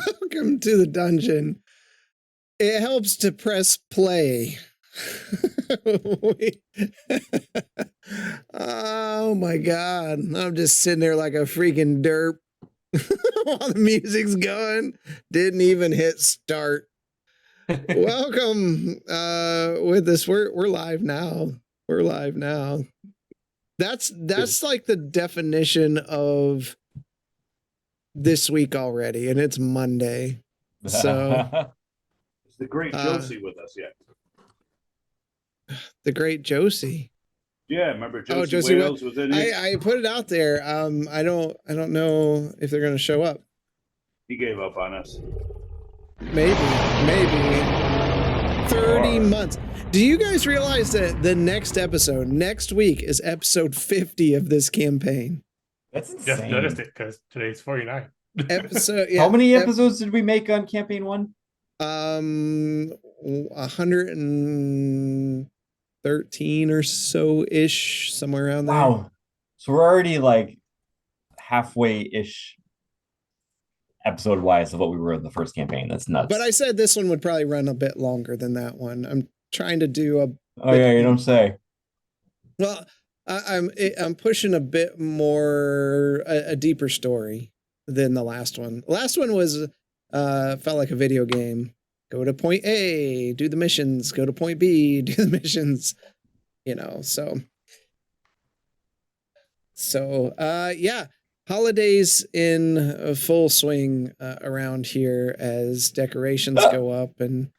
Welcome to the dungeon. It helps to press play. Oh my god. I'm just sitting there like a freaking derp while the music's going. Didn't even hit start. Welcome with us. We're live now. We're live now. That's like the definition of this week already, and it's Monday. So is the great Josie with us yet? The great Josie. Yeah, remember Josie Wales was in here? I put it out there. I don't know if they're gonna show up. He gave up on us. Maybe 30 months. Do you guys realize that the next episode, next week, is episode 50 of this campaign? That's insane. Just noticed it because today's 49. Episode, yeah, how many episodes did we make on campaign 1? 113 or so ish, somewhere around there. Wow. So we're already like halfway-ish episode wise of what we were in the first campaign. That's nuts. But I said this one would probably run a bit longer than that one. I'm trying to do a you don't say. Well, I'm pushing a bit more a deeper story than the last one. The last one was felt like a video game. Go to point A, do the missions. Go to point B, do the missions. You know, so yeah. Holidays in full swing around here as decorations go up and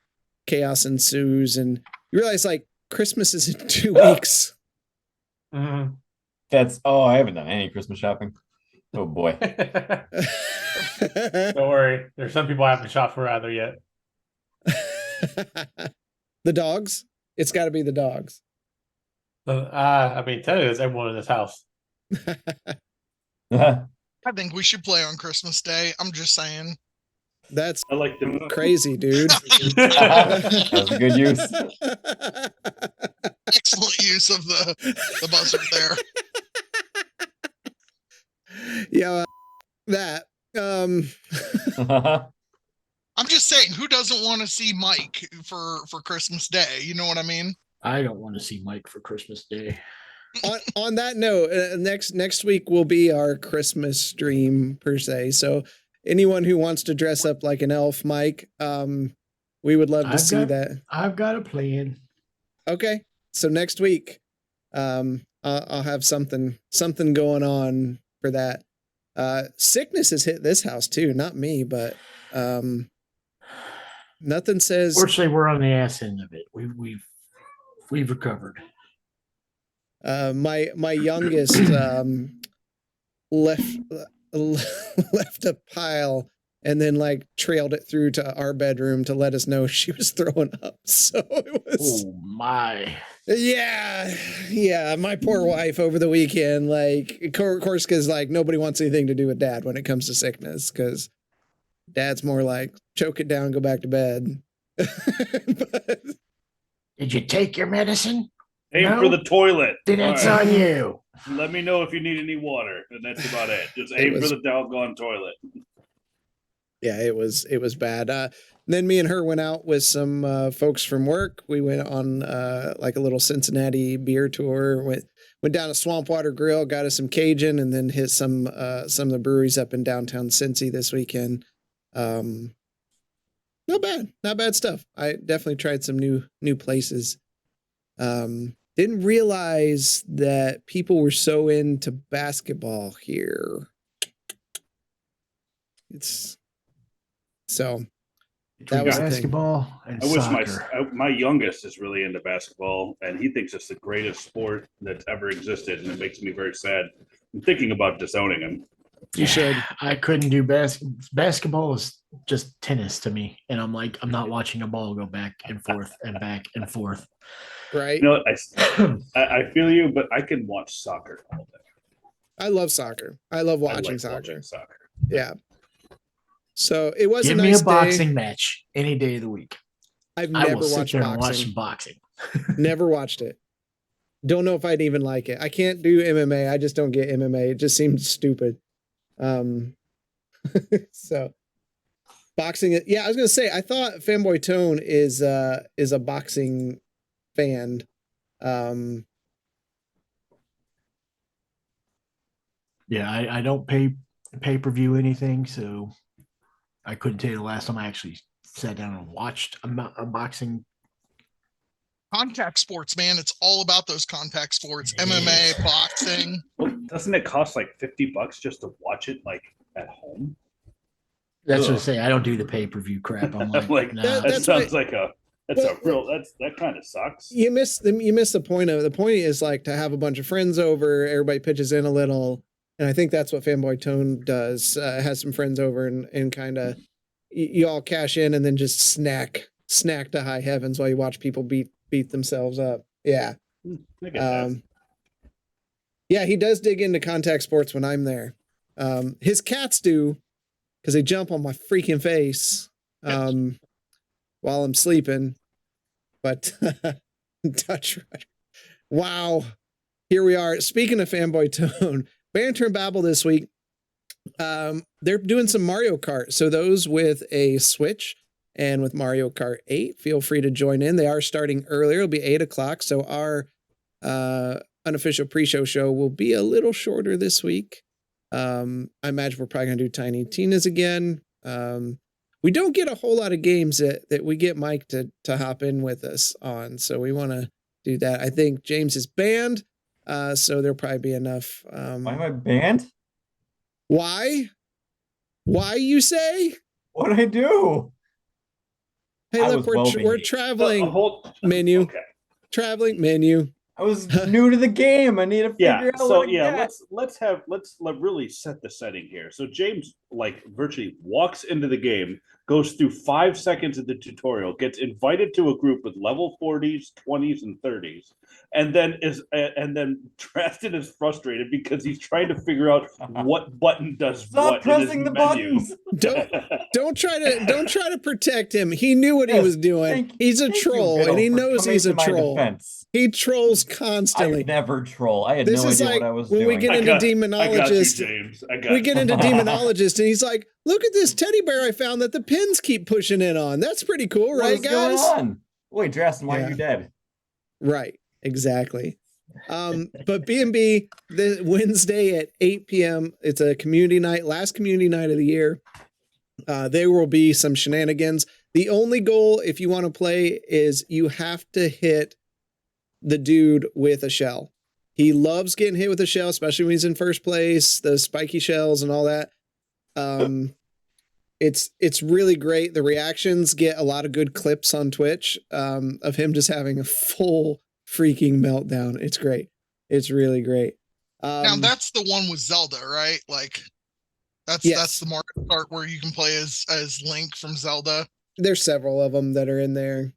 chaos ensues, and you realize like Christmas is in 2 weeks. Mm-hmm. I haven't done any Christmas shopping. Oh boy. Don't worry. There's some people I haven't shopped for either yet. The dogs? It's got to be the dogs. I mean, technically, it's everyone in this house. I think we should play on Christmas Day. I'm just saying. That's I like them. crazy, dude. That's a good use. Excellent use of the buzzer there. Yeah, that. I'm just saying, who doesn't want to see Mike for Christmas Day? You know what I mean? I don't want to see Mike for Christmas Day. on that note, next week will be our Christmas stream per se. So anyone who wants to dress up like an elf, Mike, we would love to see that. I've got a plan. Okay, so next week, I'll have something going on for that. Sickness has hit this house too, not me, but nothing says. Fortunately, we're on the ass end of it. We've recovered. My youngest left a pile and then like trailed it through to our bedroom to let us know she was throwing up. So it was. Oh my. Yeah. My poor wife over the weekend, like, of course, because like nobody wants anything to do with dad when it comes to sickness, because dad's more like choke it down, go back to bed. But, did you take your medicine? Aim for the toilet. Then it's on you. Let me know if you need any water, and that's about it. Just aim for the doggone toilet. Yeah, it was bad. Then me and her went out with some folks from work. We went on like a little Cincinnati beer tour. Went down to Swampwater Grill, got us some Cajun, and then hit some of the breweries up in downtown Cincy this weekend. Not bad stuff. I definitely tried some new places. Didn't realize that people were so into basketball here. That was basketball and I wish soccer. my youngest is really into basketball, and he thinks it's the greatest sport that's ever existed, and it makes me very sad. I'm thinking about disowning him. You should. I couldn't do basketball. Basketball is just tennis to me, and I'm not watching a ball go back and forth and back and forth. Right. You know, I feel you, but I can watch soccer all day. I love soccer. I love watching soccer. Soccer. Yeah. So it was Give a nice me a boxing day. match any day of the week. I've I never will sit watched there and watch boxing. some boxing. Never watched it. Don't know if I'd even like it. I can't do MMA. I just don't get MMA. It just seems stupid. So Boxing. Yeah, I was gonna say. I thought Fanboy Tone is a boxing fan. Yeah, I don't pay-per-view anything, so I couldn't tell you the last time I actually sat down and watched a boxing. Contact sports, man. It's all about those contact sports. MMA, boxing. Well, doesn't it cost like $50 just to watch it like at home? That's what I Ugh. say. I don't do the pay-per-view crap. I'm like, Like, nah. That- that that's sounds why- like a that kind of sucks. You miss the point of the point is like to have a bunch of friends over. Everybody pitches in a little, and I think that's what Fanboy Tone does. Has some friends over and kind of you all cash in and then just snack to high heavens while you watch people beat themselves up. Yeah. I get that. Yeah, he does dig into contact sports when I'm there. His cats do because they jump on my freaking face while I'm sleeping. But Dutch Rider. Wow. Here we are. Speaking of Fanboy Tone, Banter and Babble this week. They're doing some Mario Kart. So those with a Switch and with Mario Kart 8, feel free to join in. They are starting earlier. It'll be 8 o'clock. So our unofficial pre-show will be a little shorter this week. I imagine we're probably going to do Tiny Tina's again. We don't get a whole lot of games that we get Mike to hop in with us on. So we want to do that. I think James is banned. So there'll probably be enough. Why am I banned? Why? Why you say? What did I do? Hey, I look, was well we're behaved. traveling menu. Okay. Traveling menu. I was new to the game. I need to figure Yeah. out So what to yeah, get. let's really set the setting here. So James like virtually walks into the game, goes through 5 seconds of the tutorial, gets invited to a group with level 40s, 20s, and 30s, and then Drastin is frustrated because he's trying to figure out what button does Stop what pressing in the his menu. buttons. Don't try to protect him. He knew what he Yes, was doing. He's a thank you, troll, Bill, and he for knows coming he's a to my troll. defense. He trolls I constantly. never troll. I had This no is idea like what I was when doing. we get I into got you, demonologist. James. I got We you. get into demonologist, and he's like, "Look at this teddy bear I found that the pins keep pushing in on. That's pretty cool, What right, is going guys?" on? Wait, Drastin, why Yeah. are you dead? Right, exactly. But B&B the Wednesday at 8 p.m. It's a community night, last community night of the year. There will be some shenanigans. The only goal, if you want to play, is you have to hit the dude with a shell. He loves getting hit with a shell, especially when he's in first place, the spiky shells and all that. It's really great. The reactions get a lot of good clips on Twitch of him just having a full freaking meltdown. It's great. It's really great. Now that's the one with Zelda, right? Like that's Yes. the Mario Kart where you can play as Link from Zelda. There's several of them that are in there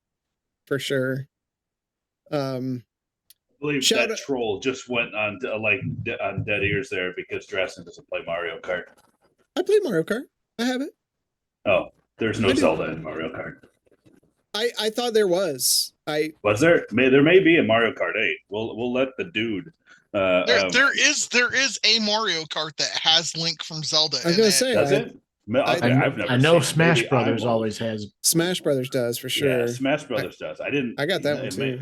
for sure. I believe Shout that out- troll just went on on dead ears there because Drastin doesn't play Mario Kart. I play Mario Kart. I have it. Oh, there's I no do. Zelda in Mario Kart. I thought there was. Was there? There may be a Mario Kart 8. We'll let the dude. There is a Mario Kart that has Link from Zelda. I was in gonna it. say Does I- it? Okay, I- I've never I know seen it. Smash Maybe I Brothers will. always has. Smash Brothers does for sure. Yeah, Smash Brothers does. I didn't. I got that one it too.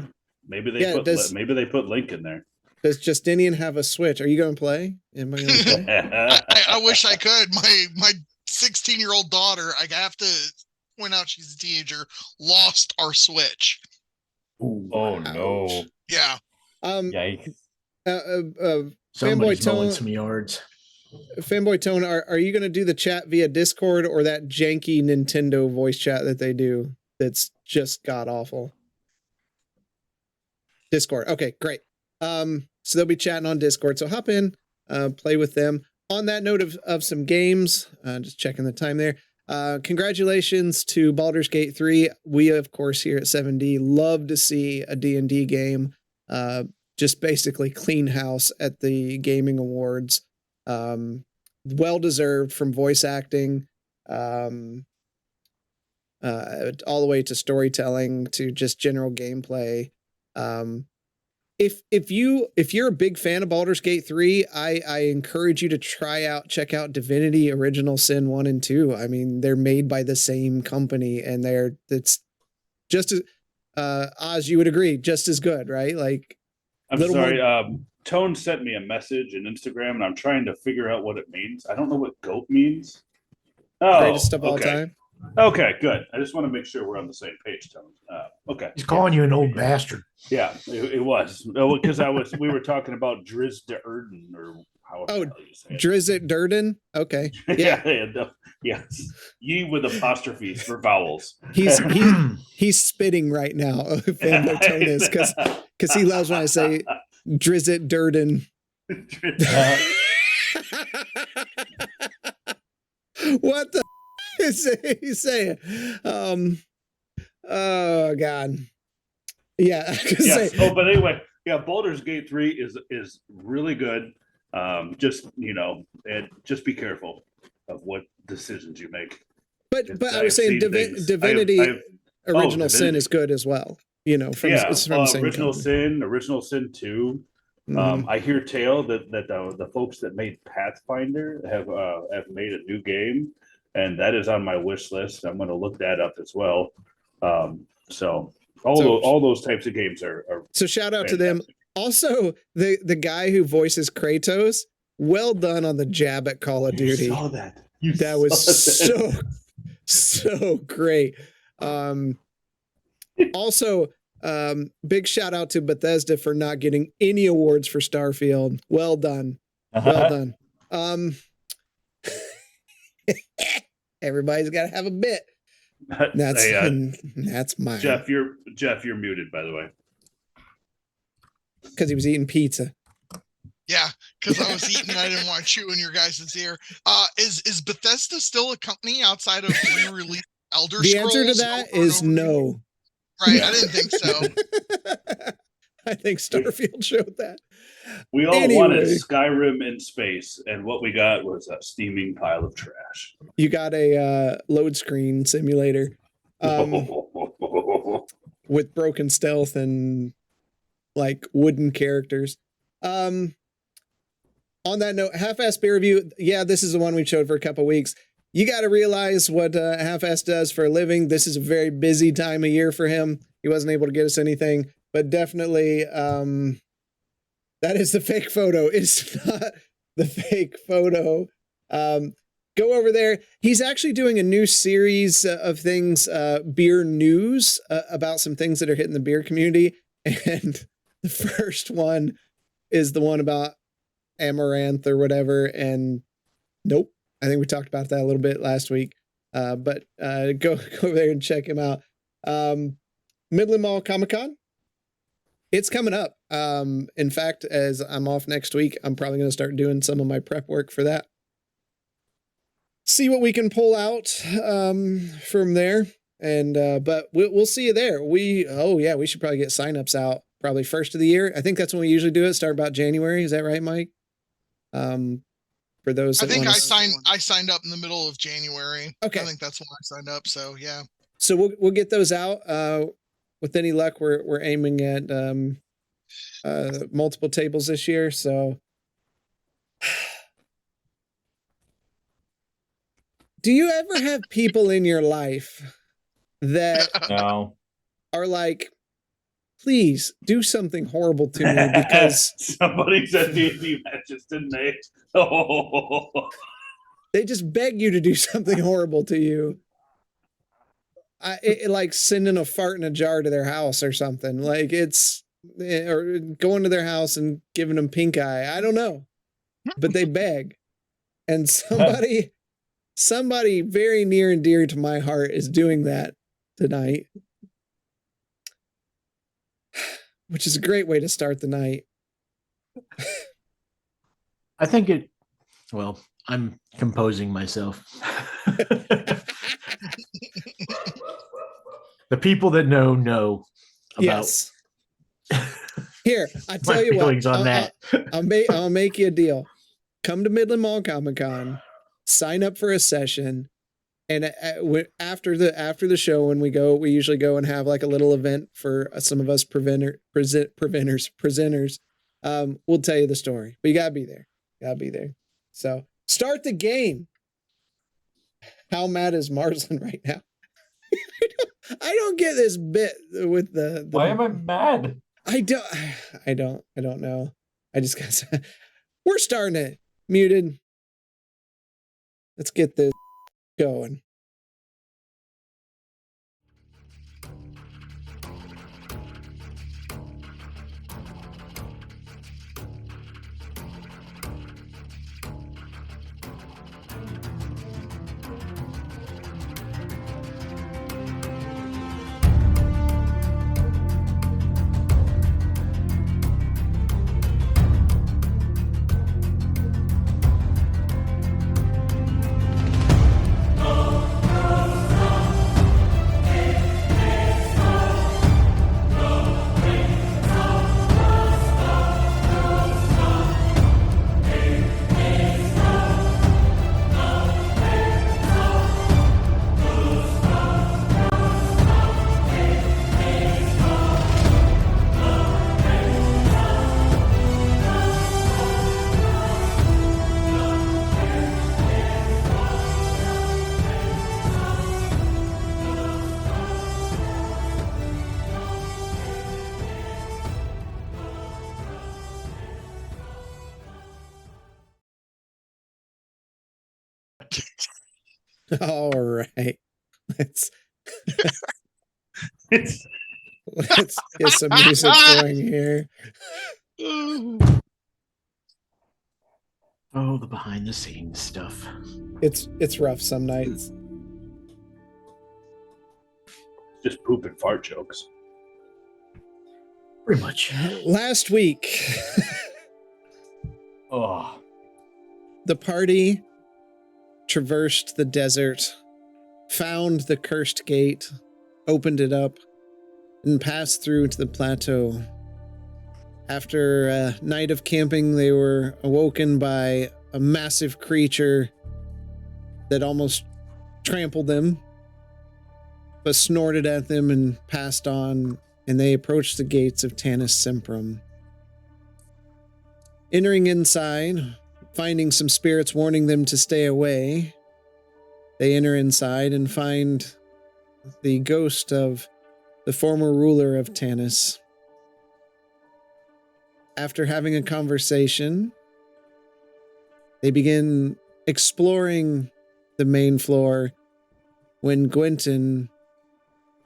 Maybe they Yeah, put does- maybe they put Link in there. Does Justinian have a Switch? Are you going to play? Am I going to play? I wish I could. My 16-year-old daughter, I have to point out she's a teenager, lost our Switch. Oh no! Ouch. Yeah. Yikes! Somebody's mowing Tone- some yards. Fanboy Tone, are you going to do the chat via Discord or that janky Nintendo voice chat that they do that's just god awful? Discord. Okay, great. So they'll be chatting on Discord. So hop in, play with them. On that note of some games, just checking the time there. Congratulations to Baldur's Gate 3. We, of course, here at 7D love to see a D&D game just basically clean house at the gaming awards. Well-deserved from voice acting all the way to storytelling to just general gameplay. if you're a big fan of Baldur's Gate 3, I encourage you to check out Divinity Original Sin 1 and 2. I mean, they're made by the same company, and it's just as Oz, you would agree, just as good, right? Like, I'm sorry. Tone sent me a message in Instagram, and I'm trying to figure out what it means. I don't know what goat means. Oh, greatest of all okay. time. Okay, good. I just want to make sure we're on the same page, Tone. Okay. He's calling you an old bastard. Yeah, it was because we were talking about Driz de Erden or however the hell you say it. Drizzt Durden. Okay. Yeah. Yes. Ye with apostrophes for vowels. He's spitting right now. Fan Tone is because he loves when I say Drizzt Durden. What the is he saying? Oh God. Yeah. Yes. But anyway, yeah, Baldur's Gate 3 is really good. Just and just be careful of what decisions you make. But I was saying Divinity Original Sin is good as well. It's from the same Original company. Original Sin 2. I hear tale that the folks that made Pathfinder have made a new game, and that is on my wish list. I'm going to look that up as well. So all those types of games are so shout out fantastic. to them. Also, the guy who voices Kratos, well done on the jab at Call of Duty. You saw that. That was so great. Also, big shout out to Bethesda for not getting any awards for Starfield. Well done. Well done. Everybody's got to have a bit. That's mine. Jeff, you're muted, by the way. Because he was eating pizza. Yeah, because I was eating, I didn't want to chew in your guys' ear. Is Bethesda still a company outside of re-release Elder Scrolls? The answer to that is no. Right, I didn't think so. I think Starfield showed that. We all wanted Skyrim in space, and what we got was a steaming pile of trash. You got a load screen simulator with broken stealth and like wooden characters. On that note, Half-Ass Beer Review. Yeah, this is the one we showed for a couple weeks. You got to realize what Half-Ass does for a living. This is a very busy time of year for him. He wasn't able to get us anything, but definitely that is the fake photo. It's not the fake photo. Go over there. He's actually doing a new series of things, beer news, about some things that are hitting the beer community. And the first one is the one about Amaranth or whatever. And nope. I think we talked about that a little bit last week. But go over there and check him out. Midland Mall Comic-Con. It's coming up. In fact, as I'm off next week, I'm probably going to start doing some of my prep work for that. See what we can pull out from there. And but we'll see you there. We should probably get signups out probably first of the year. I think that's when we usually do it. Start about January. Is that right, Mike? For those, I think I signed up in the middle of January. Okay, I think that's when I signed up. So yeah. So we'll get those out. With any luck, we're aiming at multiple tables this year. So, do you ever have people in your life that are like, please do something horrible to me because somebody said D&D matches, didn't they? Oh. They just beg you to do something horrible to you. Like sending a fart in a jar to their house or something. Like or going to their house and giving them pink eye. I don't know, but they beg. And somebody very near and dear to my heart is doing that tonight, which is a great way to start the night. I think I'm composing myself. The people that know about. Yes. Here, I tell you what. On that. I'll make you a deal. Come to Midland Mall Comic-Con, sign up for a session, And after the show, when we go, we usually go and have like a little event for some of us presenters. We'll tell you the story, but you gotta be there. So start the game. How mad is Marsland right now? I don't get this bit with the Why am I mad? I don't know. I just got. We're starting it. Muted. Let's get this going. All right. Let's get some music going here. Oh, the behind the scenes stuff. It's rough some nights. Just poop and fart jokes. Pretty much. Last week, Oh, the party traversed the desert, found the cursed gate, opened it up, and passed through to the plateau. After a night of camping, they were awoken by a massive creature that almost trampled them, but snorted at them and passed on, and they approached the gates of Tanis Symprum. Entering inside, finding some spirits warning them to stay away, they enter inside and find the ghost of the former ruler of Tanis. After having a conversation, they begin exploring the main floor when Gwenton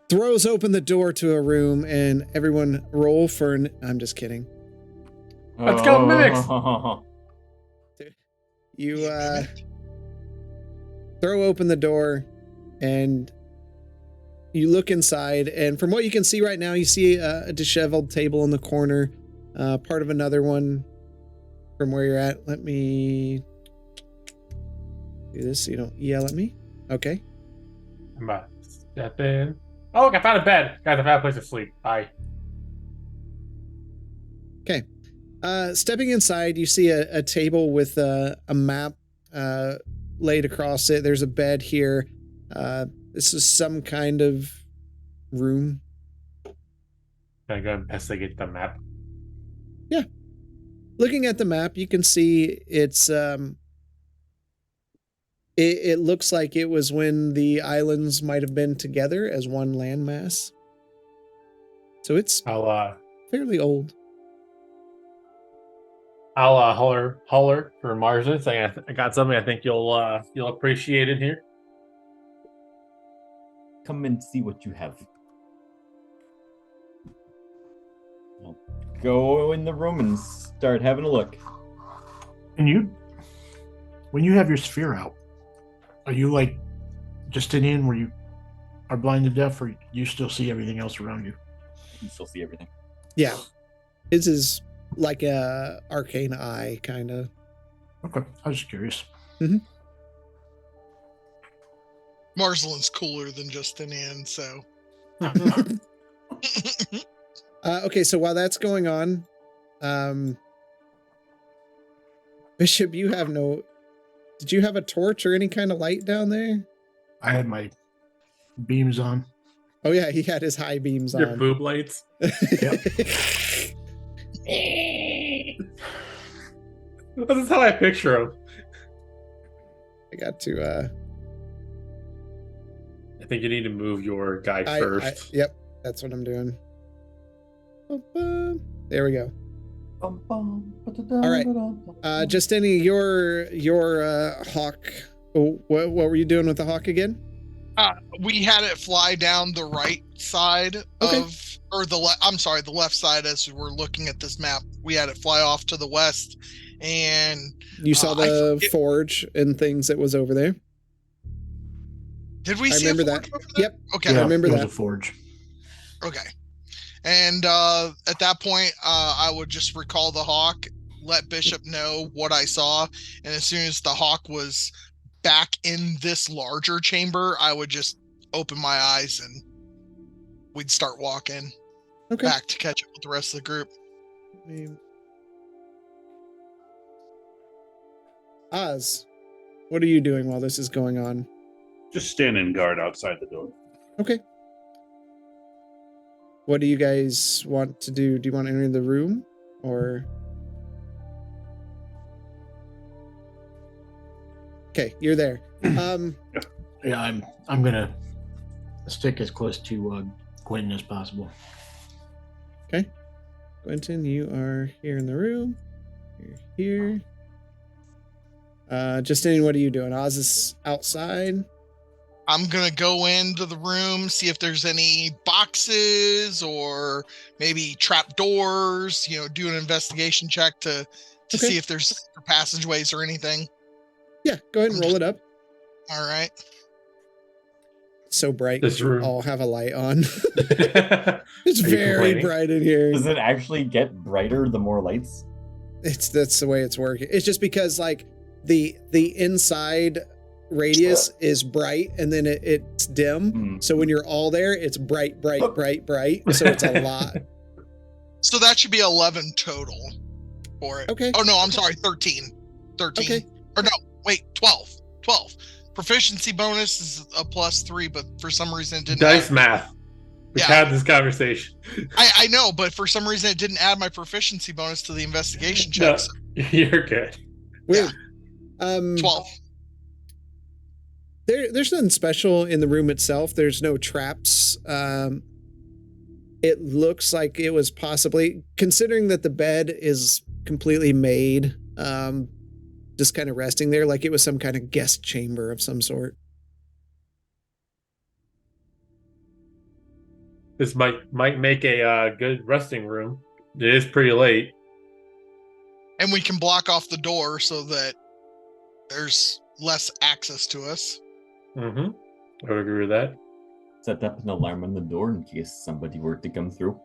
throws open the door to a room, and everyone roll for an... I'm just kidding. Let's go, mimics. You throw open the door, and you look inside, and from what you can see right now, you see a disheveled table in the corner, part of another one from where you're at. Let me do this so you don't yell at me. Okay. I'm about to step in. Oh, look, I found a bed. Guys, I found a place to sleep. Bye. Okay. Stepping inside, you see a table with a map laid across it. There's a bed here. This is some kind of room. Can I go investigate the map? Yeah. Looking at the map, you can see it's it looks like it was when the islands might have been together as one landmass. So it's I'll fairly old. holler for Marsden, saying I got something I think you'll appreciate in here. Come and see what you have. I'll go in the room and start having a look. And when you have your sphere out, are you like just in where you are blind to deaf, or you still see everything else around you? You still see everything. Yeah. This is like a arcane eye, kind of. Okay, I was just curious. Marsland's cooler than just an in, so. Okay, so while that's going on, Bishop, did you have a torch or any kind of light down there? I had my beams on. Oh yeah, he had his high beams Your on. boob lights. Yep. This is how I picture him. I got to. I think you need to move your guy first. Yep, that's what I'm doing. There we go. All right. Justini, your hawk. Oh, what were you doing with the hawk again? We had it fly down the right side of, or the left side as we're looking at this map. We had it fly off to the west, and You saw the forge and things that was over there. Did we I see a remember forge that. over there? Yep. Okay. I remember it was that. a forge. Okay. And at that point, I would just recall the hawk, let Bishop know what I saw, and as soon as the hawk was back in this larger chamber, I would just open my eyes and we'd start walking back to catch up with the rest of the group. Oz, what are you doing while this is going on? Just standing guard outside the door. Okay. What do you guys want to do? Do you want to enter the room or? Okay, you're there. Yeah, I'm gonna stick as close to Quentin as possible. Okay. Quentin, you are here in the room. You're here. Justine, what are you doing? Oz is outside. I'm gonna go into the room, see if there's any boxes or maybe trap doors, do an investigation check to see if there's passageways or anything. Yeah, go ahead and roll it up. All right. So bright. This room. All have a light on. Are It's you very complaining? bright in here. Does it actually get brighter the more lights? That's the way it's working. It's just because like the inside radius is bright and then it's dim. So when you're all there, it's bright. So it's a lot. So that should be 11 total for it. Okay. Oh no, I'm sorry, 13. 13. Okay. Or no, wait, 12. 12. Proficiency bonus is a +3, but for some reason it didn't Dice add. math. We've had this conversation. I know, but for some reason it didn't add my proficiency bonus to the investigation check. So You're good. Weird. 12. There's nothing special in the room itself. There's no traps. It looks like it was possibly, considering that the bed is completely made, just kind of resting there, like it was some kind of guest chamber of some sort. This might make a good resting room. It is pretty late. And we can block off the door so that there's less access to us. Mm-hmm. I would agree with that. Set up an alarm on the door in case somebody were to come through.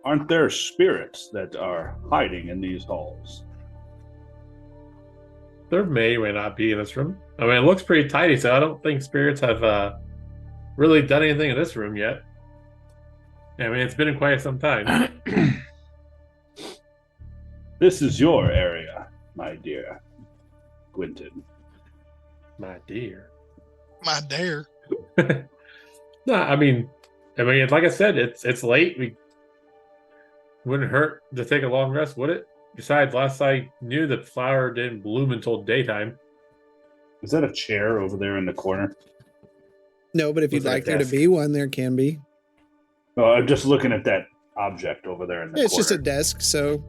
Aren't there spirits that are hiding in these halls? There may or may not be in this room. I mean, it looks pretty tidy, so I don't think spirits have really done anything in this room yet. I mean, it's been in quite some time. This is your area, my dear Quentin. My dear. My dare. No, I mean, like I said, it's late. We wouldn't hurt to take a long rest, would it? Besides, last I knew, the flower didn't bloom until daytime. Is that a chair over there in the corner? No, but if you'd Looks like like there to desk. be one, there can be. Oh, I'm just looking at that object over there in the Yeah, it's corner. just a desk, so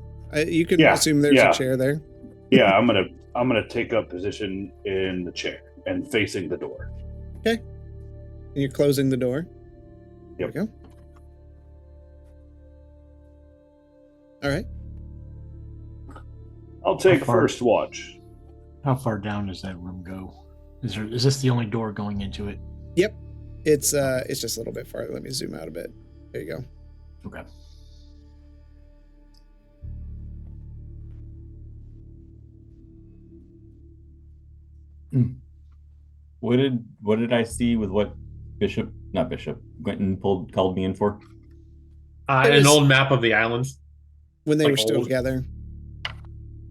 you can Yeah, assume there's yeah. a chair there. Yeah, I'm gonna take up position in the chair and facing the door. And you're closing the door. Yep. There we go. All right. I'll take How far? first watch. How far down does that room go? Is this the only door going into it? Yep. It's just a little bit farther. Let me zoom out a bit. There you go. Okay. What did I see with what Quentin called me in for? It An was- old map of the islands. When they Like were still old. together.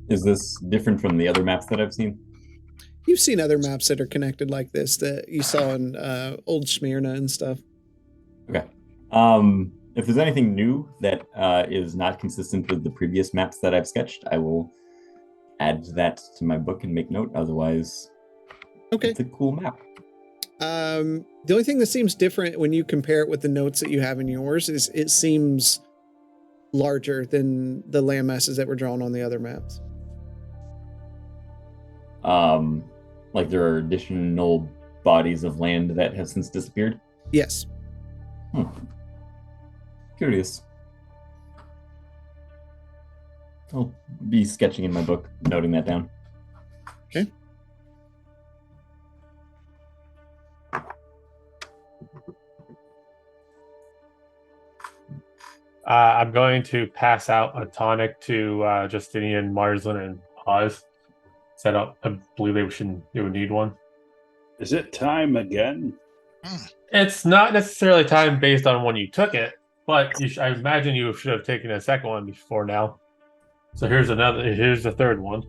Is this different from the other maps that I've seen? You've seen other maps that are connected like this that you saw in Old Smyrna and stuff. Okay. If there's anything new that is not consistent with the previous maps that I've sketched, I will add that to my book and make note. Otherwise, Okay. it's a cool map. The only thing that seems different when you compare it with the notes that you have in yours is it seems larger than the land masses that were drawn on the other maps. Like there are additional bodies of land that have since disappeared. Yes. Curious. I'll be sketching in my book, noting that down. Okay. I'm going to pass out a tonic to Justinian, Marsland, and Oz. Set up. I believe they would need one. Is it time again? It's not necessarily time based on when you took it, but I imagine you should have taken a second one before now. So here's the third one.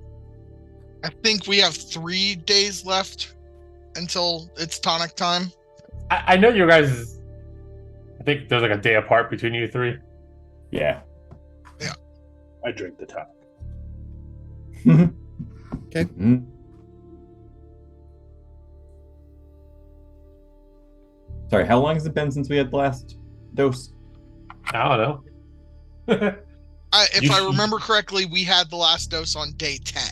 I think we have 3 days left until it's tonic time. I know you guys. I think there's like a day apart between you three. Yeah. I drink the top. Okay. Mm-hmm. Sorry, how long has it been since we had the last dose? I don't know. If I remember correctly, we had the last dose on day 10.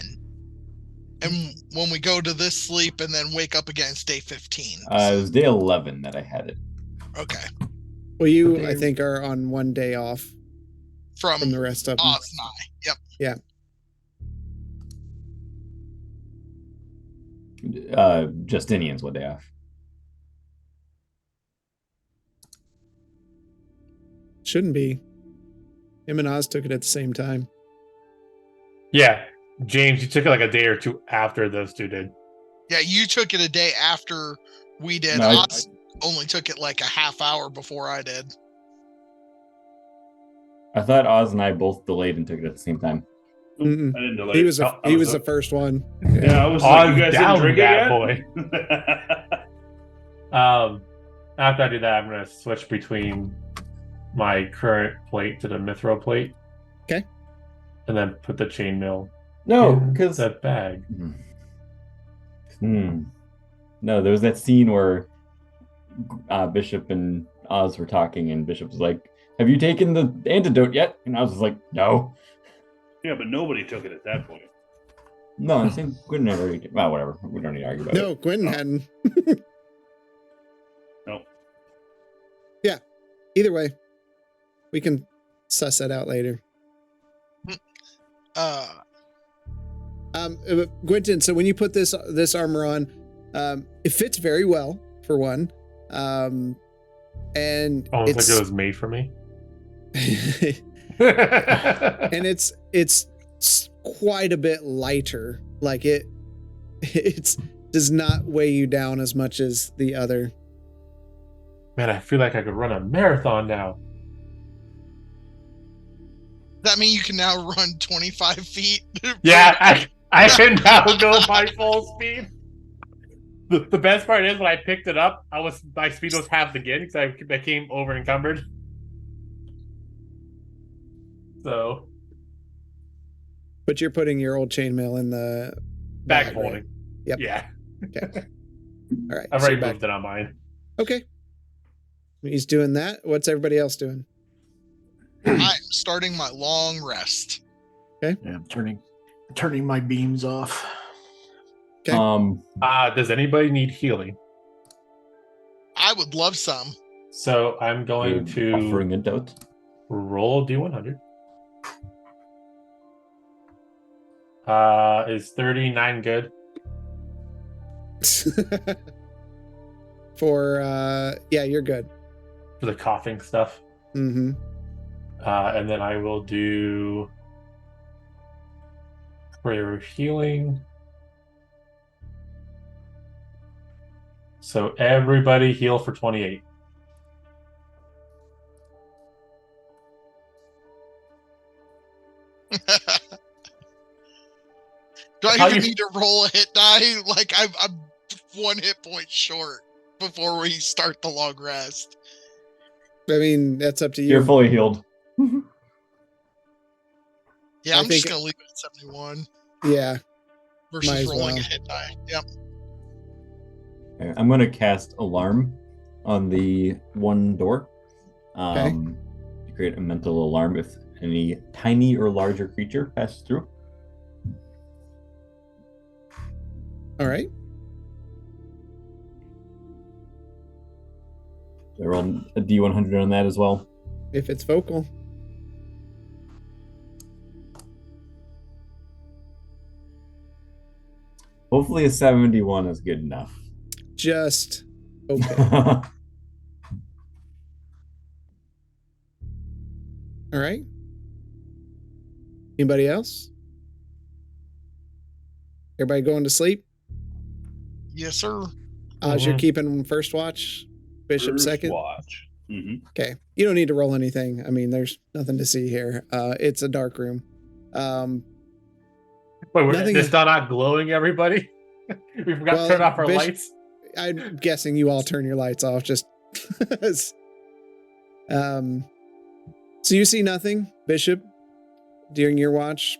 And when we go to this sleep and then wake up again, it's day 15. It was day 11 that I had it. Okay. Well, you, I think, are on 1 day off from the rest of them. Oz and I. Yep. Justinian's 1 day off. Shouldn't be. Him and Oz took it at the same time. Yeah, James, you took it like a day or two after those two did. Yeah, you took it a day after we did. No, Oz only took it like a half hour before I did. I thought Oz and I both delayed and took it at the same time. Mm-mm. I didn't know. He was the first one. Yeah, I was On like, you guys down didn't drink that it boy. After I do that, I'm gonna switch between my current plate to the mithril plate. Okay. And then put the chainmail No, in because the bag. No, there was that scene where Bishop and Oz were talking, and Bishop was like, "Have you taken the antidote yet?" And Oz was like, "No." Yeah, but nobody took it at that point. No, I'm saying Gwyn never already did. Well, whatever. We don't need to argue about it. No, Gwen hadn't. No. Yeah. Either way, we can suss that out later. Gwynton, so when you put this armor on, it fits very well for one, and Almost like it was made for me. and it's quite a bit lighter. Like it does not weigh you down as much as the other. Man, I feel like I could run a marathon now. That mean you can now run 25 feet? Yeah, I can now go my full speed. The best part is when I picked it up, my speed was halved again because I became over encumbered. So, But you're putting your old chainmail in the bag right? holding. Yep. Yeah. Okay. All right. I've so already back- moved it on mine. Okay. He's doing that. What's everybody else doing? I'm starting my long rest. Yeah, I'm turning my beams off. Okay. Does anybody need healing? I would love some. So I'm going to offering a note. roll a D100. Is 39 good? For yeah, you're good. For the coughing stuff. Mm-hmm. And then I will do prayer of healing. So everybody heal for 28. Do I How even you- need to roll a hit die? Like I'm 1 hit point short before we start the long rest. I mean, that's up to you. You're fully healed. Yeah, I I'm just think- gonna leave it at 71 Yeah. versus Might as rolling well. a hit die. Yep. Okay, I'm going to cast Alarm on the one door. To create a mental alarm if any tiny or larger creature passes through. All right. I roll a D100 on that as well. If it's vocal. Hopefully a 71 is good enough. Just okay. All right. Anybody else? Everybody going to sleep? Yes, sir. Oz, you're Mhm. keeping first watch. Bishop First second. watch. Okay. You don't need to roll anything. I mean, there's nothing to see here. It's a dark room. Wait, Nothing- it's not glowing, everybody? We forgot Well, to turn off our Bish- lights? I'm guessing you all turn your lights off just so you see nothing, Bishop, during your watch?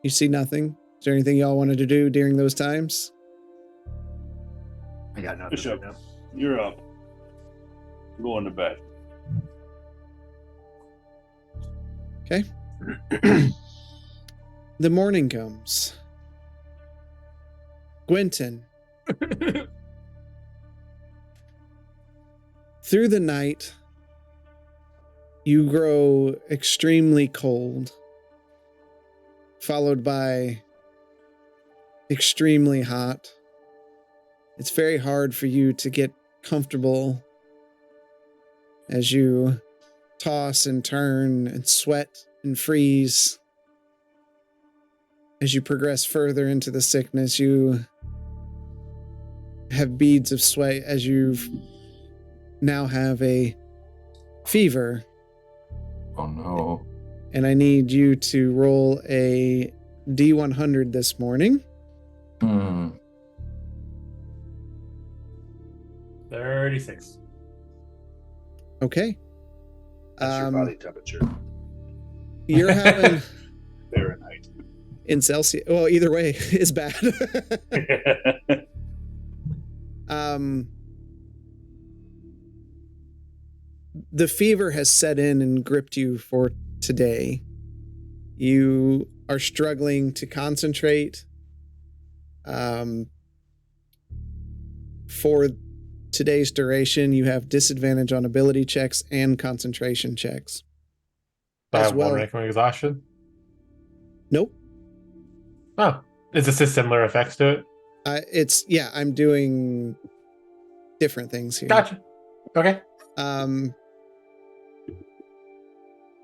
You see nothing? Is there anything y'all wanted to do during those times? I got nothing. Bishop. right now. You're up. I'm going to bed. Okay. The morning comes. Gwenton. Through the night, you grow extremely cold, followed by extremely hot. It's very hard for you to get comfortable as you toss and turn and sweat and freeze. As you progress further into the sickness, you have beads of sweat as you now have a fever. Oh no. And I need you to roll a D100 this morning. 36. Okay. That's your body temperature. You're having Fahrenheit. in Celsius. Well, either way is bad. The fever has set in and gripped you for today. You are struggling to concentrate. For today's duration, you have disadvantage on ability checks and concentration checks. I As have well. one rank from exhaustion. Nope. Oh, is this a similar effects to it? I'm doing different things here. Gotcha. Okay.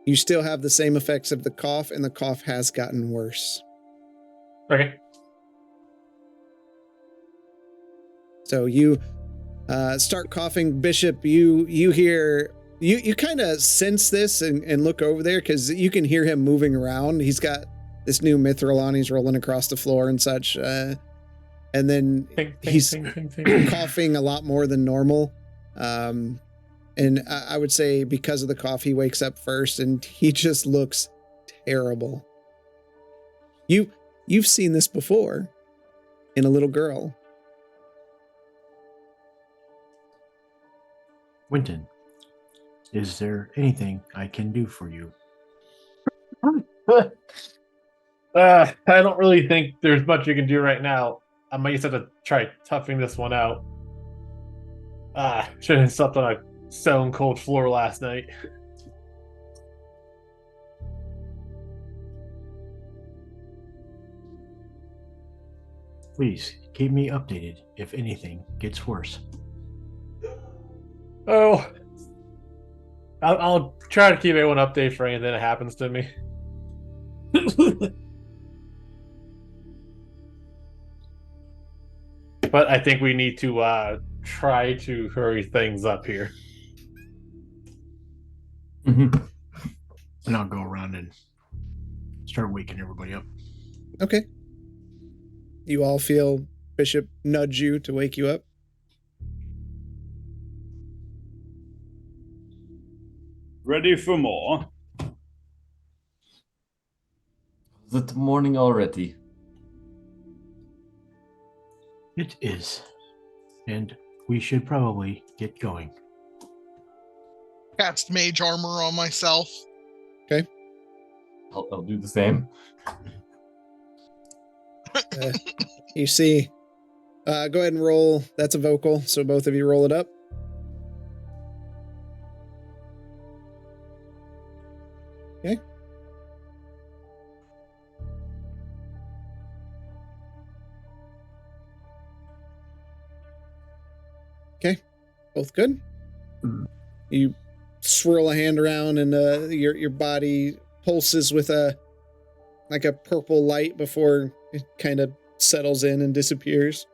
You still have the same effects of the cough, and the cough has gotten worse. Okay. So you start coughing. Bishop, you hear, you kind of sense this and look over there because you can hear him moving around. He's got this new mithril on. He's rolling across the floor and such. And then he's coughing a lot more than normal. And I would say because of the cough, he wakes up first and he just looks terrible. You've seen this before in a little girl. Winton, is there anything I can do for you? I don't really think there's much you can do right now. I might just have to try toughing this one out. Should have slept on a stone cold floor last night. Please keep me updated if anything gets worse. Oh, I'll try to keep everyone updated for anything that happens to me. But I think we need to try to hurry things up here. Mm-hmm. And I'll go around and start waking everybody up. Okay. you all feel Bishop nudge you to wake you up. Ready for more? Is it morning already? It is. And we should probably get going. Cast mage armor on myself. I'll do the same. You see, go ahead and roll. That's a vocal, so both of you roll it up. Okay. Okay, both good. You swirl a hand around, and your body pulses with a purple light before it kind of settles in and disappears.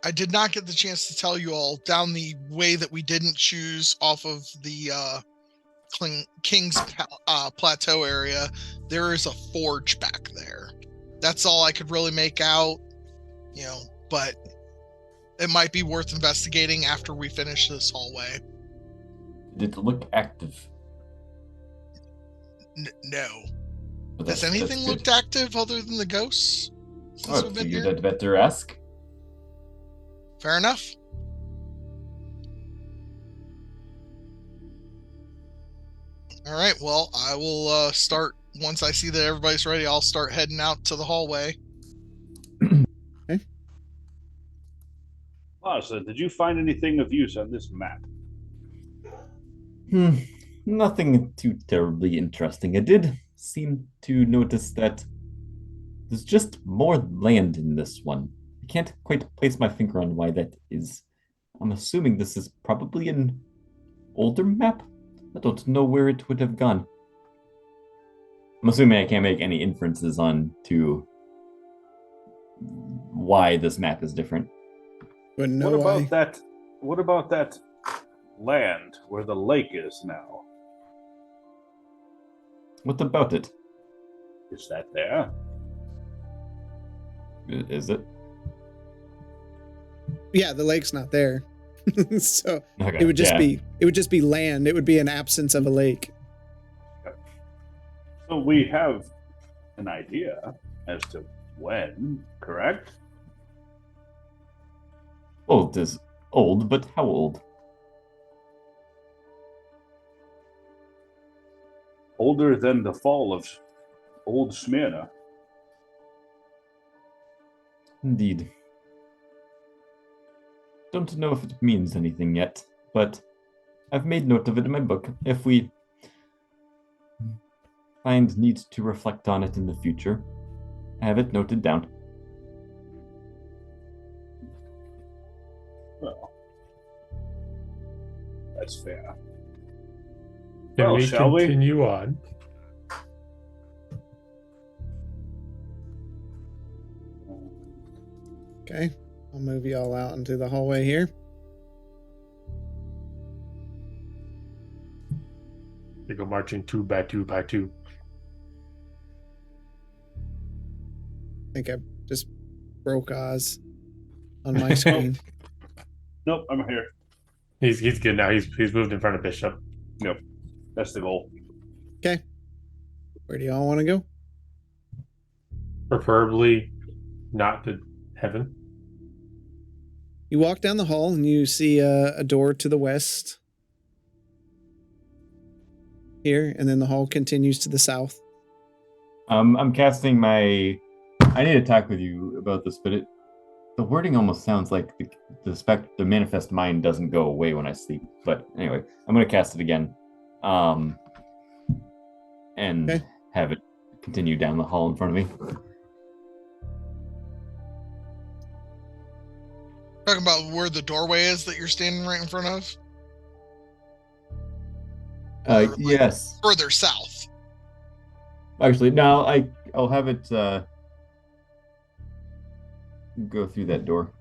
I did not get the chance to tell you all down the way that we didn't choose off of the King's Plateau area. There is a forge back there. That's all I could really make out, but it might be worth investigating after we finish this hallway. Did it look active? No. But Has anything good. looked active other than the ghosts since Oh, we've been figured here? I'd better ask. Fair enough. All right, well, I will start, once I see that everybody's ready, I'll start heading out to the hallway. So did you find anything of use on this map? Nothing too terribly interesting. I did seem to notice that there's just more land in this one. I can't quite place my finger on why that is. I'm assuming this is probably an older map. I don't know where it would have gone. I'm assuming I can't make any inferences on to why this map is different. Wouldn't know What why. about that? What about that land where the lake is now? What about it? Is that there? Is it? Yeah, the lake's not there. So Okay, it would just be land. It would be an absence of a lake. So we have an idea as to when, correct? Old is old, but how old? Older than the fall of old Smyrna. Indeed. Don't know if it means anything yet, but I've made note of it in my book. If we find need to reflect on it in the future, I have it noted down. Well, that's fair. Can Well, we shall we? continue on? Okay, I'll move you all out into the hallway here. They go marching 2 by 2 by 2. I think I just broke Oz on my screen. Nope, I'm here. He's good now. He's moved in front of Bishop. Yep, that's the goal. Okay, where do y'all want to go? Preferably not to heaven. You walk down the hall and you see a door to the west here, and then the hall continues to the south. I'm casting my. I need to talk with you about this, but the wording almost sounds like the manifest mind doesn't go away when I sleep. But anyway, I'm going to cast it again, and Okay. have it continue down the hall in front of me. Talking about where the doorway is that you're standing right in front of? Or, like, Yes. further south. Actually, no. I'll have it go through that door.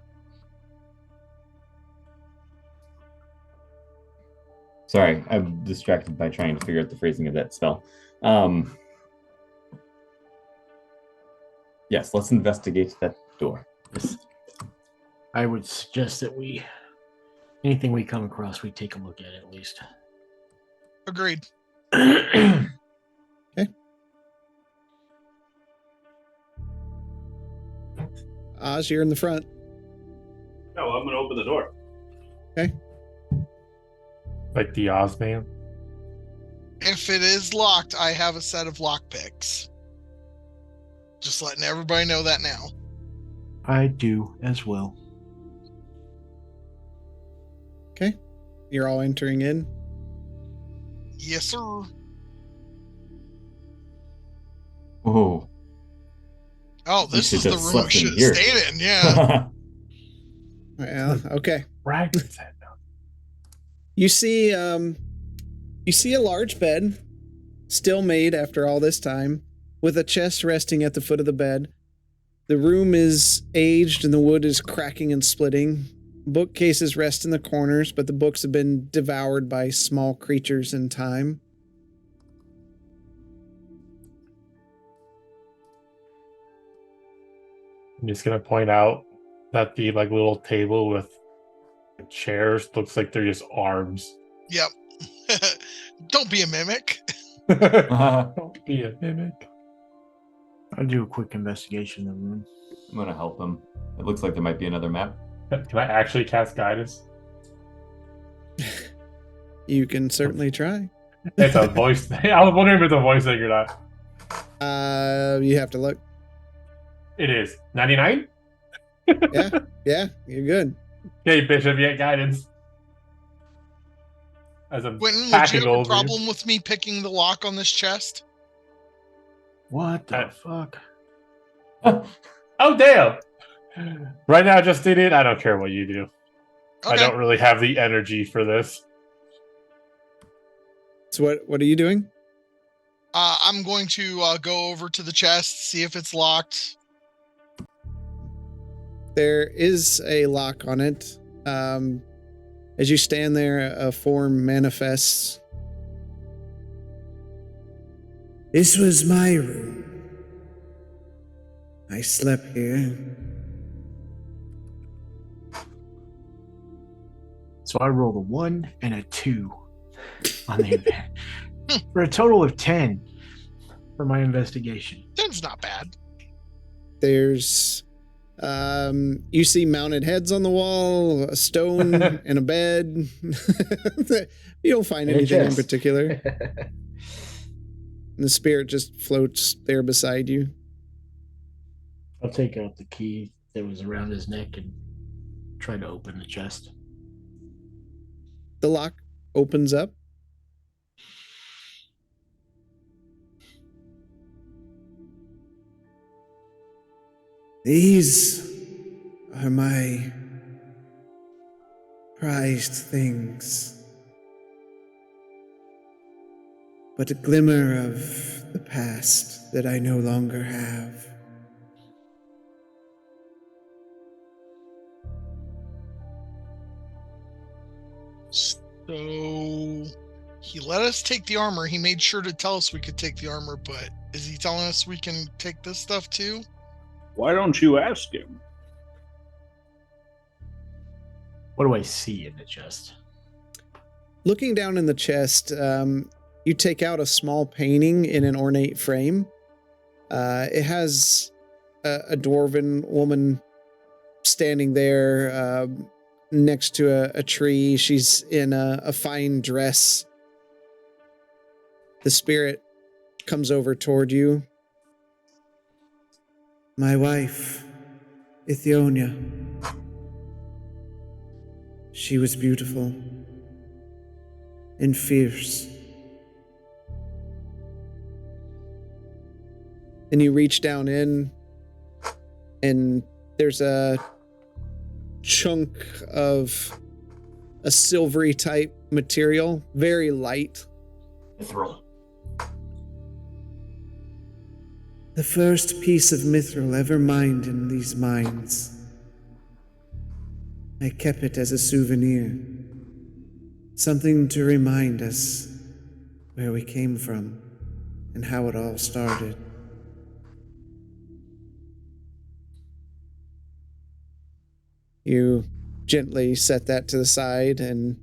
Sorry, I'm distracted by trying to figure out the phrasing of that spell. Yes, let's investigate that door. Yes. I would suggest that anything we come across, we take a look at least. Agreed. Oz, you're in the front. No, I'm gonna open the door. Like the Ozman. If it is locked, I have a set of lockpicks. Just letting everybody know that now. I do as well. Okay. You're all entering in. Yes, sir. Oh. Oh, this should is the have room slept we should in have here. stayed in. Yeah. Well, okay. Right. You see a large bed, still made after all this time, with a chest resting at the foot of the bed. The room is aged and the wood is cracking and splitting. Bookcases rest in the corners, but the books have been devoured by small creatures in time. I'm just gonna point out that the little table with chairs looks like they're just arms. Yep. Don't be a mimic. Don't be a mimic. I'll do a quick investigation of the room. I'm gonna help him. It looks like there might be another map. Can I actually cast guidance? You can certainly try. It's a voice thing. I was wondering if it's a voice thing or not. You have to look. It is 99. Yeah, you're good. Okay, Bishop, you get guidance. As I'm Quentin, would packing you have a over problem with me picking the lock on this chest? What the fuck? Oh damn! Right now, Justinian, I don't care what you do. Okay. I don't really have the energy for this. So what are you doing? I'm going to go over to the chest, see if it's locked. There is a lock on it. As you stand there, a form manifests. This was my room. I slept here. So I rolled a 1 and a 2 on the event for a total of 10 for my investigation. 10's not bad. There's you see mounted heads on the wall, a stone, and a bed. You don't find And a anything in chest. particular. And the spirit just floats there beside you. I'll take out the key that was around his neck and try to open the chest. The lock opens up. These are my prized things. But a glimmer of the past that I no longer have. So he let us take the armor. He made sure to tell us we could take the armor, but is he telling us we can take this stuff too? Why don't you ask him? What do I see in the chest? Looking down in the chest, you take out a small painting in an ornate frame. It has a dwarven woman standing there next to a tree. She's in a fine dress. The spirit comes over toward you. My wife, Ithionia. She was beautiful and fierce. And you reach down in, and there's a chunk of a silvery type material, very light. Mithril. The first piece of mithril ever mined in these mines. I kept it as a souvenir. Something to remind us where we came from and how it all started. You gently set that to the side, and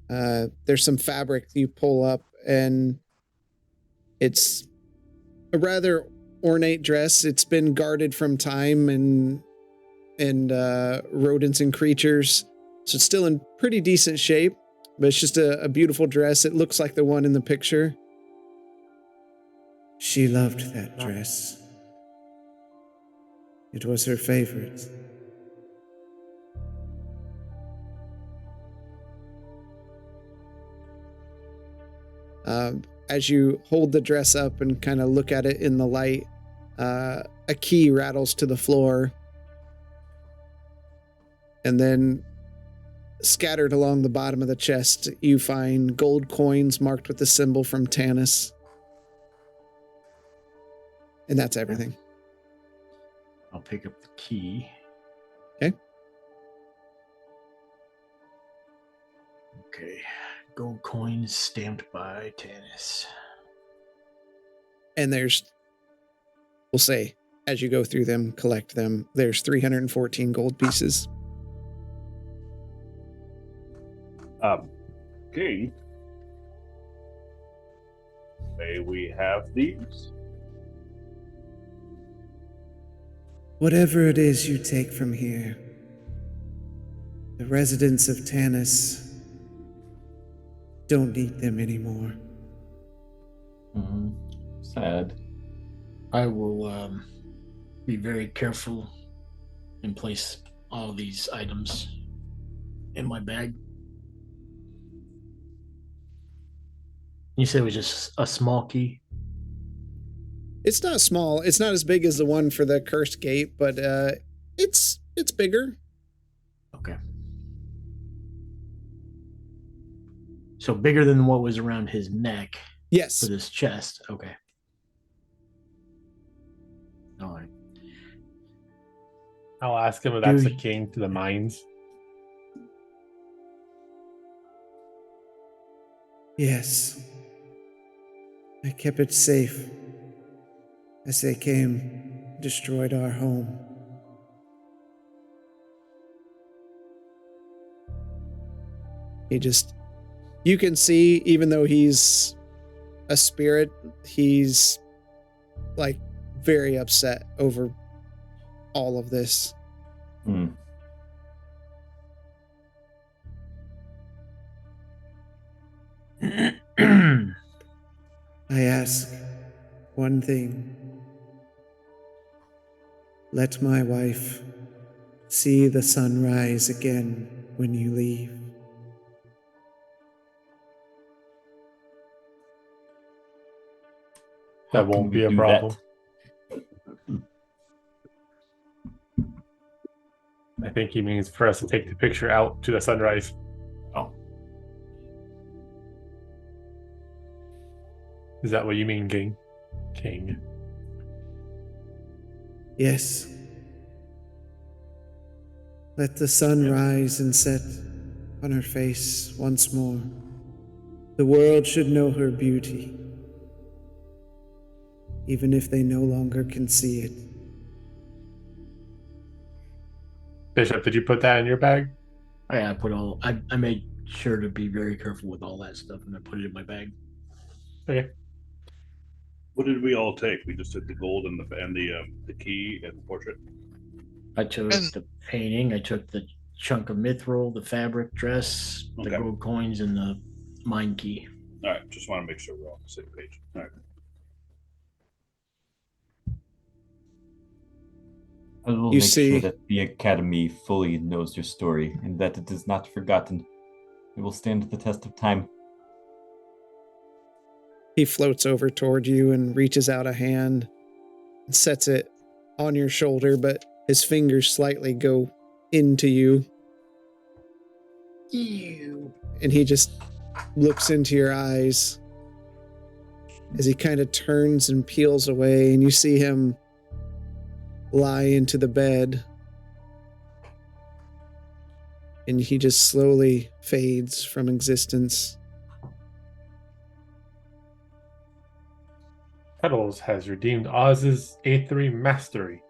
there's some fabric you pull up, and it's a rather ornate dress. It's been guarded from time and rodents and creatures, so it's still in pretty decent shape, but it's just a beautiful dress. It looks like the one in the picture. She loved that dress. It was her favorite. As you hold the dress up and kind of look at it in the light, a key rattles to the floor. And then scattered along the bottom of the chest, you find gold coins marked with the symbol from Tanis. And that's everything. I'll pick up the key. Okay. Okay. Gold coins stamped by Tanis. And there's, we'll say, as you go through them, collect them, there's 314 gold pieces. King, may we have these? Whatever it is you take from here, the residents of Tanis don't need them anymore. Sad. I will be very careful and place all these items in my bag. You said it was just a small key? It's not small. It's not as big as the one for the cursed gate, but it's bigger. Okay. So bigger than what was around his neck Yes. for this chest. Okay. All right. I'll ask him if that's Do the king to the mines. Yes. I kept it safe as they came, destroyed our home. You can see, even though he's a spirit, he's like very upset over all of this. I ask one thing. Let my wife see the sun rise again when you leave. That won't be a problem. I think he means for us to take the picture out to the sunrise. Oh. Is that what you mean, King? King. Yes. Let the sun rise and set on her face once more. The world should know her beauty, even if they no longer can see it. Bishop, did you put that in your bag? I put all. I made sure to be very careful with all that stuff, and I put it in my bag. Okay. What did we all take? We just took the gold and the key and the portrait. I took the painting. I took the chunk of mithril, the fabric dress, the gold coins, and the mine key. All right, just want to make sure we're all on the same page. All right. I will make sure that the Academy fully knows your story and that it is not forgotten. It will stand the test of time. He floats over toward you and reaches out a hand and sets it on your shoulder, but his fingers slightly go into you. Ew. And he just looks into your eyes as he kind of turns and peels away, and you see him lie into the bed. and he just slowly fades from existence. Petals has redeemed Oz's A3 mastery.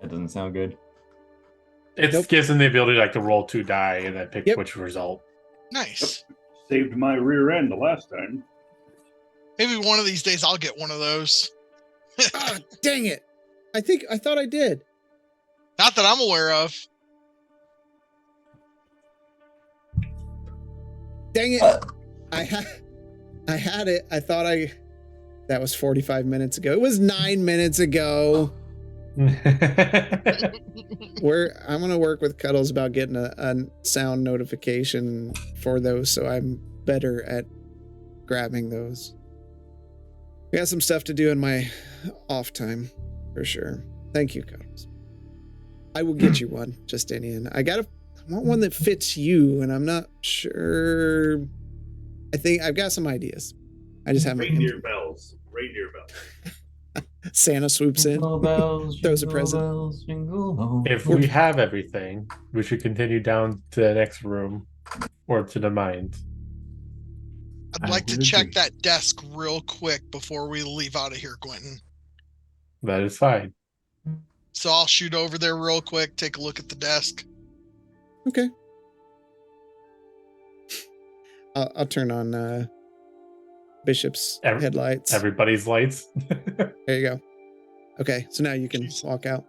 That doesn't sound good. It Nope. gives him the ability like to roll 2 die and then pick Yep. which result. Nice. Saved my rear end the last time. Maybe one of these days I'll get one of those. Ah, dang it! I thought I did. Not that I'm aware of. Dang it! I had it. I thought that was 45 minutes ago. It was 9 minutes ago. I'm gonna work with Cuddles about getting a sound notification for those, so I'm better at grabbing those. I got some stuff to do in my off time, for sure. Thank you, Cuddles. I will get you one, Justinian. I want one that fits you, and I'm not sure. I think I've got some ideas. I just haven't. Reindeer bells. Reindeer bells. Santa swoops in, Jingle bells, throws a jingle present. bells, jingle all. If we have everything, we should continue down to the next room or to the mines. I'd I like to would check agree. that desk real quick before we leave out of here, Quentin. That is fine. So I'll shoot over there real quick, take a look at the desk. Okay. I'll turn on Bishop's headlights. Everybody's lights. There you go. Okay, so now you can walk out.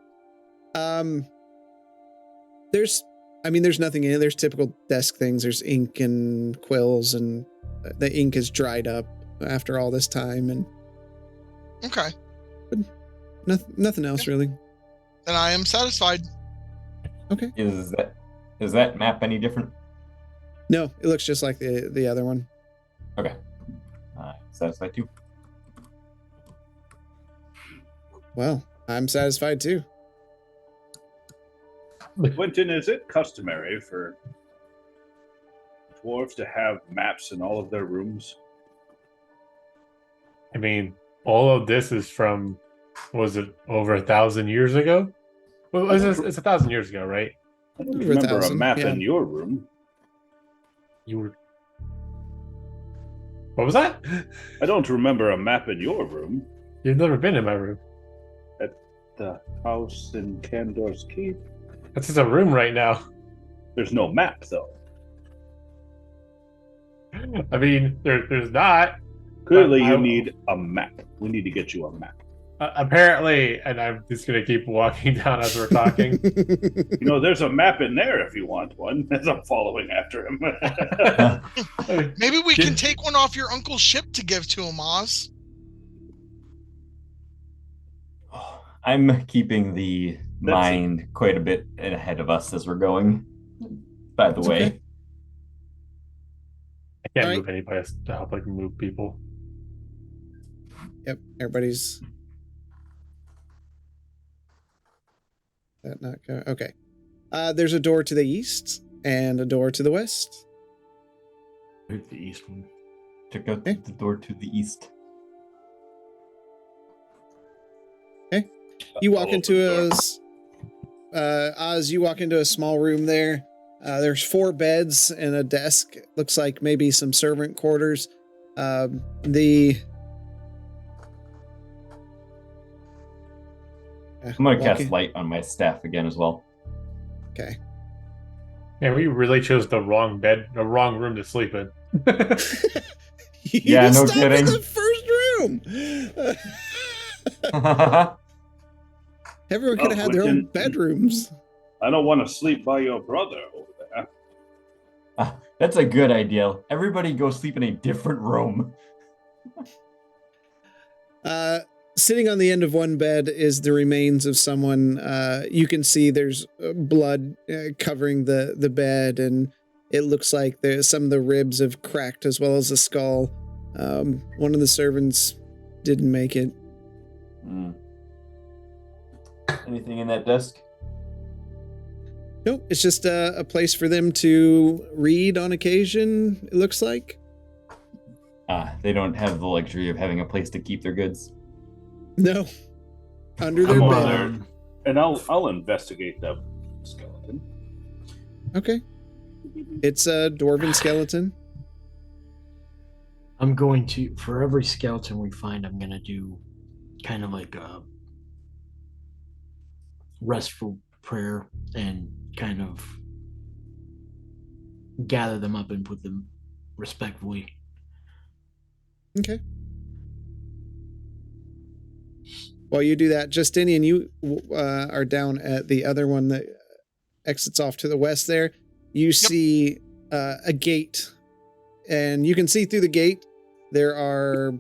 There's nothing in it. There's typical desk things. There's ink and quills, and the ink is dried up after all this time, and Okay. nothing else really. Then I am satisfied. Okay. Is that map any different? No, it looks just like the other one. Okay. Satisfied too. Well, I'm satisfied too. Quentin, is it customary for dwarves to have maps in all of their rooms? I mean, all of this is from, was it over 1,000 years ago? Well, it's 1,000 years ago, right? I don't Over remember a 1,000, map yeah. in your room. You were. What was that? I don't remember a map in your room. You've never been in my room. The house in Candor's Keep. That's just a room right now. There's no map, though. I mean, there's not. Clearly, But you I- need a map. We need to get you a map. Apparently, and I'm just going to keep walking down as we're talking. You know, there's a map in there if you want one, as I'm following after him. Maybe we can take one off your uncle's ship to give to him, Oz. I'm keeping the mind quite a bit ahead of us as we're going. By the It's way, okay. I can't All right. move anybody to help like move people. Yep, everybody's. That not go okay. There's a door to the east and a door to the west. Where's the east one? check out the door to the east. You walk I'll into open the door. Oz, you walk into a small room there. There's 4 beds and a desk. Looks like maybe some servant quarters. I'm gonna cast light on my staff again as well. Okay. Yeah, we really chose the wrong room to sleep in. Yeah, no stopped in kidding. the first room. Everyone could have had their own Quentin. bedrooms. I don't want to sleep by your brother over there. That's a good idea. Everybody go sleep in a different room. Sitting on the end of one bed is the remains of someone. You can see there's blood covering the bed, and it looks like some of the ribs have cracked as well as the skull. One of the servants didn't make it. Anything in that desk? Nope, it's just a place for them to read on occasion, it looks like. They don't have the luxury of having a place to keep their goods. No. Under their I'm over bed. there. And I'll investigate the skeleton. Okay. It's a dwarven skeleton. I'm going to, for every skeleton we find, I'm going to do kind of like a restful prayer and kind of gather them up and put them respectfully. Okay. While you do that, Justinian, you are down at the other one that exits off to the west there. You see a gate, and you can see through the gate there are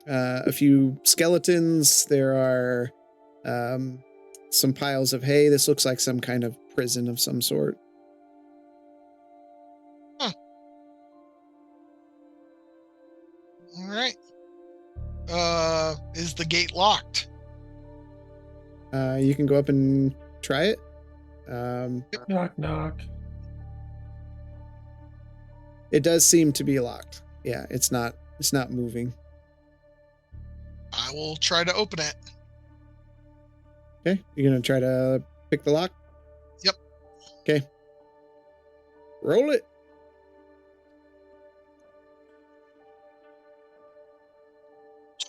a few skeletons. There are some piles of hay. This looks like some kind of prison of some sort. Huh. All right. Is the gate locked? You can go up and try it. Knock, knock. It does seem to be locked. Yeah, it's not moving. I will try to open it. Okay, you're gonna try to pick the lock? Yep. Okay. Roll it.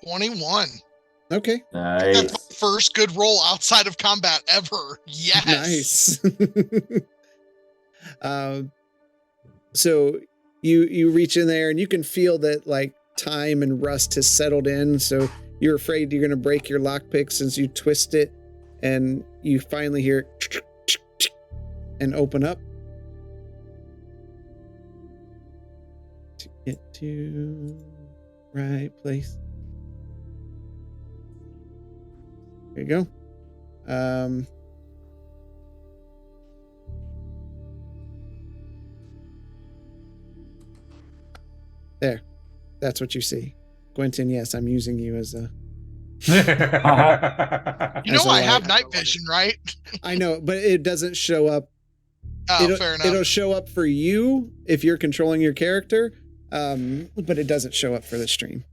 $21. Okay. That's Nice. my first good roll outside of combat ever. Yes. Nice. So you reach in there and you can feel that like time and rust has settled in. So you're afraid you're going to break your lockpick since you twist it, and you finally hear and open up. To get to right place. There you go. There. That's what you see. Quentin, yes, I'm using you as a... You know As a I have light. night vision, right? I know, but it doesn't show up. Oh, fair enough. It'll show up for you if you're controlling your character, but it doesn't show up for the stream.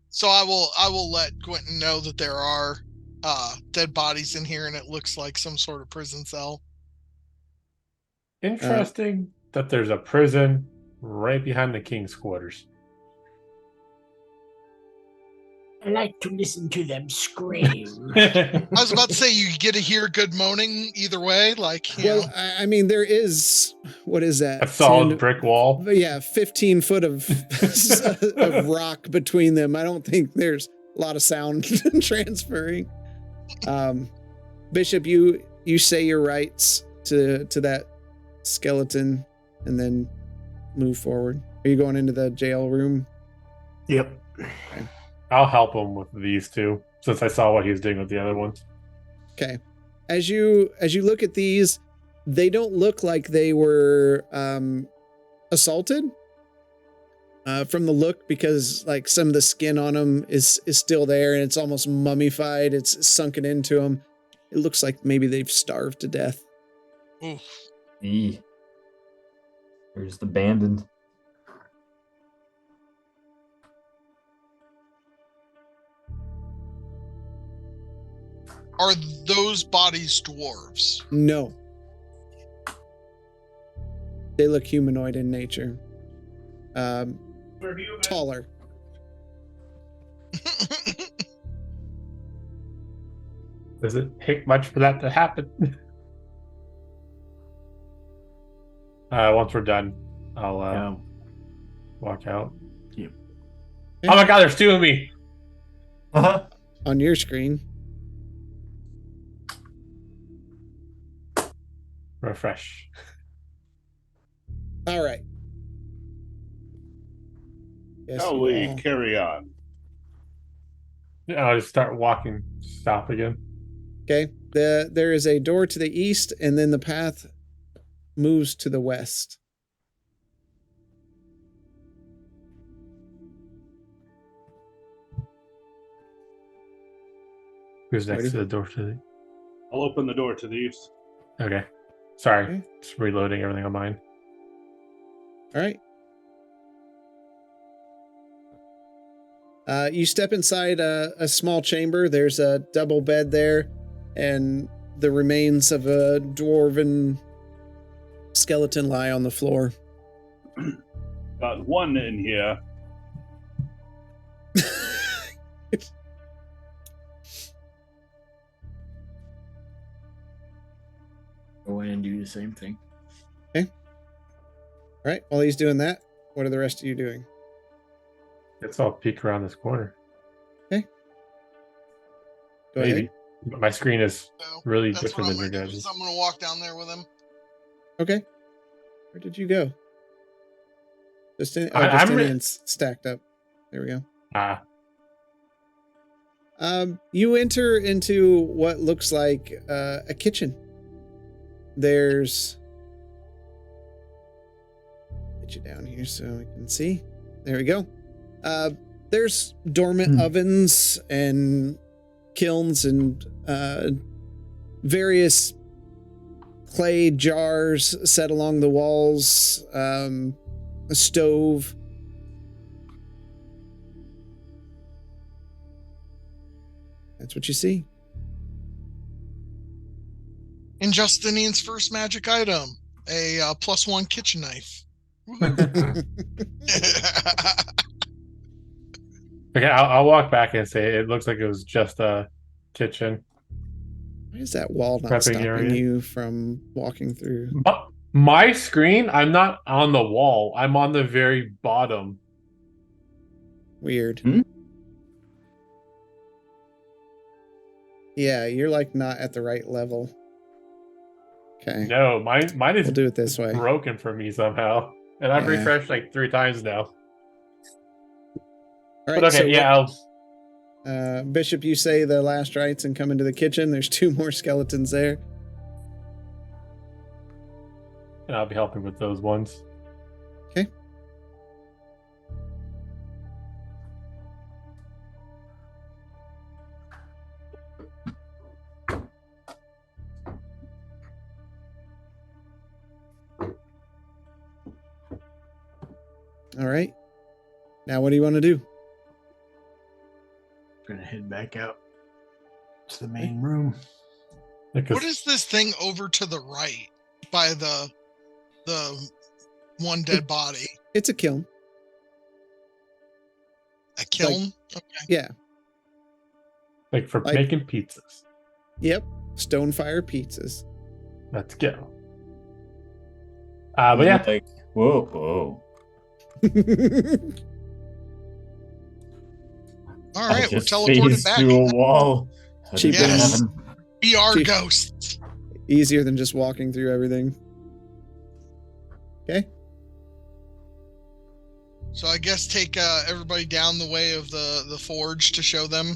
So I will let Quentin know that there are dead bodies in here, and it looks like some sort of prison cell. Interesting that there's a prison right behind the king's quarters. I like to listen to them scream. I was about to say you get to hear good moaning either way. Like, you know. Well, I mean, there is, what is that? A solid brick wall. Yeah, 15 foot of rock between them. I don't think there's a lot of sound transferring. Bishop, you say your rights to that skeleton and then move forward. Are you going into the jail room? Yep. Okay. I'll help him with these two, since I saw what he was doing with the other ones. Okay. As you look at these, they don't look like they were assaulted from the look, because like some of the skin on them is still there and it's almost mummified. It's sunken into them. It looks like maybe they've starved to death. Oof. They're just abandoned. Are those bodies dwarves? No. They look humanoid in nature. Taller. Does it take much for that to happen? Once we're done, I'll walk out. Yep. Oh my god, there's two of me! On your screen. Refresh. All right. Yes, Shall you we all- carry on? I'll just start walking, stop again. Okay. There is a door to the east, and then the path moves to the west. Who's next Ready? to the door to the... I'll open the door to the east. Okay. Sorry. Okay. Just reloading everything on mine. All right. You step inside a small chamber. There's a double bed there, and the remains of a dwarven skeleton lie on the floor. Got one in here. Go in and do the same thing. All right. While he's doing that, what are the rest of you doing? Let's all peek around this corner. Go Maybe. ahead. But my screen is So really that's what different I'm than your gonna do. guys'. Is I'm gonna walk down there with him. Okay. Where did you go? I'm Justinian's stacked up. There we go. You enter into what looks like a kitchen. There's... Get you down here so we can see. There we go. There's dormant ovens and kilns and various clay jars set along the walls, a stove. That's what you see. And Justinian's first magic item, a +1 kitchen knife. Okay, I'll walk back and say it looks like it was just a kitchen. Why is that wall not Prepping stopping area. you from walking through? But my screen, I'm not on the wall. I'm on the very bottom. Weird. Hmm? Yeah, you're like not at the right level. Okay. No, mine is We'll do it this way. broken for me somehow. And I've Yeah. refreshed like 3 times now. All right, But okay, so yeah, Bishop, you say the last rites and come into the kitchen. There's 2 more skeletons there. I'll be helping with those ones. Okay. All right. Now what do you want to do? Gonna head back out. It's the main room. Because What is this thing over to the right by the one dead body? It's a kiln. A kiln? Okay. Yeah. like for like- making pizzas. Yep. Stonefire pizzas. Let's go. But yeah, Like, whoa. All I right, we're just teleported phased back. through a wall. How did that Cheapest. happen? We are Chief. ghosts. Easier than just walking through everything. Okay. So I guess take everybody down the way of the forge to show them.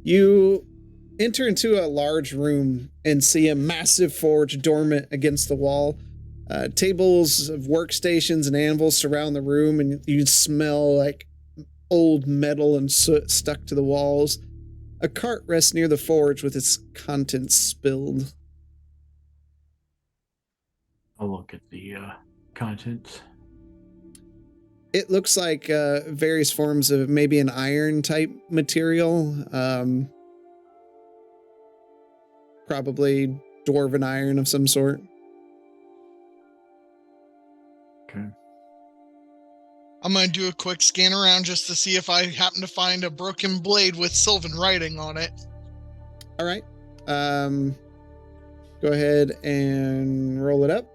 You enter into a large room and see a massive forge dormant against the wall. Tables of workstations and anvils surround the room, and you smell like old metal and soot stuck to the walls. A cart rests near the forge with its contents spilled. I'll look at the contents. It looks like various forms of maybe an iron type material. Probably dwarven iron of some sort. Okay. I'm gonna do a quick scan around just to see if I happen to find a broken blade with Sylvan writing on it. All right. Go ahead and roll it up.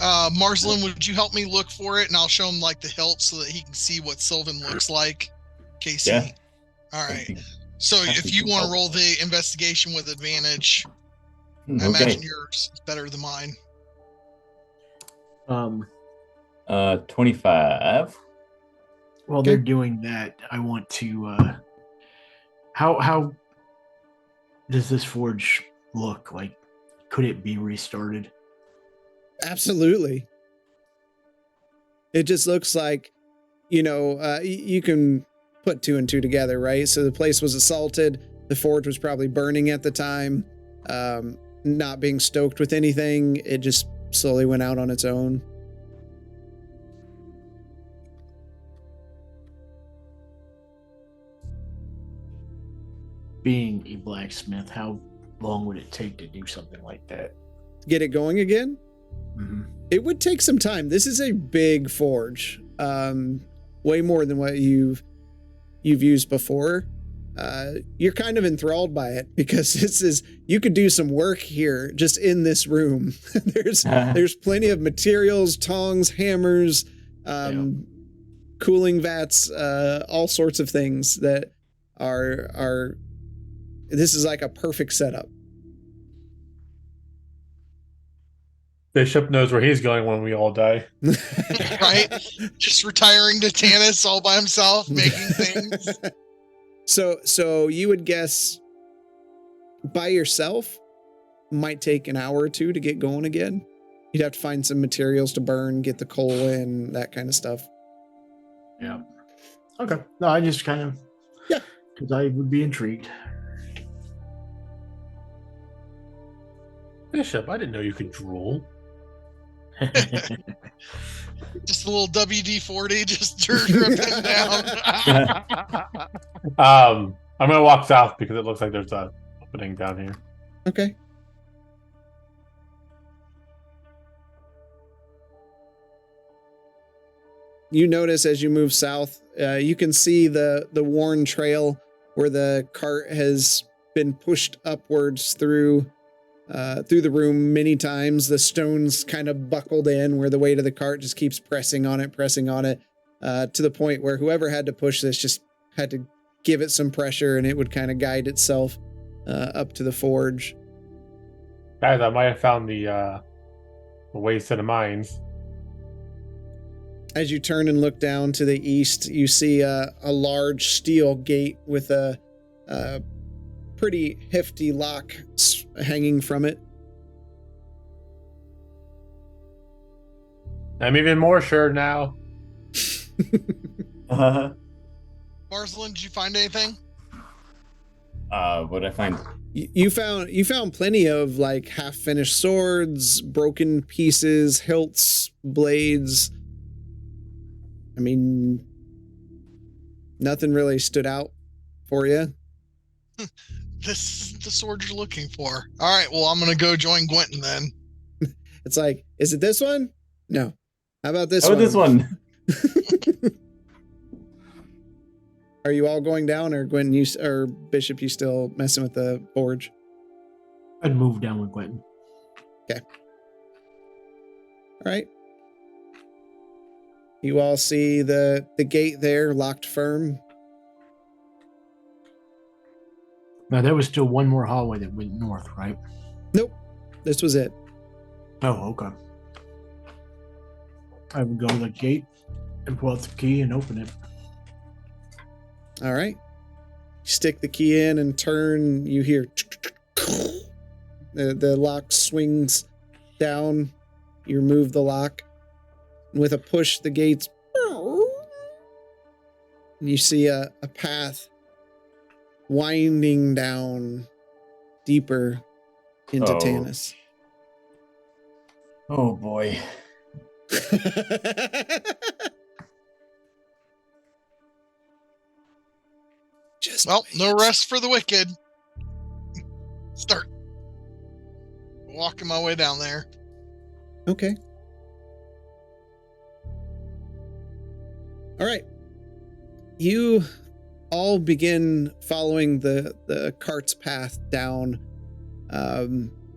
Marslin, would you help me look for it, and I'll show him like the hilt so that he can see what Sylvan looks like. Casey. Yeah. All right. So if you want to roll the investigation with advantage, I Okay. imagine yours is better than mine. 25. While they're doing that, I want to. How does this forge look like? Could it be restarted? Absolutely. It just looks like, you can put 2 and 2 together, right? So the place was assaulted. The forge was probably burning at the time, not being stoked with anything. It just slowly went out on its own. being a blacksmith, how long would it take to do something like that? Get it going again? Mm-hmm. It would take some time. This is a big forge, way more than what you've used before. You're kind of enthralled by it because you could do some work here just in this room. there's plenty of materials, tongs, hammers, cooling vats, all sorts of things that are. This is like a perfect setup. Bishop knows where he's going when we all die. Right? Just retiring to Tanis all by himself, making things. So you would guess by yourself might take an hour or two to get going again. You'd have to find some materials to burn, get the coal in, that kind of stuff. Yeah. Okay. No, I just kind of, yeah, because I would be intrigued. Bishop, I didn't know you could drool. Just a little WD-40 just dripping down. I'm gonna walk south because it looks like there's a opening down here. Okay. You notice as you move south, you can see the worn trail where the cart has been pushed upwards through the room many times. The stones kind of buckled in where the weight of the cart just keeps pressing on it, to the point where whoever had to push this just had to give it some pressure and it would kind of guide itself up to the forge. Guys, I might have found the way to the mines. As you turn and look down to the east, you see a large steel gate with a pretty hefty lock hanging from it. I'm even more sure now. Marsland, did you find anything? What I find? You found plenty of like half-finished swords, broken pieces, hilts, blades. I mean, nothing really stood out for you. This is the sword you're looking for. All right, well, I'm going to go join Gwenton then. It's like, is it this one? No. How about this one? one? This one. Are you all going down, or Gwen, or Bishop, you still messing with the forge? I'd move down with Gwenton. Okay. All right. You all see the gate there locked firm. Now, there was still one more hallway that went north, right? Nope. This was it. Oh, okay. I would go to the gate and pull out the key and open it. All right. You stick the key in and turn. You hear the lock swings down. You remove the lock. With a push, the gates. And you see a path winding down deeper into Tanis. Oh boy. Well, no rest for the wicked. Start walking my way down there. Okay. All right. You all begin following the cart's path down.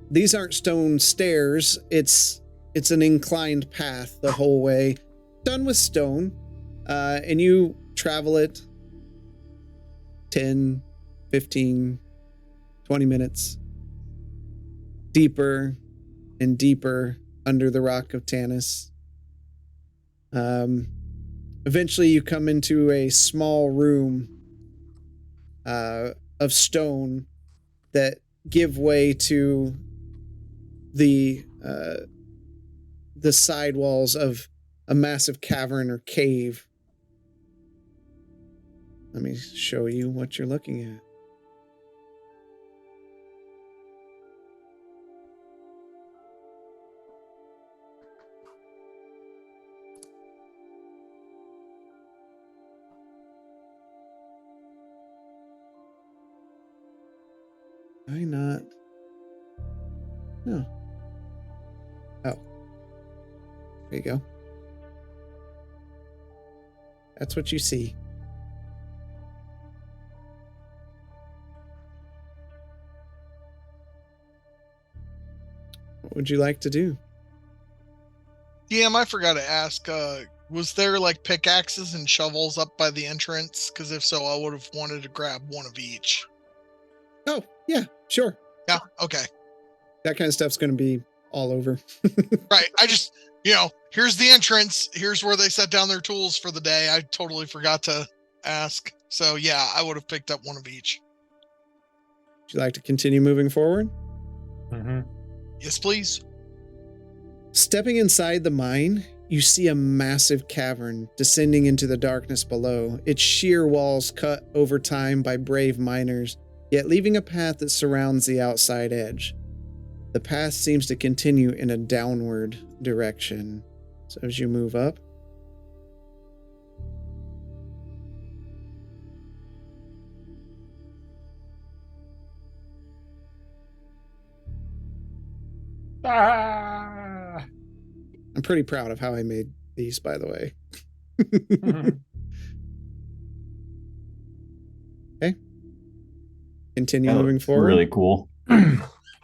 These aren't stone stairs. It's an inclined path the whole way, done with stone. And you travel it 10, 15, 20 minutes deeper and deeper under the rock of Tanis. Eventually you come into a small room of stone that give way to the side walls of a massive cavern or cave. Let me show you what you're looking at. Why not? No. Oh. There you go. That's what you see. What would you like to do? DM, I forgot to ask, was there like pickaxes and shovels up by the entrance? Because if so, I would have wanted to grab one of each. Oh, yeah, sure. Yeah, okay. That kind of stuff's going to be all over. Right. I just, here's the entrance. Here's where they set down their tools for the day. I totally forgot to ask. So yeah, I would have picked up one of each. Would you like to continue moving forward? Mm-hmm. Yes, please. Stepping inside the mine, you see a massive cavern descending into the darkness below, its sheer walls cut over time by brave miners, yet leaving a path that surrounds the outside edge. The path seems to continue in a downward direction. So as you move up, Ah! I'm pretty proud of how I made these, by the way. Okay. Continue That moving looks forward. really cool.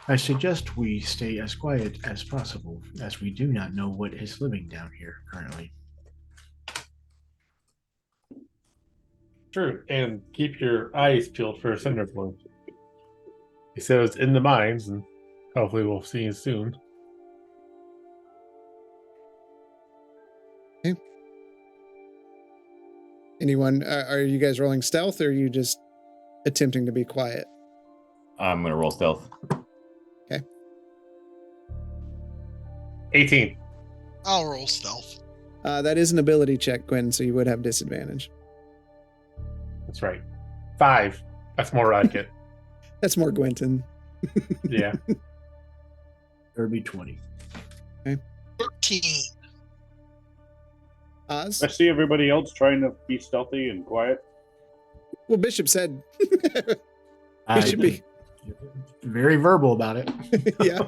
I suggest we stay as quiet as possible, as we do not know what is living down here currently. True, and keep your eyes peeled for a Cinderflow. He said it's in the mines, and hopefully we'll see you soon. Okay. Anyone, are you guys rolling stealth, or are you just attempting to be quiet? I'm gonna roll stealth. 18. I'll roll stealth. That is an ability check, Gwen, so you would have disadvantage. That's right. 5. That's more like it. That's more Gwenton. Yeah. Derby 20. 13. Oz? I see everybody else trying to be stealthy and quiet. Well, Bishop said we I should be. very verbal about it. Yeah.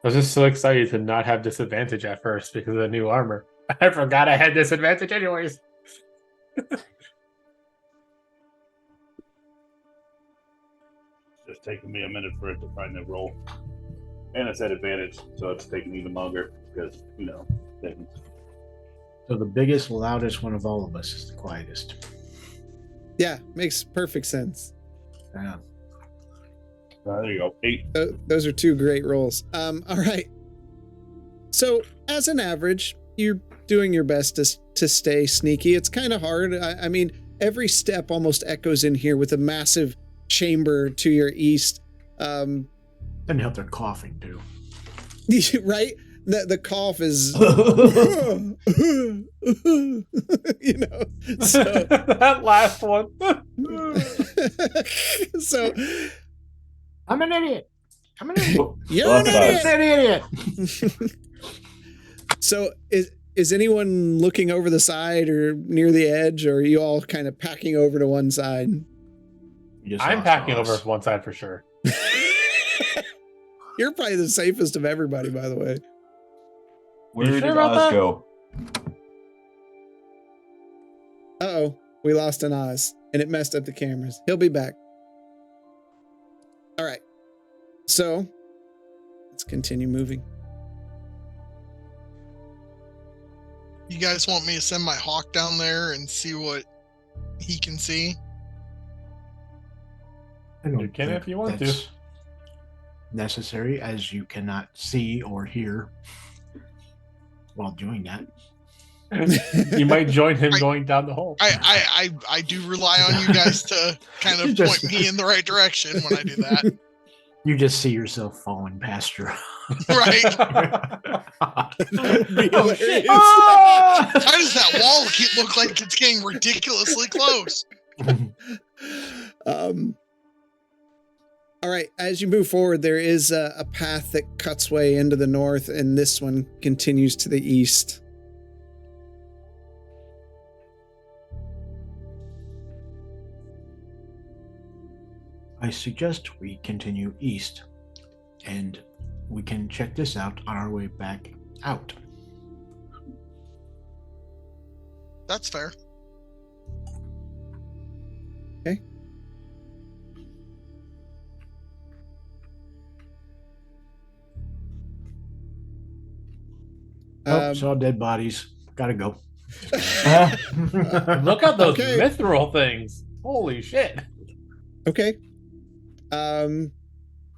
I was just so excited to not have disadvantage at first because of the new armor. I forgot I had disadvantage anyways. It's just taking me a minute for it to find the roll. And it's at advantage, so it's taking even longer because, things. So the biggest, loudest one of all of us is the quietest. Yeah, makes perfect sense. Yeah. There you go. 8. Those are two great rolls. All right. So, as an average, you're doing your best to stay sneaky. It's kind of hard. I mean, every step almost echoes in here with a massive chamber to your east. Doesn't help their coughing, too. Right? The cough is, so That last one. so I'm an idiot. I'm an idiot. you're an Left idiot. idiot. So is anyone looking over the side or near the edge, or are you all kind of packing over to one side? I'm packing over to one side for sure. You're probably the safest of everybody, by the way. Where You did sure about Oz that? go? Uh-oh, we lost an Oz, and it messed up the cameras. He'll be back. All right, so let's continue moving. You guys want me to send my hawk down there and see what he can see? I don't You can think if you want that's necessary, as you cannot see or hear while doing that. You might join him going down the hole. I do rely on you guys to kind of Just- point me in the right direction when I do that. You just see yourself falling past your. Right? That would be Oh, shit. hilarious. Why does that wall look like it's getting ridiculously close? All right, as you move forward, there is a path that cuts way into the north, and this one continues to the east. I suggest we continue east, and we can check this out on our way back out. That's fair. Okay. Saw dead bodies. Gotta go. Look at those Okay. mithril things. Holy shit. Okay.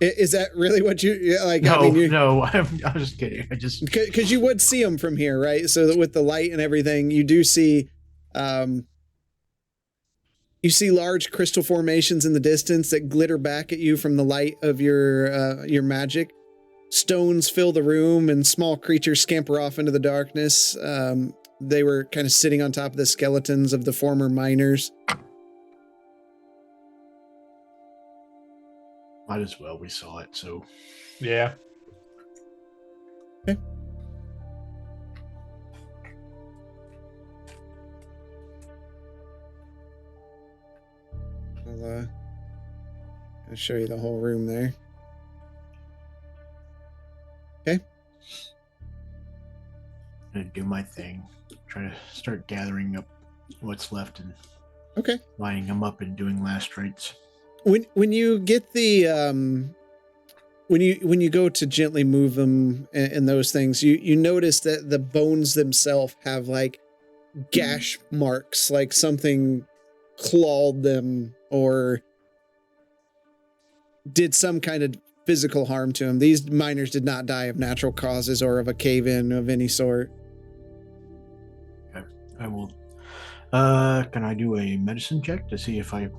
Is that really what you like? No, I mean, I'm just kidding. because you would see them from here, right? So that with the light and everything, you do see, you see large crystal formations in the distance that glitter back at you from the light of your magic. Stones fill the room, and small creatures scamper off into the darkness. They were kind of sitting on top of the skeletons of the former miners. Might as well. We saw it, so Yeah. Okay. I'll show you the whole room there. Okay. I'm gonna do my thing. Try to start gathering up what's left and Okay. lining them up and doing last rites. When you get the when you go to gently move them and those things, you notice that the bones themselves have like gash marks, like something clawed them or did some kind of physical harm to them. These miners did not die of natural causes or of a cave-in of any sort. Okay. I will. Can I do a medicine check to see if I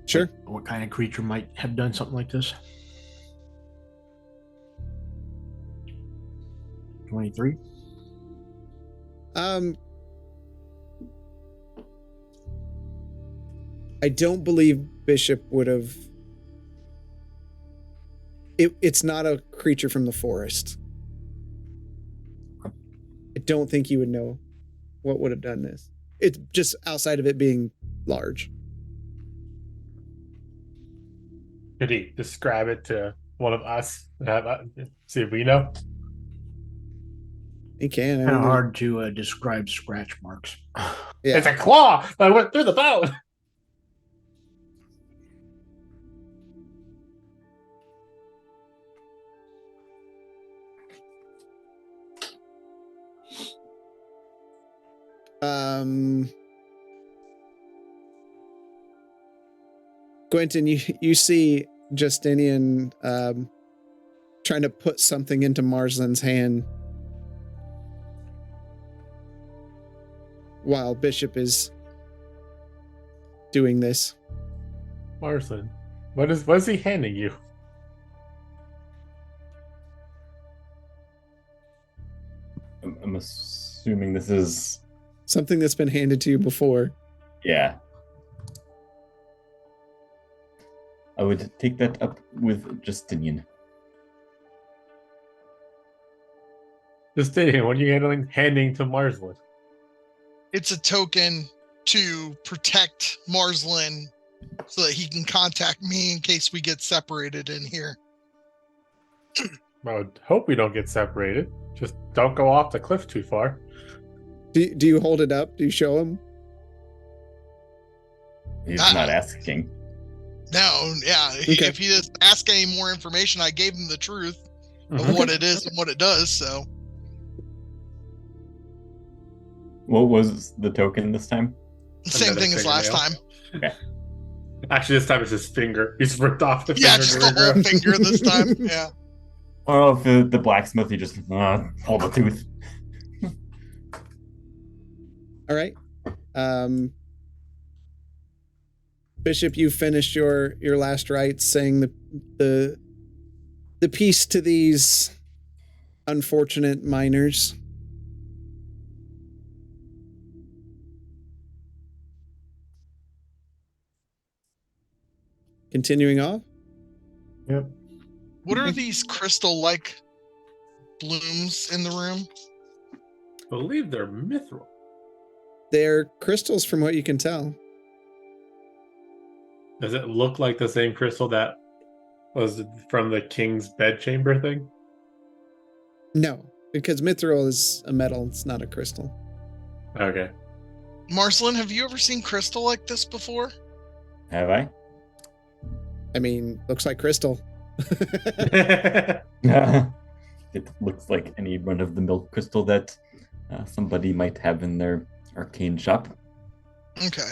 Sure. what kind of creature might have done something like this? 23. I don't believe Bishop would have. It's not a creature from the forest. I don't think you would know what would have done this. It's just outside of it being large. Could he describe it to one of us? See if we know. He can. I Kind of mean, hard to describe scratch marks. Yeah. It's a claw that went through the bone. Quentin, you see Justinian trying to put something into Marsland's hand while Bishop is doing this. Marsland, what is he handing you? I'm assuming this is... Something that's been handed to you before. Yeah. I would take that up with Justinian. Justinian, what are you handing to Marsland? It's a token to protect Marsland so that he can contact me in case we get separated in here. I would hope we don't get separated. Just don't go off the cliff too far. Do you hold it up? Do you show him? He's not asking. No, yeah. Okay. If he doesn't ask any more information, I gave him the truth of Okay. what it is and what it does. So What was the token this time? same Another thing as last time. fingernail. Actually, this time it's his finger. He's ripped off the Yeah, finger. just to the whole regrow. finger this time. Yeah. Or if the blacksmith, you just hold the tooth. All right. Bishop, you finished your last rites, saying the piece to these unfortunate miners. Continuing off. Yep. What are these crystal-like blooms in the room? I believe they're mithril. They're crystals from what you can tell. Does it look like the same crystal that was from the king's bedchamber thing? No, because mithril is a metal. It's not a crystal. Okay. Marcelin, have you ever seen crystal like this before? Have I? I mean, looks like crystal. It looks like any run-of-the-mill crystal that somebody might have in their arcane shop. Okay.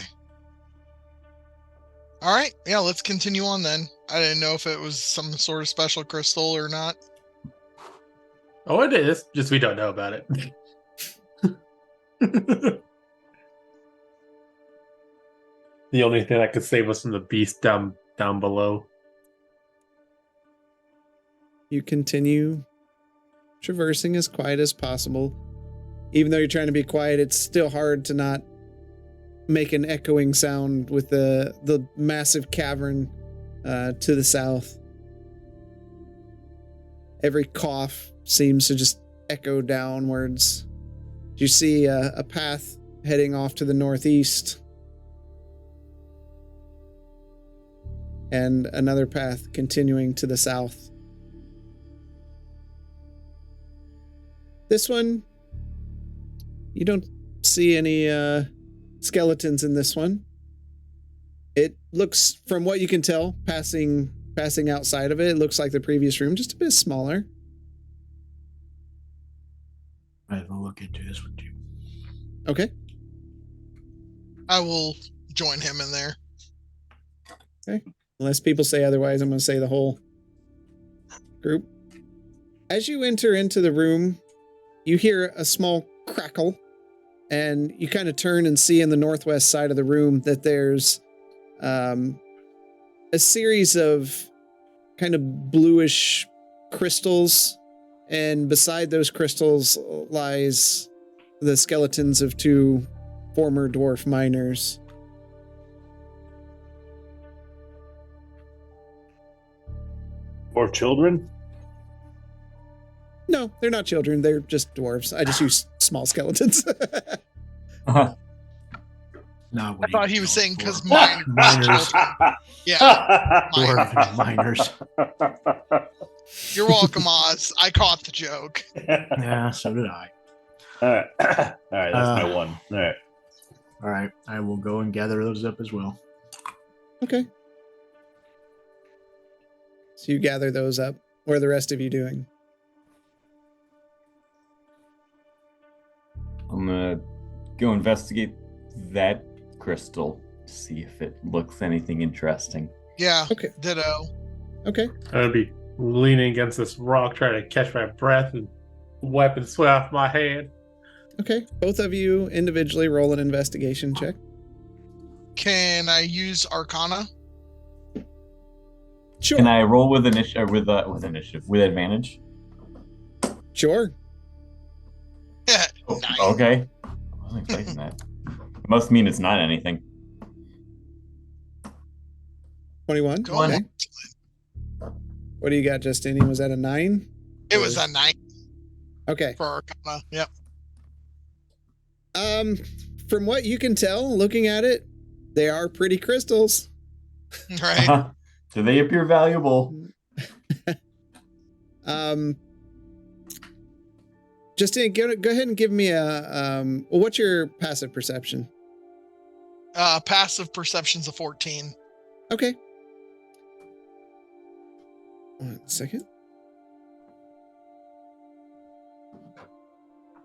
All right. Yeah, let's continue on then. I didn't know if it was some sort of special crystal or not. Oh, it is. Just we don't know about it. The only thing that could save us from the beast down below. You continue traversing as quiet as possible. Even though you're trying to be quiet, it's still hard to not make an echoing sound with the massive cavern to the south. Every cough seems to just echo downwards. You see a path heading off to the northeast, and another path continuing to the south. This one, you don't see any skeletons in this one. It looks, from what you can tell, passing outside of it, it looks like the previous room, just a bit smaller. I will look into this one too. Okay. I will join him in there. Okay. Unless people say otherwise, I'm going to say the whole group. As you enter into the room, you hear a small crackle, and you kind of turn and see in the northwest side of the room that there's a series of kind of bluish crystals, and beside those crystals lies the skeletons of two former dwarf miners. Or children? No, they're not children. They're just dwarves. I just use small skeletons. Not I what thought he was saying because miners. miners. Yeah. Dwarf miners. You're welcome, Oz. I caught the joke. Yeah, so did I. All right. All right, that's my one. All right. All right, I will go and gather those up as well. Okay. So you gather those up. What are the rest of you doing? I'm gonna go investigate that crystal, see if it looks anything interesting. Yeah. Okay. Ditto. Okay. I'm gonna be leaning against this rock, trying to catch my breath and weapon sway off my hand. Okay. Both of you individually roll an investigation check. Can I use Arcana? Sure. Can I roll with initiative with advantage? Sure. Oh, Nice. okay. I wasn't expecting that. It must mean it's not anything. 21. Go on. Okay. What do you got, Justinian? Was that a 9? It was a 9 Okay. for Arcana. Yep. From what you can tell, looking at it, they are pretty crystals. Right. So they appear valuable. Justinian, go ahead and give me a well, what's your passive perception? Passive perception's a 14. Okay. 1 second.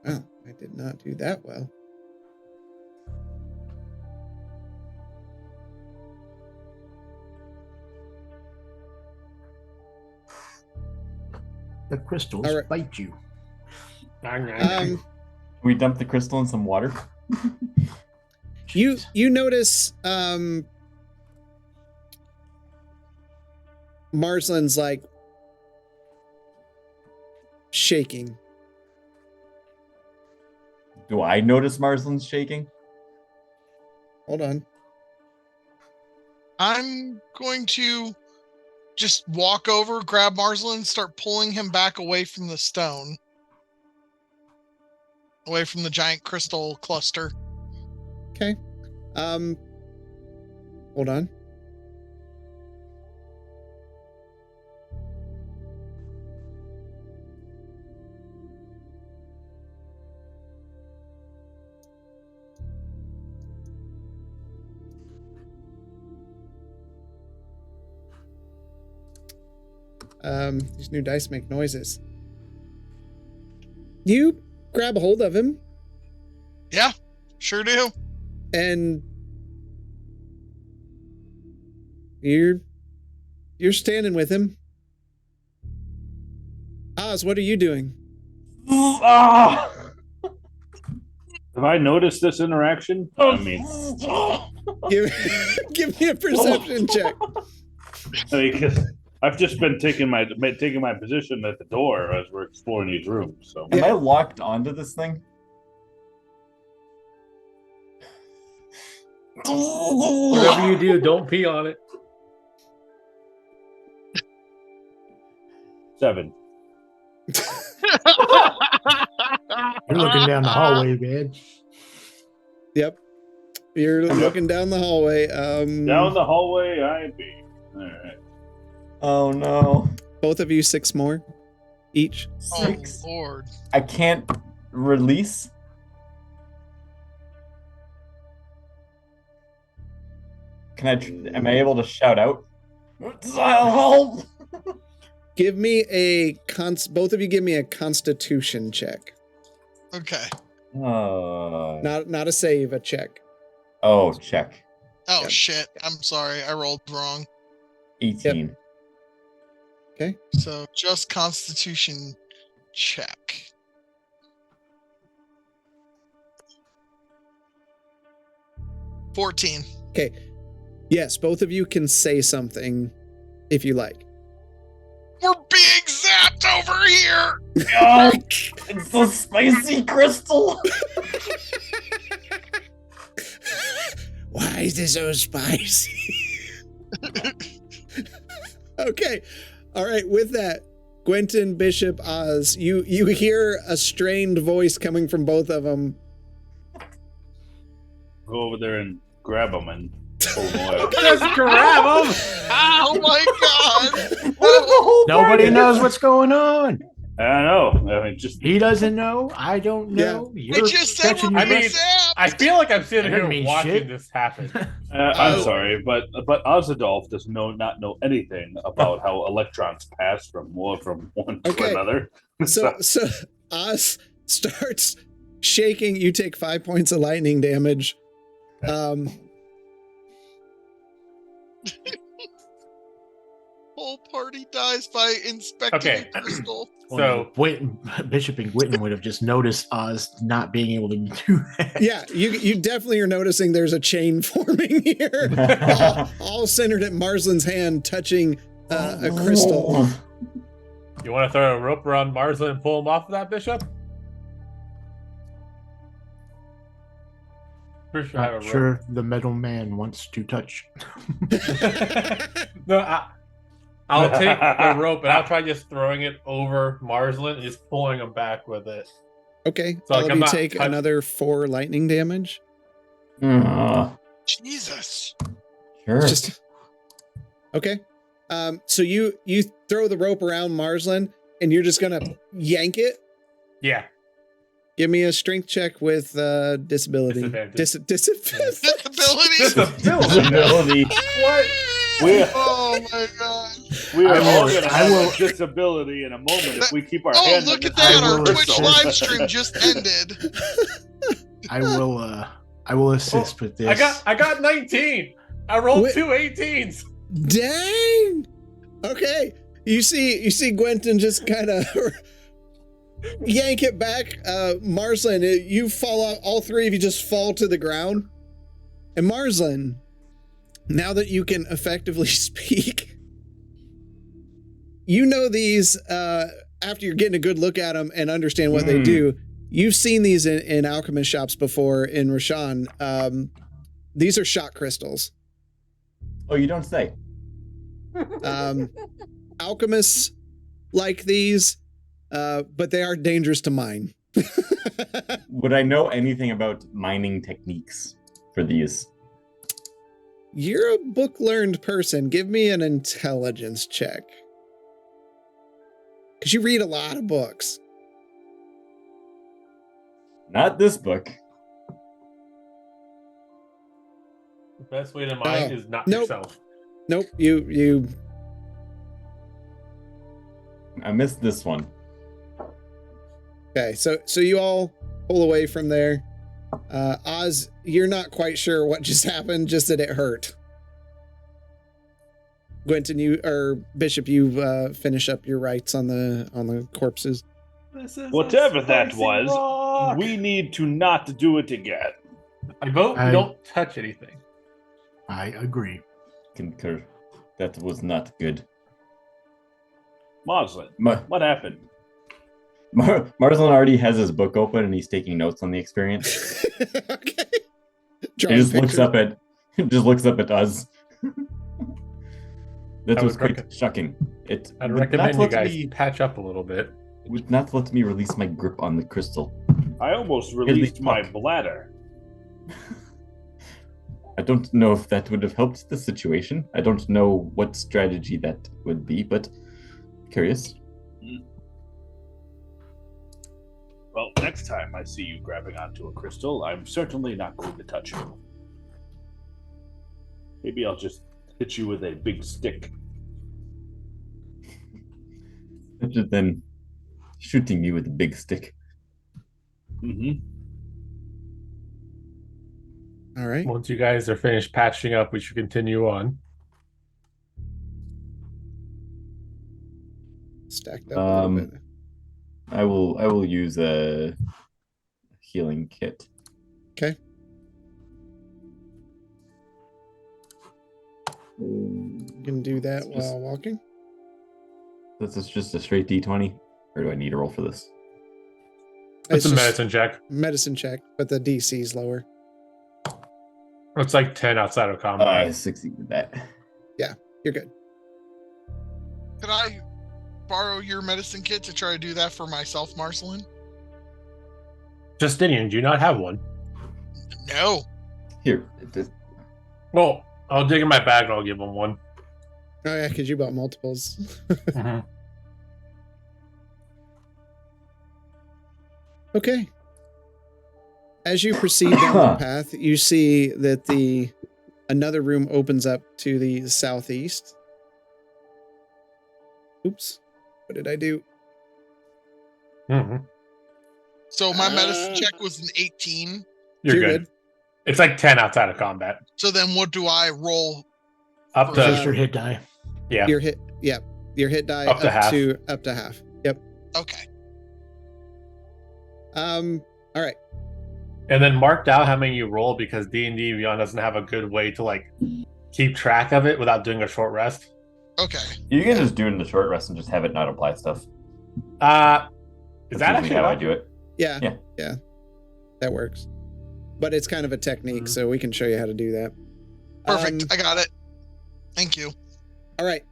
Wow, I did not do that well. The crystals All right. bite you. We dump the crystal in some water. You notice Marsland's like shaking. Do I notice Marsland's shaking? Hold on. I'm going to just walk over, grab Marslin, start pulling him back away from the stone. Away from the giant crystal cluster. Okay. Hold on. These new dice make noises. You grab a hold of him. Yeah, sure do. And you're standing with him. Oz, what are you doing? Ah! Have I noticed this interaction? I mean, Give me a perception check. because I've just been taking my position at the door as we're exploring these rooms. So Am I locked onto this thing? Whatever you do, don't pee on it. 7. You're looking down the hallway, man. Yep. You're looking down the hallway. Down the hallway I be. All right. Oh no. Both of you 6 more each. Oh, 6? Lord. I can't release. Am I able to shout out? Help! Give me both of you give me a constitution check. Okay. Not a save, a check. Oh, check. Oh, Yep. shit. I'm sorry. I rolled wrong. 18. Okay. So just Constitution check. $14. Okay. Yes, both of you can say something if you like. We're being zapped over here. Oh, it's a spicy crystal. Why is this so spicy? Okay. All right. With that, Gwenton, Bishop, Oz, you hear a strained voice coming from both of them. Go over there and grab them and pull them away. Just grab him. Oh my god. Nobody knows what's going on. I know. I mean, just He doesn't know. I don't know. I You're just said catching we're I your- being mean, zapped. I feel like I'm sitting I didn't here mean watching shit. this happen. I'm sorry, but Ozadolf does not know anything about how electrons pass from one Okay. to another. So Oz starts shaking. You take 5 points of lightning damage. Whole party dies by inspecting Okay. a crystal. So Bishop and Gwynton would have just noticed Oz not being able to do that. Yeah, you definitely are noticing there's a chain forming here, all centered at Marsland's hand, touching a crystal. you want to throw a rope around Marsland and pull him off of that, Bishop? Pretty sure I have a Not rope. sure the metal man wants to touch. No, I'll take the rope and I'll try just throwing it over Marsland and just pulling him back with it. Okay, So, all like, of I'm you not take touch- another 4 lightning damage. Jesus. Sure. It's just okay. So you throw the rope around Marsland and you're just gonna yank it. Yeah. Give me a strength check with disability. Disadvantage. Disability. Disability. What? We Oh my god. we are I all will- going to I have will- a disability in a moment if we keep our Oh, hand look on at this that. I Our will Twitch assist. live stream just ended. I will assist with this. I got 19. I rolled Wait. 2 18s. Dang. Okay. You see Gwenton just kind of yank it back. Marsland, you fall out. All 3 of you just fall to the ground. And Marsland, now that you can effectively speak, you know these after you're getting a good look at them and understand what they do. You've seen these in alchemist shops before in Rashan. These are shock crystals. Oh, you don't say. Alchemists like these, but they are dangerous to mine. Would I know anything about mining techniques for these? You're a book-learned person. Give me an intelligence check. Because you read a lot of books. Not this book. The best way to mine Oh, is not nope. yourself. Nope, you I missed this one. Okay, so you all pull away from there. Oz, you're not quite sure what just happened, just that it hurt. Gwenton, you or Bishop, you finish up your rites on the corpses. Whatever that was, we need to not do it again. I vote we don't touch anything. I agree. Concur. That was not good. Moslin, what happened? Marsland already has his book open and he's taking notes on the experience. Okay. He just looks up at us. That was quite shocking. I'd recommend you guys patch up a little bit. It would not let me release my grip on the crystal. I almost released my bladder. I don't know if that would have helped the situation. I don't know what strategy that would be, but curious. Well, next time I see you grabbing onto a crystal, I'm certainly not going to touch you. Maybe I'll just hit you with a big stick. Rather than shooting me with a big stick. Mm-hmm. All right. Once you guys are finished patching up, we should continue on. Stacked up a little bit. I will use a healing kit. Okay. You can do that while walking. This is just a straight D20, or do I need a roll for this? It's a medicine check. Medicine check, but the DC is lower. It's like 10 outside of combat. I succeeded that. Yeah, you're good. Could I borrow your medicine kit to try to do that for myself, Marceline? Justinian, do you not have one? No. Here. Well, I'll dig in my bag and I'll give him one. Oh yeah, because you bought multiples. Okay. As you proceed down the path, you see that another room opens up to the southeast. Oops. What did I do? So my medicine check was an 18. You're good. It's like 10 outside of combat. So then what do I roll? Up to Just your hit die. Yeah. Your hit die Up to half. Up to half. Yep. Okay. All right. And then mark down how many you roll because D&D Beyond doesn't have a good way to like keep track of it without doing a short rest. Okay. You can just do it in the short rest and just have it not apply stuff. Is That's that usually actually how I do it? Yeah. Yeah. That works. But it's kind of a technique, so we can show you how to do that. Perfect. I got it. Thank you. All right.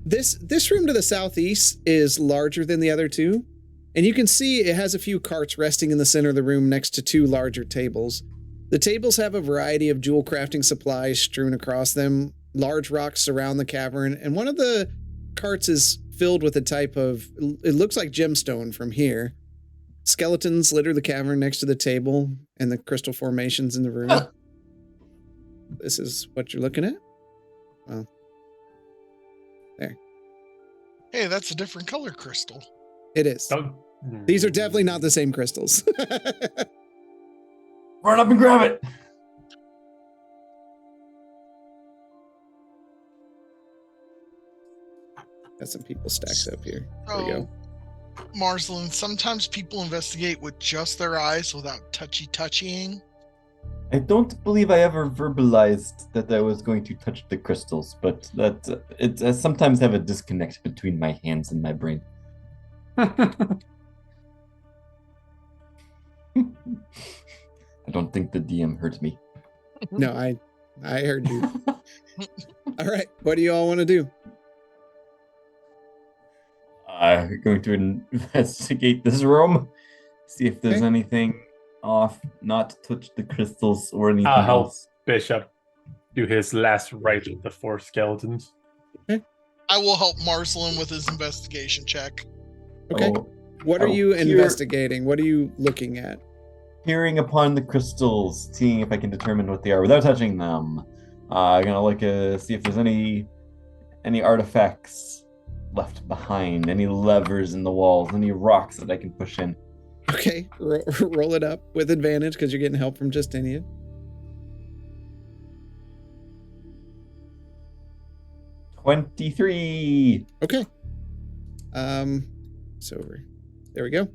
This room to the southeast is larger than the other two, and you can see it has a few carts resting in the center of the room next to two larger tables. The tables have a variety of jewel crafting supplies strewn across them. Large rocks surround the cavern, and one of the carts is filled with a type of, it looks like gemstone from here. Skeletons litter the cavern next to the table and the crystal formations in the room. This is what you're looking at? Well, there. Hey, that's a different color crystal. It is. These are definitely not the same crystals. Run up and grab it. Got some people stacked up here. There we go. Marceline, sometimes people investigate with just their eyes without touchying. I don't believe I ever verbalized that I was going to touch the crystals, but that I sometimes have a disconnect between my hands and my brain. I don't think the DM heard me. No, I heard you. All right, what do you all want to do? I'm going to investigate this room, see if there's anything off, not touch the crystals or anything I'll help else. Bishop do his last rite with the 4 skeletons. Okay. I will help Marceline with his investigation check. Okay. What are you investigating? What are you looking at? Peering upon the crystals, seeing if I can determine what they are without touching them. I'm gonna look see if there's any artifacts, left behind? Any levers in the walls? Any rocks that I can push in? Okay, roll it up with advantage because you're getting help from Justinian. $23. Okay. So there we go.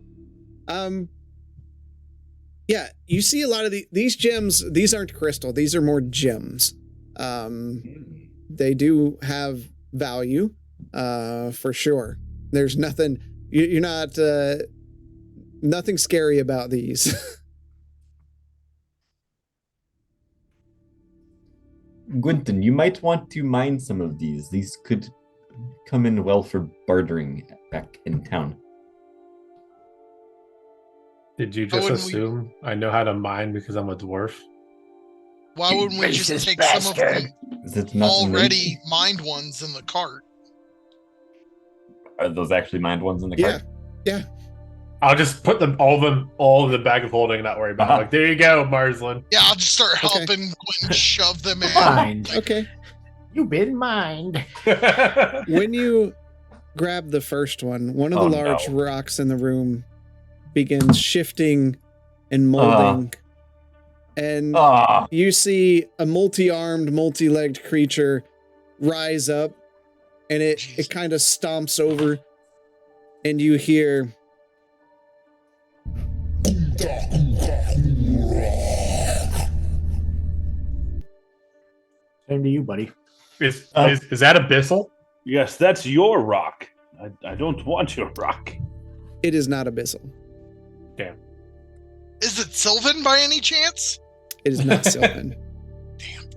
Yeah, you see a lot of these gems. These aren't crystal. These are more gems. They do have value, for sure. There's nothing. You're not. Nothing scary about these. Gwynton, you might want to mine some of these. These could come in well for bartering back in town. Did you just assume I know how to mine because I'm a dwarf? Why wouldn't we just take some of the already mined ones in the cart? Are those actually mined ones in the cart? Yeah. I'll just put all in the bag of holding and not worry about it. Like, there you go, Marsland. Yeah, I'll just start helping Quentin shove them in. Mined. Okay. You've been mined. When you grab the first one of the large rocks in the room begins shifting and molding. And you see a multi-armed, multi-legged creature rise up, and it kind of stomps over, and you hear... Same to you, buddy. Is that Abyssal? Yes, that's your rock. I don't want your rock. It is not Abyssal. Damn. Is it Sylvan by any chance? It is not Sylvan. Damn.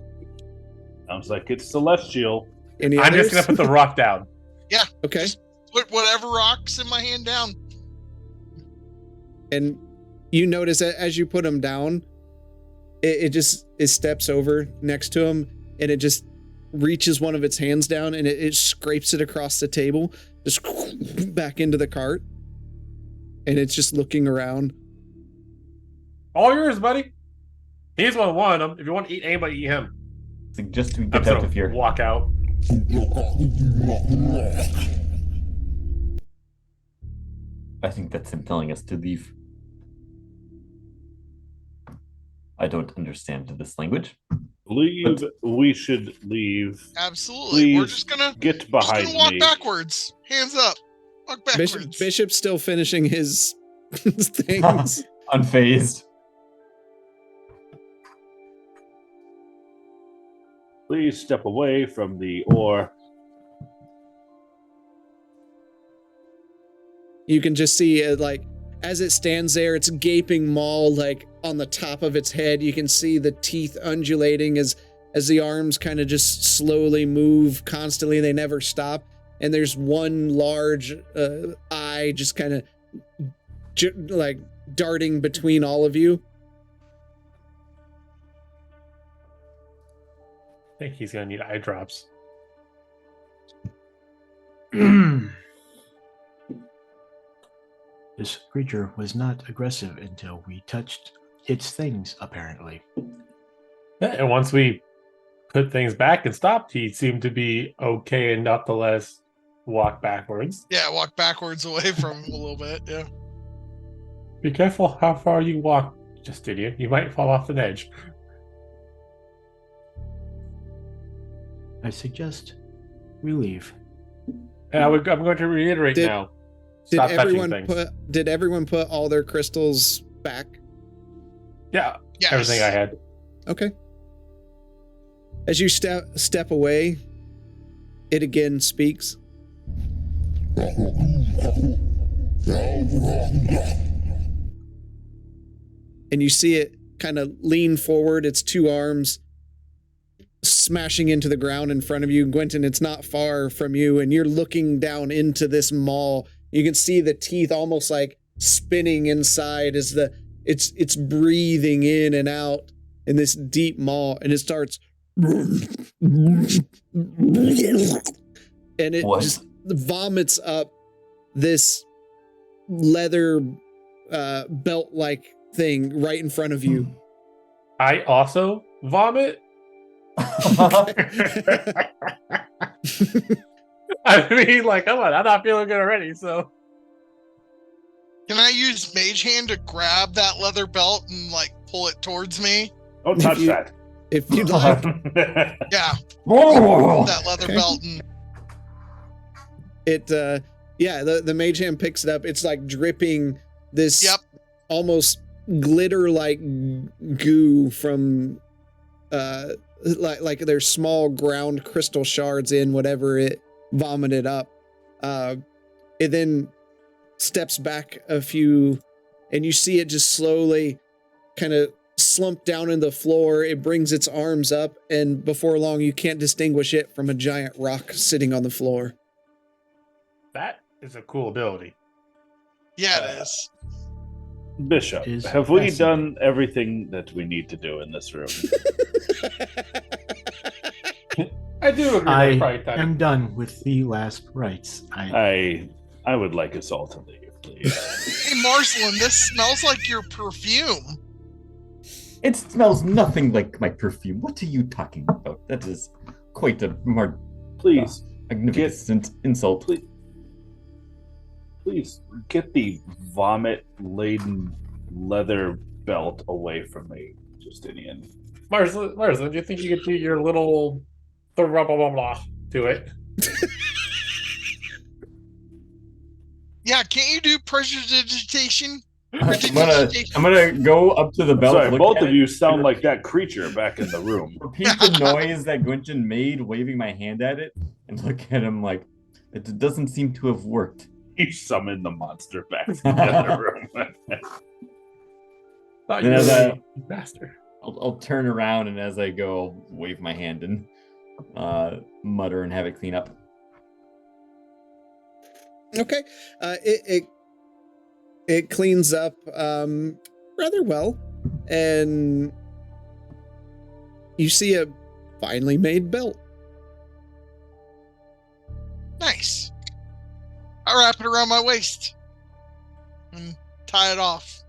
Sounds like it's celestial. I'm just gonna put the rock down. Yeah. Okay. Just put whatever rocks in my hand down. And you notice that as you put them down, it steps over next to him, and it just reaches one of its hands down, and it scrapes it across the table, just back into the cart, and it's just looking around. All yours, buddy. He's one wanted them. If you want to eat anybody, eat him. Suggest we get out of here. Walk out. I think that's him telling us to leave. I don't understand this language. We should leave. Absolutely. Please We're just gonna get behind walk me. backwards. Hands up. Walk backwards. Bishop's still finishing his things. Unfazed. Please step away from the ore. You can just see as it stands there, its gaping maw on the top of its head. You can see the teeth undulating as the arms kind of just slowly move constantly. They never stop. And there's one large eye just kind of darting between all of you. I think he's gonna need eye drops. This creature was not aggressive until we touched its things, apparently. Yeah, and once we put things back and stopped, he seemed to be okay enough to let us walk backwards. Yeah, walk backwards away from him a little bit. Yeah. Be careful how far you walk, Justinian. You might fall off an edge. I suggest we leave. And I'm going to reiterate now. Stop touching things. Did everyone put all their crystals back? Yeah. Yes. Everything I had. Okay. As you step away, it again speaks. And you see it kind of lean forward, its two arms smashing into the ground in front of you. Gwynton, it's not far from you, and you're looking down into this maw. You can see the teeth almost spinning inside as it's breathing in and out in this deep maw, and it starts and it just vomits up this leather belt-like thing right in front of you. I also vomit. I mean, like, come on, I'm not feeling good already. So Can I use Mage Hand to grab that leather belt and like pull it towards me? Don't touch that. If you'd like. Yeah, Oh! that leather Okay. belt and It yeah, the mage hand picks it up. It's like dripping this Yep. almost glitter like goo from like there's small ground crystal shards in whatever it vomited up. It then steps back a few and you see it just slowly kind of slump down in the floor. It brings its arms up, and before long you can't distinguish it from a giant rock sitting on the floor. that is a cool ability. yeah, it is. Bishop, Is have we fascinating. done everything that we need to do in this room? I do agree. I That's probably time. am done with the last rites. I would like us all to leave, please. Hey, Marceline, this smells like your perfume. It smells nothing like my perfume. What are you talking about? That is quite a more Please, magnificent insult. please get the vomit-laden leather belt away from me, Justinian. Marceline, do you think you could do your little blah blah blah blah to it? Yeah, can't you do prestidigitation? I'm gonna go up to the belt. Sorry, look both at of it, you sound and like that creature back in the room. repeat the noise that Gwynchen made, waving my hand at it, and look at him like it doesn't seem to have worked. You summoned the monster back to the other room. Thought Then you as were I- a bastard. I'll turn around, and as I go, I'll wave my hand and mutter and have it clean up. Okay. It cleans up rather well, and you see a finely made belt. Nice. I wrap it around my waist and tie it off.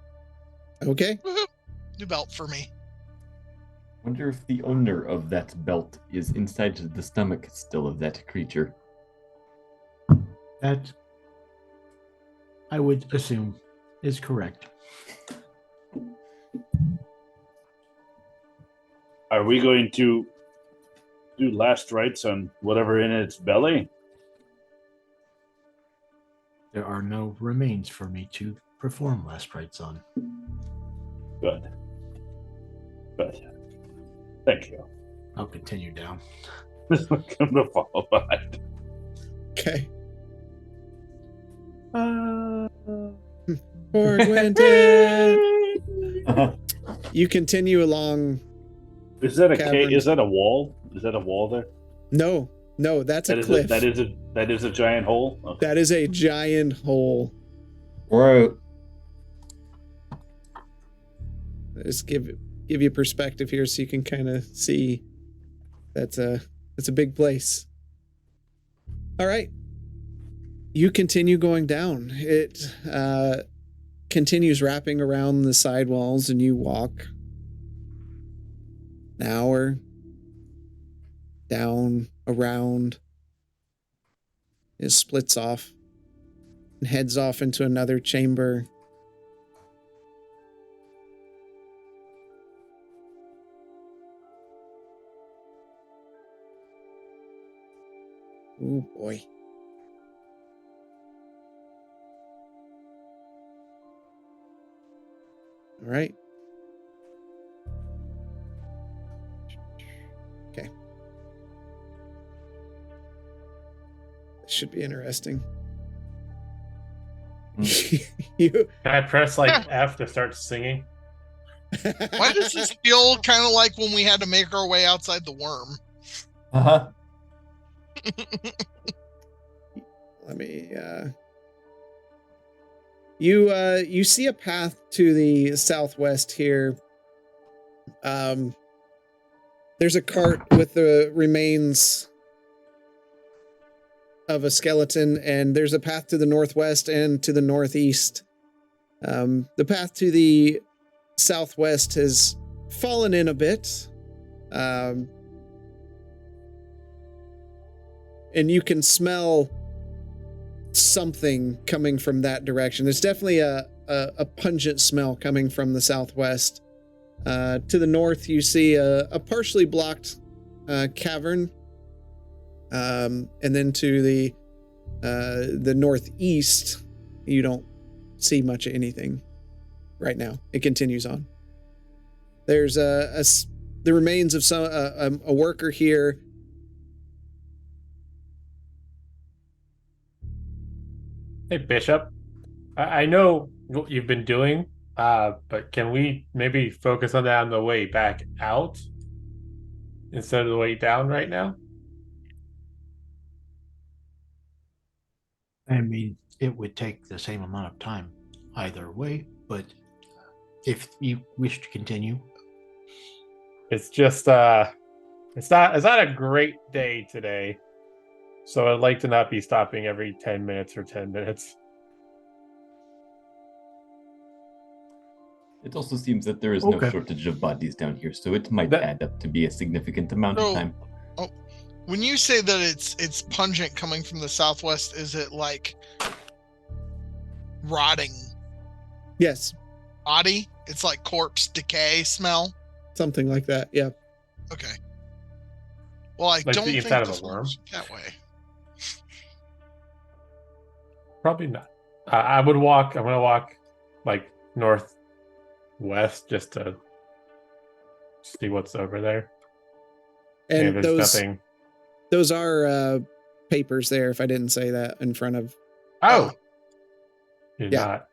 Okay. Woohoo. New belt for me. Wonder if the owner of that belt is inside the stomach still of that creature. That I would assume is correct. Are we going to do last rites on whatever in its belly? There are no remains for me to perform last rites on. Good. Good. Thank you. I'll continue down. I'm gonna follow behind. Okay. Poor Gwynton. You continue along. Is that a Cavern. Is that a wall? Is that a wall there? No, that's a That cliff. that is a giant hole. Okay. That is a giant hole. Or Just give you perspective here so you can kind of see that's a big place. All right. You continue going down. It continues wrapping around the side walls, and you walk an hour down, around. It splits off and heads off into another chamber. Oh boy. All right. Okay. This should be interesting. You Can I press like F to start singing? Why does this feel kind of like when we had to make our way outside the worm? uh-huh. Let me you see a path to the southwest here. There's a cart with the remains of a skeleton, and there's a path to the northwest and to the northeast. The path to the southwest has fallen in a bit. and you can smell something coming from that direction. There's definitely a pungent smell coming from the southwest. To the north, you see a partially blocked cavern, and then to the northeast, you don't see much of anything right now. It continues on. There's the remains of a worker here. Hey, Bishop. I know what you've been doing, but can we maybe focus on that on the way back out instead of the way down right now? I mean, it would take the same amount of time either way, but if you wish to continue. It's just it's not a great day today. So I'd like to not be stopping every 10 minutes or 10 minutes. It also seems that there is no Okay. shortage of bodies down here, so it might add up to be a significant amount So- of time. When you say that it's pungent coming from the southwest, is it like rotting Yes, body? It's like corpse decay smell. something like that. Yeah. Okay. Well, I Like don't the think inside of this a worm? one's that way. Probably not. I'm gonna walk like northwest just to see what's over there. And there's those nothing. those are papers there. If I didn't say that in front of. Oh, you're Yeah. not.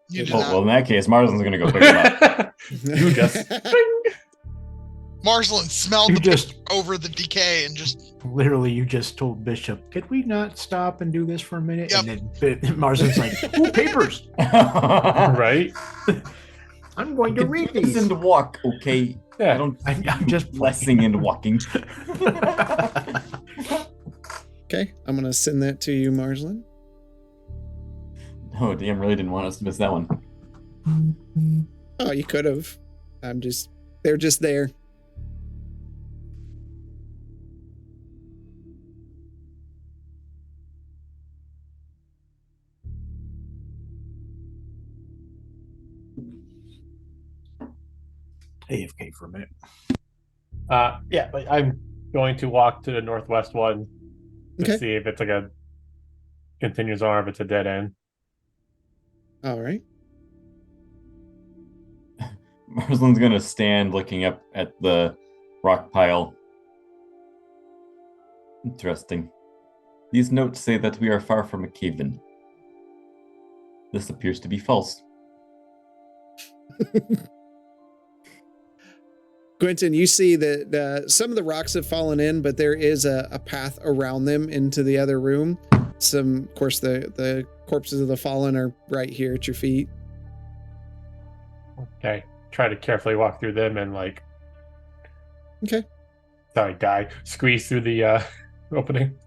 You did Oh, not. well, in that case, Marsden's going to go pick him up. You just bing. Marsland smelled You the just over the decay and just literally you just told Bishop, could we not stop and do this for a minute? Yep. And then Marsden's like, ooh, papers. Right? I'm going to read these. Listen to walk, okay? I Yeah. don't. I'm just blessing and walking. Okay, I'm gonna send that to you, Marsland. Oh, damn! Really didn't want us to miss that one. Oh, you could have. They're just there. AFK for a minute. Yeah, but I'm going to walk to the northwest one to Okay. see if it's like a continuous on or if it's a dead end. All right. Marsland's going to stand looking up at the rock pile. Interesting. These notes say that we are far from a cave-in. This appears to be false. Quentin, you see that some of the rocks have fallen in, but there is a path around them into the other room. Of course, the corpses of the fallen are right here at your feet. Okay. Try to carefully walk through them and like Okay. die. Squeeze through the opening.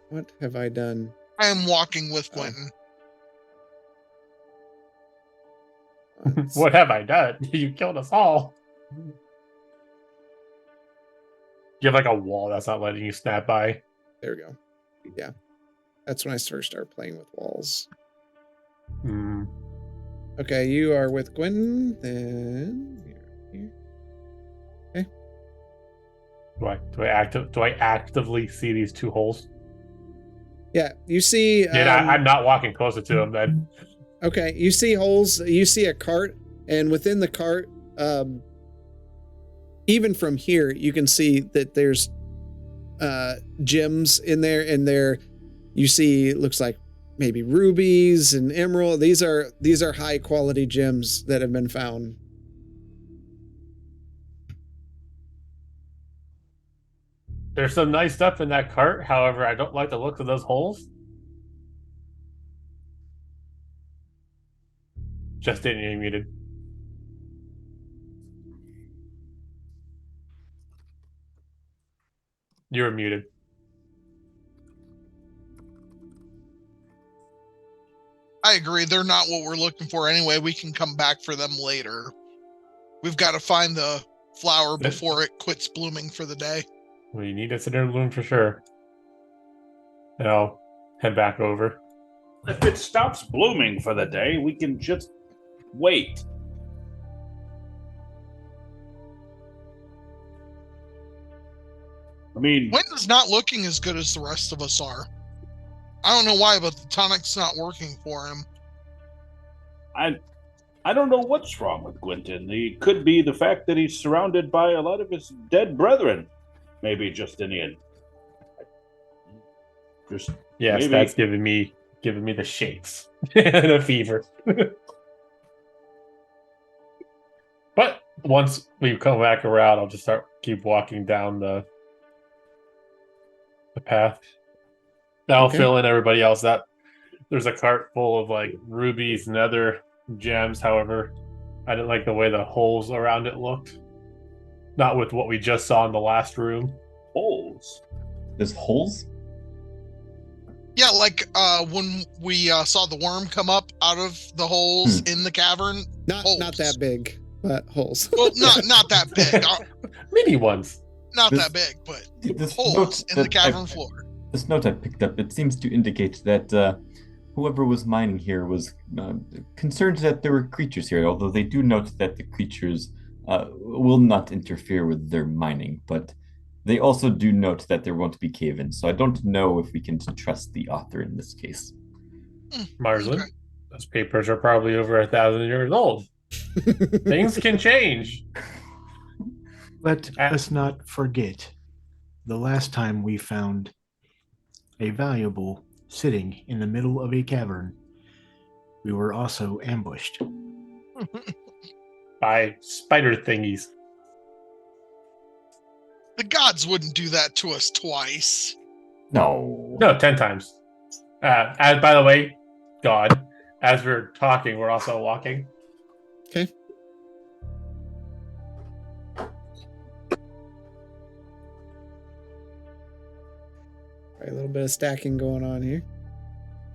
What have I done? I am walking with Oh. Quentin. What have I done? You killed us all. You have like a wall that's not letting you snap by. There we go. Yeah. That's when I first started playing with walls. Hmm. Okay, you are with Quentin. Then here. Do I actively see these two holes? Yeah, you see. I'm not walking closer to them then. Okay, you see holes. You see a cart, and within the cart, even from here, you can see that there's gems in there, and there you see looks like maybe rubies and emerald. These are high quality gems that have been found. There's some nice stuff in that cart. However, I don't like the look of those holes. Just didn't get muted. You were muted. I agree. They're not what we're looking for anyway. We can come back for them later. we've got to find the flower before it quits blooming for the day. We need to sit in bloom for sure. And I'll head back over. If it stops blooming for the day, we can just wait. I mean, Quentin's not looking as good as the rest of us are. I don't know why, but the tonic's not working for him. I don't know what's wrong with Quentin. It could be the fact that he's surrounded by a lot of his dead brethren. Maybe Justinian. Just Yes, maybe. that's giving me the shakes and a fever. But once we come back around, I'll just keep walking down the path. I'll fill in everybody else. That there's a cart full of like rubies and other gems. However, I didn't like the way the holes around it looked. Not with what we just saw in the last room. Holes. There's holes? Yeah, like when we saw the worm come up out of the holes in the cavern. Not that big, but holes. Well, not that big. Mini ones. Not that big, but holes in the cavern floor. This note I picked up, it seems to indicate that whoever was mining here was concerned that there were creatures here, although they do note that the creatures will not interfere with their mining, but they also do note that there won't be cave-ins, so I don't know if we can trust the author in this case. Marsland, those papers are probably over 1,000 years old. Things can change. Let us not forget the last time we found a valuable sitting in the middle of a cavern. We were also ambushed by spider thingies. The gods wouldn't do that to us twice. No, 10 times. As by the way, God, as we're talking, we're also walking. Okay. A little bit of stacking going on here.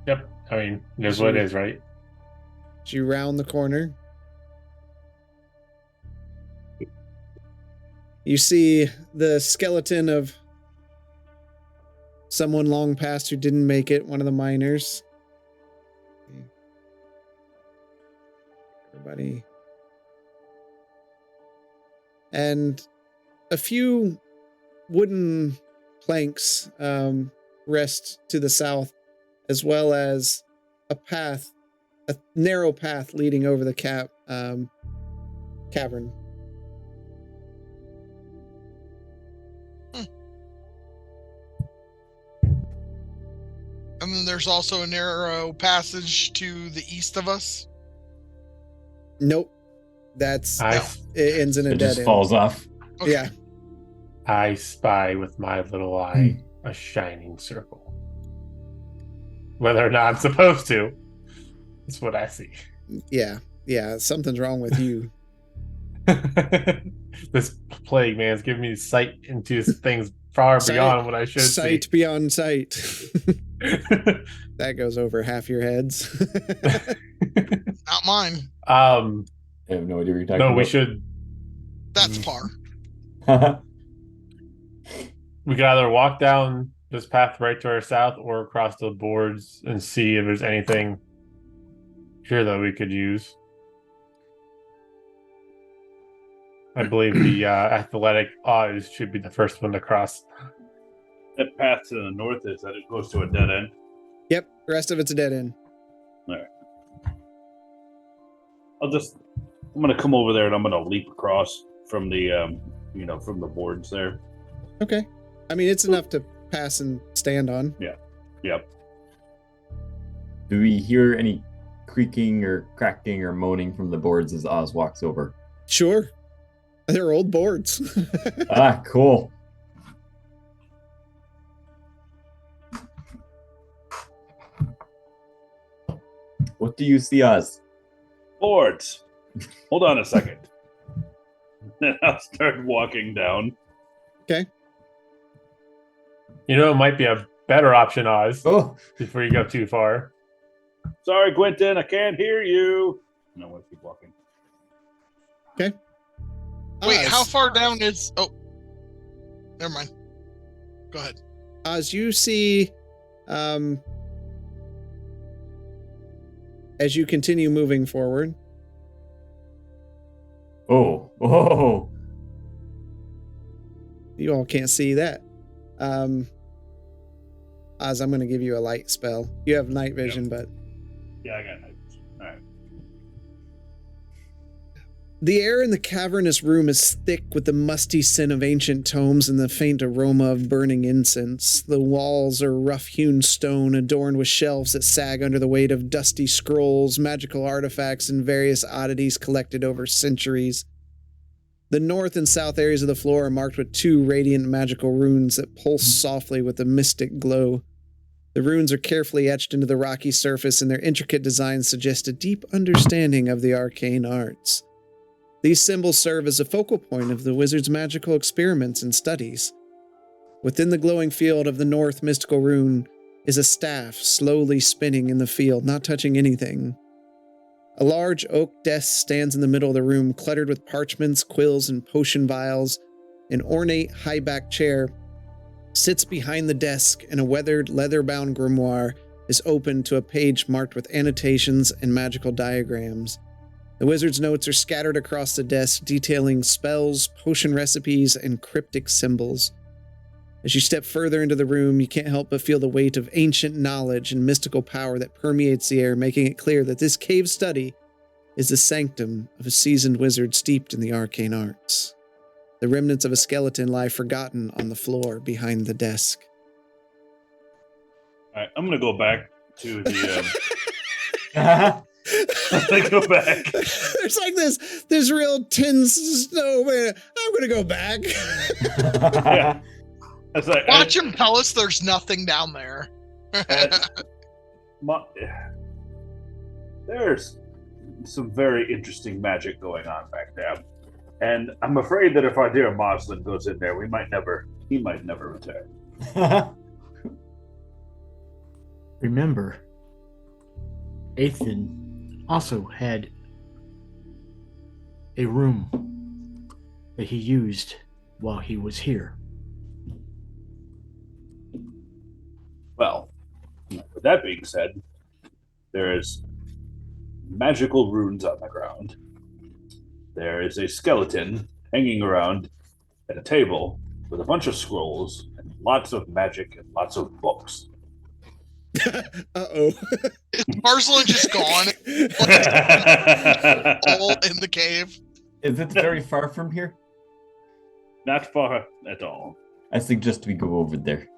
Yep. I mean, there's what it is, right? As you round the corner, you see the skeleton of someone long past who didn't make it, one of the miners. Everybody. And a few wooden planks rest to the south, as well as a path, a narrow path leading over the cavern. And then there's also a narrow passage to the east of us. Nope. It ends in a it dead just end. falls off. Okay. Yeah. I spy with my little eye a shining circle. Whether or not I'm supposed to, that's what I see. Yeah. Something's wrong with you. This plague man's giving me sight into things far beyond what I should see. Sight beyond sight. That goes over half your heads. Not mine. I have no idea what you're talking about. We should. That's par. We could either walk down this path right to our south or across the boards and see if there's anything here that we could use. I believe the athletic Oz should be the first one to cross. That path to the north is that it goes to a dead end. Yep, the rest of it's a dead end. All right. I'm gonna come over there and I'm gonna leap across from the from the boards there. Okay. I mean, it's enough to pass and stand on. Yeah. Yep. Do we hear any creaking or cracking or moaning from the boards as Oz walks over? Sure. They're old boards. Cool. What do you see, Oz? Boards. Hold on a second. Then I'll start walking down. Okay. You know, it might be a better option, Oz, Oh, before you go too far. Sorry, Quentin, I can't hear you. No, I'll keep walking. Okay. Wait, how Oz, far down is? Oh, never mind. Go ahead. Oz, you see, as you continue moving forward, Oh. you all can't see that. Oz, I'm going to give you a light spell. You have night vision, but Yeah, I got it. All right. the air in the cavernous room is thick with the musty scent of ancient tomes and the faint aroma of burning incense. The walls are rough-hewn stone, adorned with shelves that sag under the weight of dusty scrolls, magical artifacts, and various oddities collected over centuries. The north and south areas of the floor are marked with 2 radiant magical runes that pulse softly with a mystic glow. The runes are carefully etched into the rocky surface, and their intricate designs suggest a deep understanding of the arcane arts. These symbols serve as a focal point of the wizard's magical experiments and studies. Within the glowing field of the north mystical rune is a staff slowly spinning in the field, not touching anything. A large oak desk stands in the middle of the room, cluttered with parchments, quills, and potion vials. An ornate, high-backed chair sits behind the desk, and a weathered, leather-bound grimoire is open to a page marked with annotations and magical diagrams. The wizard's notes are scattered across the desk, detailing spells, potion recipes, and cryptic symbols. As you step further into the room, you can't help but feel the weight of ancient knowledge and mystical power that permeates the air, making it clear that this cave study is the sanctum of a seasoned wizard steeped in the arcane arts. The remnants of a skeleton lie forgotten on the floor behind the desk. All right, I'm gonna go back to the. I'm gonna go back. There's like this real tense snow, man. I'm gonna go back. Yeah. It's like, Watch him tell us there's nothing down there. There's some very interesting magic going on back there. And I'm afraid that if our dear Moslin goes in there, he might never return. Remember, Ethan also had a room that he used while he was here. Well, with that being said, there's magical runes on the ground. There is a skeleton hanging around at a table with a bunch of scrolls and lots of magic and lots of books. Uh-oh. Is Marsland just gone? All in the cave. Is it very far from here? Not far at all. I suggest we go over there.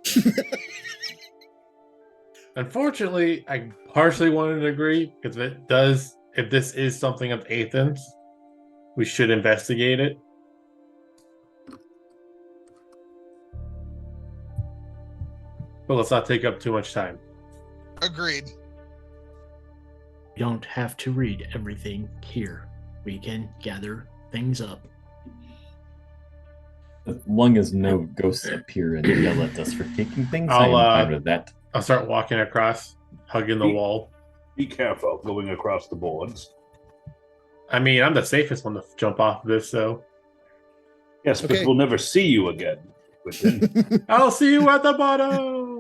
Unfortunately, I partially wanted to agree because if this is something of Ethan's, we should investigate it. But let's not take up too much time. Agreed. We don't have to read everything here. We can gather things up. As long as no ghosts appear and yell at us for taking things, I am fine with that. I'll start walking across, hugging the wall. Be careful going across the boards. I mean, I'm the safest one to jump off of this, so. Yes, but Okay. we'll never see you again. I'll see you at the bottom!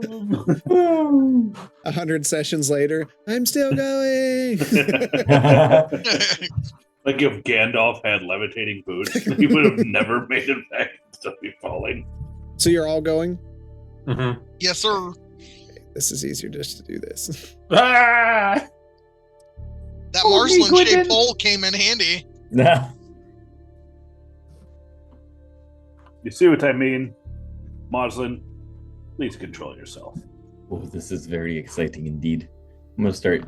100 sessions later, I'm still going. Like if Gandalf had levitating boots, he would have never made it back and still be falling. So you're all going? Mm-hmm. Yes, sir. This is easier just to do this. Ah! That Oh, Marsland Nico shaped did- hole came in handy. You see what I mean? Moslin, please control yourself. Oh, this is very exciting indeed. I'm gonna start.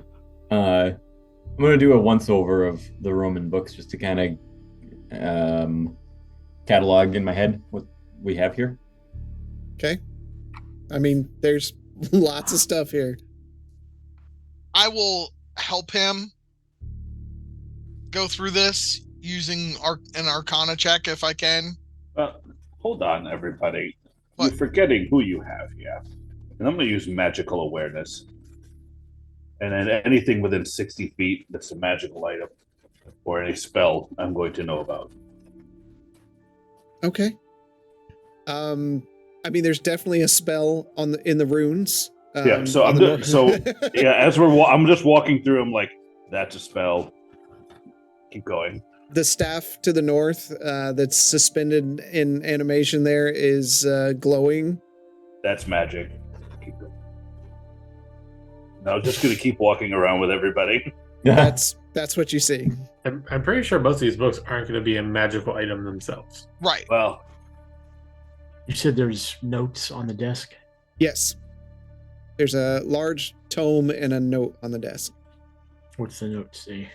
I'm gonna do a once over of the Roman books just to kind of catalog in my head what we have here. Okay. I mean, there's lots of stuff here. I will help him go through this using an Arcana check if I can. Hold on, everybody. What? You're forgetting who you have here. And I'm going to use magical awareness. And then anything within 60 feet that's a magical item or any spell I'm going to know about. Okay. I mean, there's definitely a spell in the runes. Yeah, so on I'm the just, so yeah. As I'm just walking through. I'm like, that's a spell. Keep going. The staff to the north that's suspended in animation there is glowing. That's magic. Keep going. No, I was just gonna keep walking around with everybody. That's what you see. I'm pretty sure most of these books aren't going to be a magical item themselves. Right. Well, You said there's notes on the desk? Yes. There's a large tome and a note on the desk. What's the note say?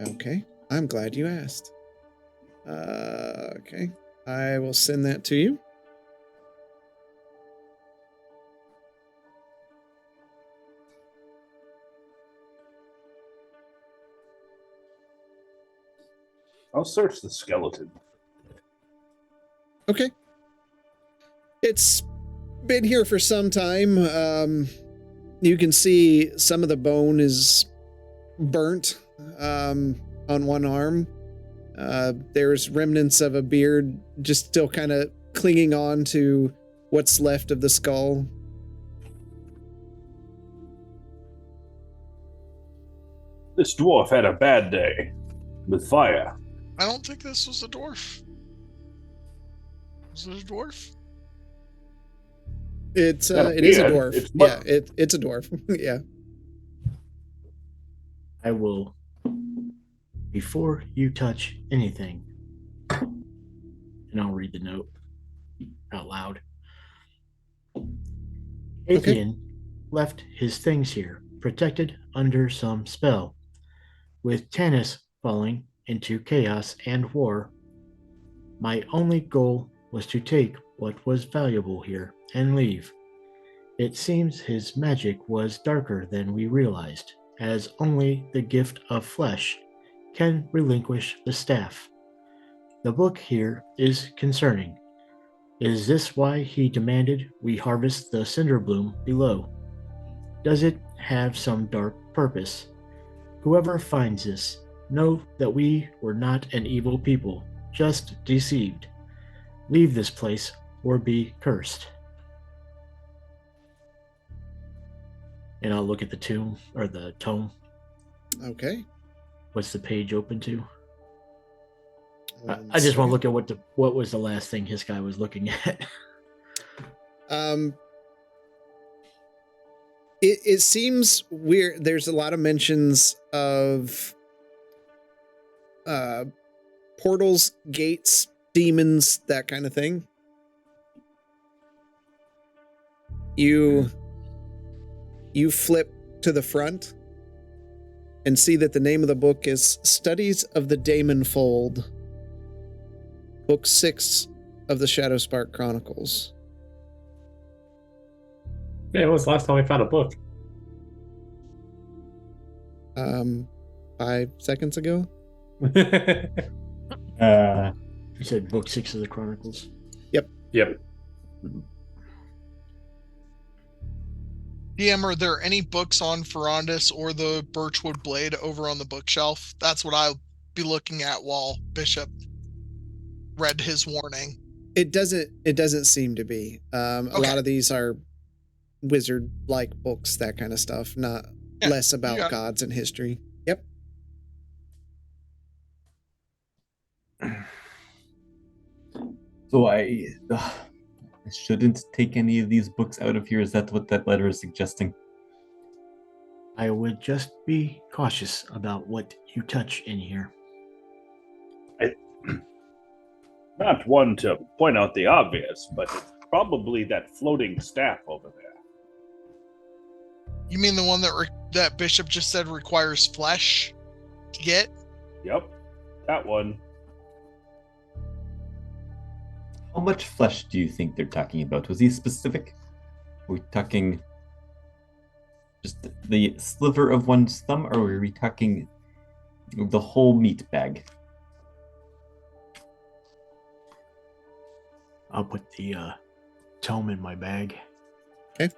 Okay. I'm glad you asked. Okay. I will send that to you. I'll search the skeleton. Okay. It's been here for some time. You can see some of the bone is burnt on one arm. There's remnants of a beard just still kind of clinging on to what's left of the skull. This dwarf had a bad day with fire. I don't think this was a dwarf. Was it a dwarf? It is a beard. dwarf. It's it's a dwarf. Yeah. I will, before you touch anything, and I'll read the note out loud. Athean left his things here, protected under some spell. With Tanis falling into chaos and war, my only goal was to take what was valuable here and leave. It seems his magic was darker than we realized, as only the gift of flesh can relinquish the staff. The book here is concerning. Is this why he demanded we harvest the cinder bloom below? Does it have some dark purpose? Whoever finds this, know that we were not an evil people, just deceived. Leave this place or be cursed. And I'll look at the tomb or the tome. Okay. What's the page open to? I just want to look at what was the last thing his guy was looking at. It seems weird. There's a lot of mentions of portals, gates, demons, that kind of thing. You flip to the front and see that the name of the book is Studies of the Daemon Fold, Book 6 of the Shadowspark Chronicles. Yeah, when was the last time we found a book? 5 seconds ago. You said book 6 of the Chronicles? Yep. DM, are there any books on Ferondis or the Birchwood Blade over on the bookshelf? That's what I'll be looking at while Bishop read his warning. It doesn't seem to be. A lot of these are wizard-like books, that kind of stuff, not less about gods and history. Yep. So I shouldn't take any of these books out of here. Is that what that letter is suggesting? I would just be cautious about what you touch in here. Not one to point out the obvious, but it's probably that floating staff over there. You mean the one that Bishop just said requires flesh to get? Yep, that one. How much flesh do you think they're talking about? Was he specific? Are we talking just the sliver of one's thumb, or are we talking the whole meat bag? I'll put the tome in my bag. Okay.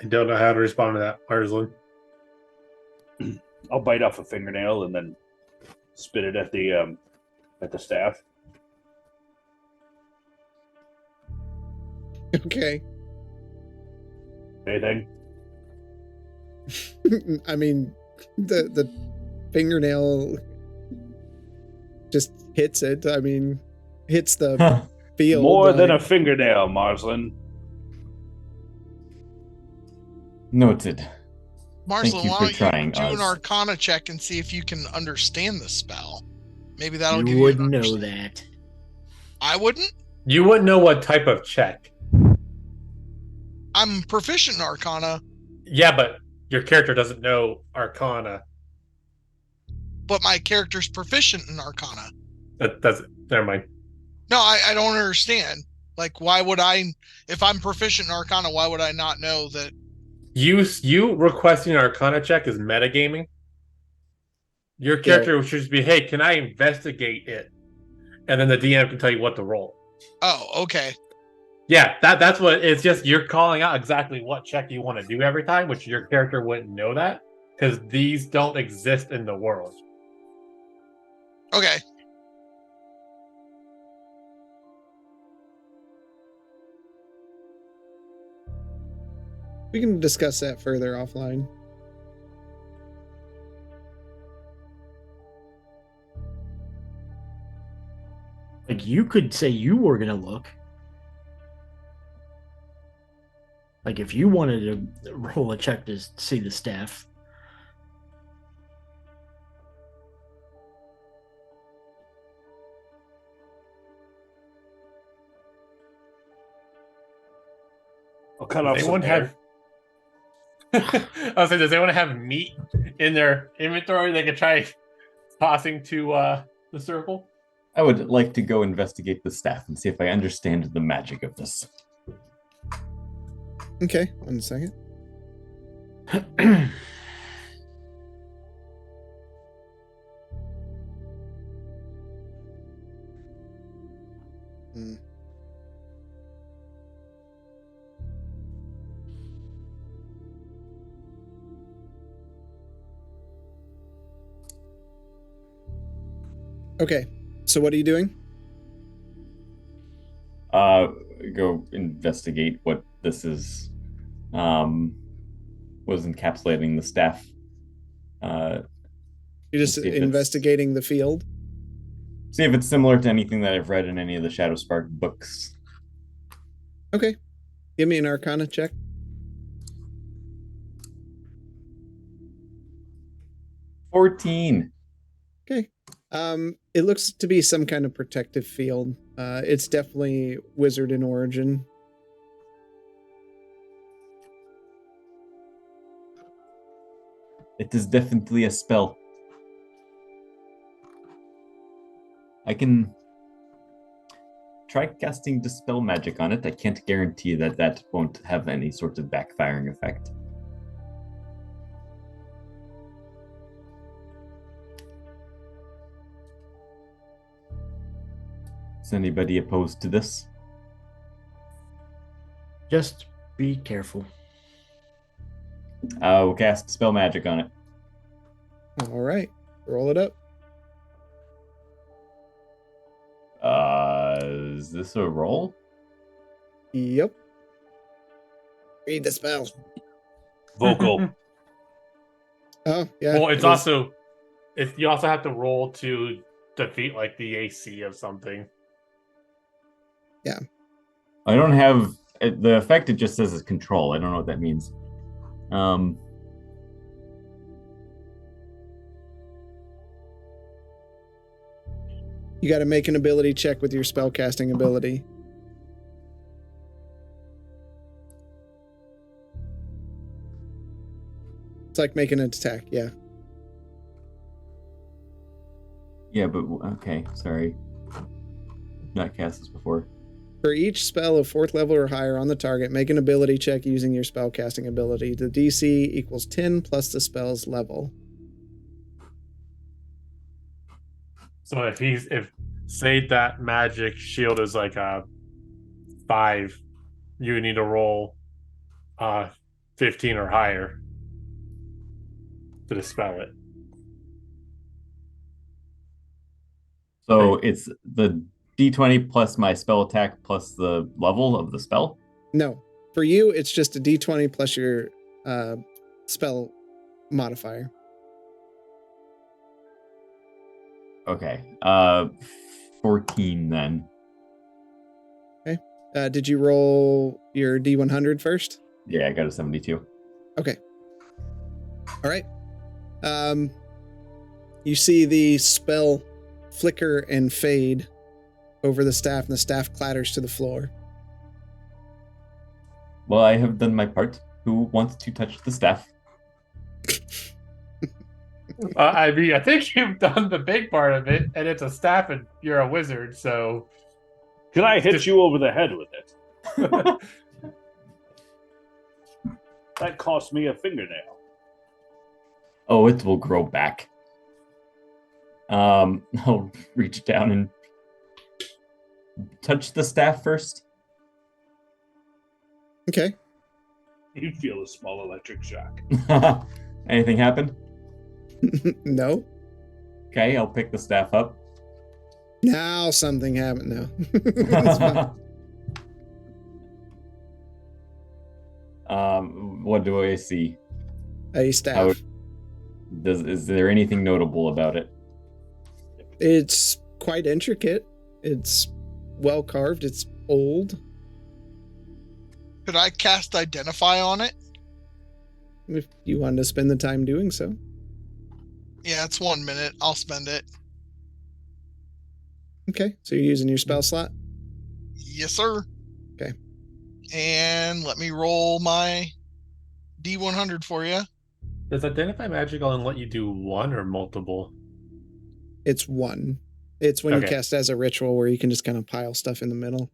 I don't know how to respond to that, Parsley. I'll bite off a fingernail and then spit it at the staff. Okay. Anything? I mean, the fingernail just hits it. I mean, hits the field. More than a fingernail, Marslin. Noted. Marceline, you why for don't trying, you do an Oz. Arcana check and see if you can understand the spell? Maybe that'll give You you. wouldn't know that. I wouldn't. You wouldn't know what type of check. I'm proficient in Arcana, Yeah, but your character doesn't know Arcana. but my character's proficient in Arcana. That's never mind. No, I don't understand. Like, why would I? If I'm proficient in Arcana, why would I not know that? You requesting an Arcana check is metagaming. Your character should just be, hey, can I investigate it? And then the DM can tell you what to roll. Oh, okay. Yeah, that's what it's just. You're calling out exactly what check you want to do every time, which your character wouldn't know that because these don't exist in the world. Okay. We can discuss that further offline. Like, you could say you were going to look. Like, if you wanted to roll a check to see the staff. I'll cut off some Anyone hair. I was saying, does anyone have meat in their inventory they could try tossing to the circle? I would like to go investigate the staff and see if I understand the magic of this. Okay, 1 second. Okay, so what are you doing? Go investigate what this is. Was encapsulating the staff. You're just See if investigating the field? See if it's similar to anything that I've read in any of the Shadowspark books. Okay. Give me an Arcana check. 14. Okay. It looks to be some kind of protective field. It's definitely wizard in origin. It is definitely a spell. I can try casting Dispel Magic on it. I can't guarantee that that won't have any sort of backfiring effect. Is anybody opposed to this? Just be careful. We'll cast Spell Magic on it. All right. Roll it up. Is this a roll? Yep. Read the spell. Vocal. Oh, yeah. Well, it it's is. also you also have to roll to defeat like the AC of something. I don't have the effect. It just says it's control. I don't know what that means. You got to make an ability check with your spellcasting ability. It's like making an attack, yeah. Yeah, but okay, sorry. Not cast this before. For each spell of 4th level or higher on the target, make an ability check using your spellcasting ability. The DC equals 10 plus the spell's level. So if say that magic shield is like a 5, you need to roll 15 or higher to dispel it. So it's the D20 plus my spell attack plus the level of the spell. No, for you, it's just a D20 plus your spell modifier. Okay. 14 then. Okay. Did you roll your D100 first? Yeah, I got a 72. Okay. All right. You see the spell flicker and fade over the staff, and the staff clatters to the floor. Well, I have done my part. Who wants to touch the staff? I mean, I think you've done the big part of it, and it's a staff, and you're a wizard, so. Can I hit you over the head with it? That cost me a fingernail. Oh, it will grow back. I'll reach down and touch the staff first. Okay. You feel a small electric shock. Anything happen? No. Okay, I'll pick the staff up. Now something happened. No. It's fine. What do I see? A staff. Is there anything notable about it? It's quite intricate. It's well carved. It's old. Could I cast Identify on it? If you wanted to spend the time doing so. Yeah, it's 1 minute. I'll spend it. Okay, so you're using your spell slot? Yes, sir. Okay. And let me roll my D100 for you. Does Identify Magic only let you do one or multiple? It's one. It's when you Okay. cast as a ritual where you can just kind of pile stuff in the middle.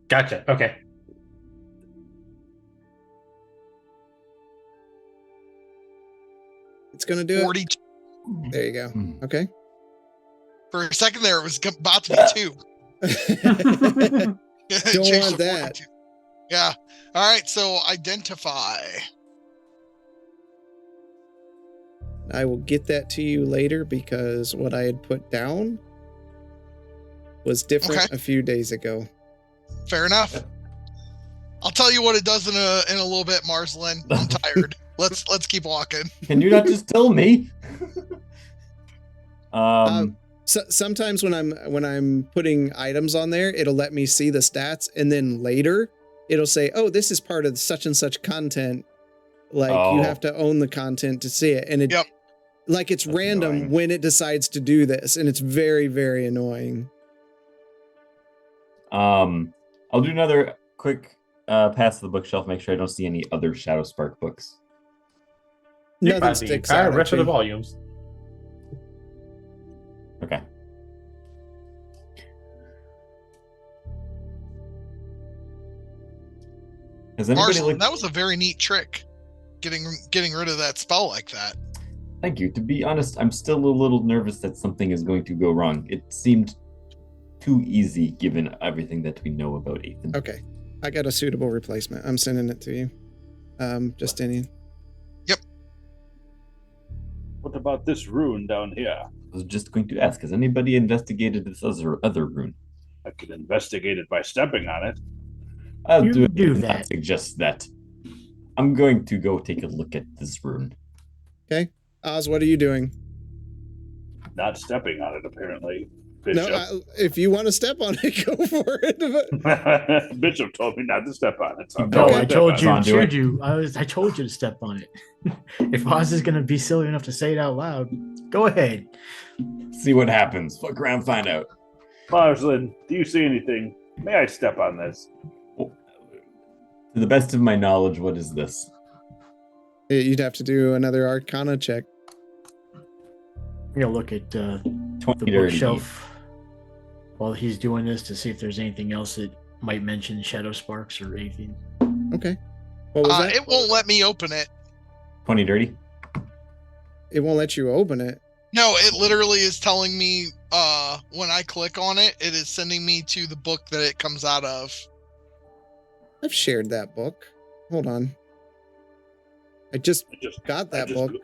Gotcha. Okay. It's going to do 42. it. There you go. Okay. For a second there, it was about to be 2. Don't Changed want to that. 42. Yeah. All right. So Identify. I will get that to you later because what I had put down was different Okay. a few days ago. Fair enough. I'll tell you what it does in a little bit, Marcelin. I'm tired. Let's keep walking. Can you not just tell me? So, sometimes when I'm putting items on there, it'll let me see the stats, and then later it'll say, "Oh, this is part of such and such content." Like you have to own the content to see it, and it like it's That's random annoying. when it decides to do this, and it's very, very annoying. I'll do another quick pass to the bookshelf. Make sure I don't see any other Shadowspark books. You Nothing find the sticks entire out at rest of the you. volumes. Okay. Has anybody Marcelin, looked? that was a very neat trick. Getting rid of that spell like that. Thank you. To be honest, I'm still a little nervous that something is going to go wrong. It seemed too easy given everything that we know about Ethan. Okay, I got a suitable replacement. I'm sending it to you, Justinian. What about this rune down here? I was just going to ask, has anybody investigated this other rune? I could investigate it by stepping on it. I'll You do it. do and that. not suggest that. I'm going to go take a look at this rune. Okay, Oz, what are you doing? Not stepping on it, apparently. No, Bishop. if you want to step on it, go for it. But Bishop told me not to step on it. So I'm No, not Okay. I gonna told step on you, it. Onto it. I told you to step on it. If Oz is gonna be silly enough to say it out loud, go ahead. See what happens. Fuck around, find out. Marslin, do you see anything? May I step on this? To the best of my knowledge, what is this? you'd have to do another Arcana check. I'm gonna look at the 20 dirty. bookshelf while he's doing this to see if there's anything else that might mention Shadow Sparks or anything. Okay. What was that? It won't let me open it. 20 dirty. It won't let you open it. No, it literally is telling me when I click on it, it is sending me to the book that it comes out of. I've shared that book. Hold on. I just I just got I that just book.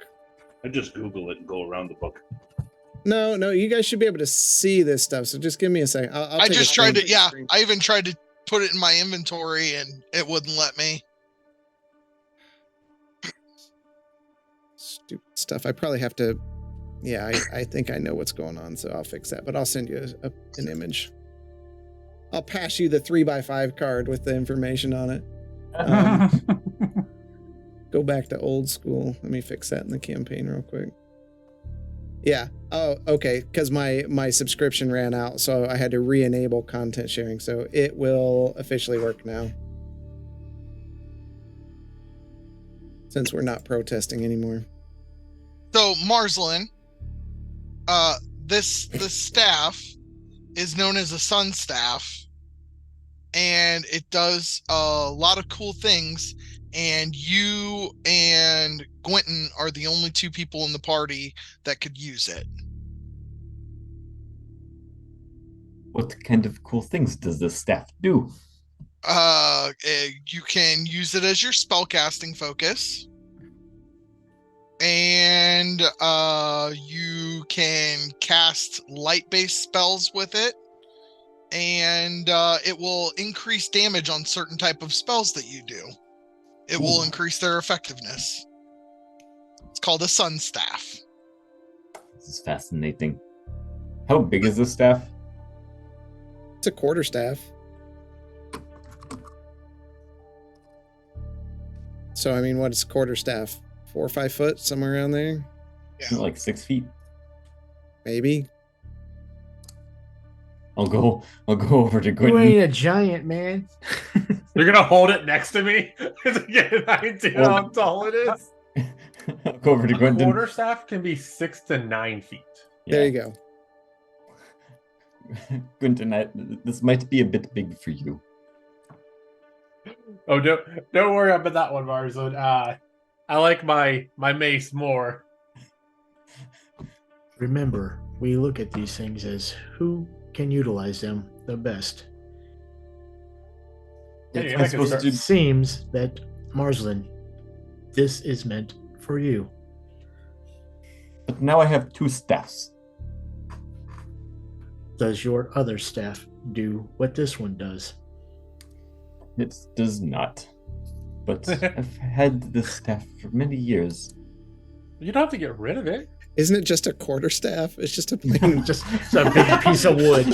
I just Google it and go around the book. No, you guys should be able to see this stuff. So just give me a second. I'll I take a just tried to. screen- Yeah, screen- I even tried to put it in my inventory, and it wouldn't let me. Stupid stuff. I probably have to. Yeah, I think I know what's going on, so I'll fix that. But I'll send you an image. I'll pass you the 3x5 card with the information on it. Go back to old school. Let me fix that in the campaign real quick. Yeah. Oh, okay. Because my subscription ran out, so I had to re-enable content sharing. So it will officially work now. Since we're not protesting anymore. So Marslin, this staff is known as a sun staff, and it does a lot of cool things. And you and Gwenton are the only two people in the party that could use it. What kind of cool things does this staff do? You can use it as your spellcasting focus, and you can cast light-based spells with it, and it will increase damage on certain type of spells that you do. It will increase their effectiveness. It's called a sun staff. This is fascinating. How big is this staff? It's a quarterstaff. So I mean, what is quarterstaff? 4 or 5 foot, somewhere around there, Yeah. Like 6 feet. maybe. I'll go over to You Gwenton. ain't a giant, man. You're gonna hold it next to me to get an idea how tall it is. I'll go over to A Gwenton. quarterstaff can be 6 to 9 feet. There you go. Gwenton, this might be a bit big for you. Oh, don't worry about that one, Marzlin. I like my mace more. Remember, we look at these things as who can utilize them the best. Hey, It I can start- seems that, Marslin, this is meant for you. But now I have 2 staffs. Does your other staff do what this one does? It does not. But I've had this staff for many years. You don't have to get rid of it. Isn't it just a quarterstaff? It's just a plain. Just a big piece of wood.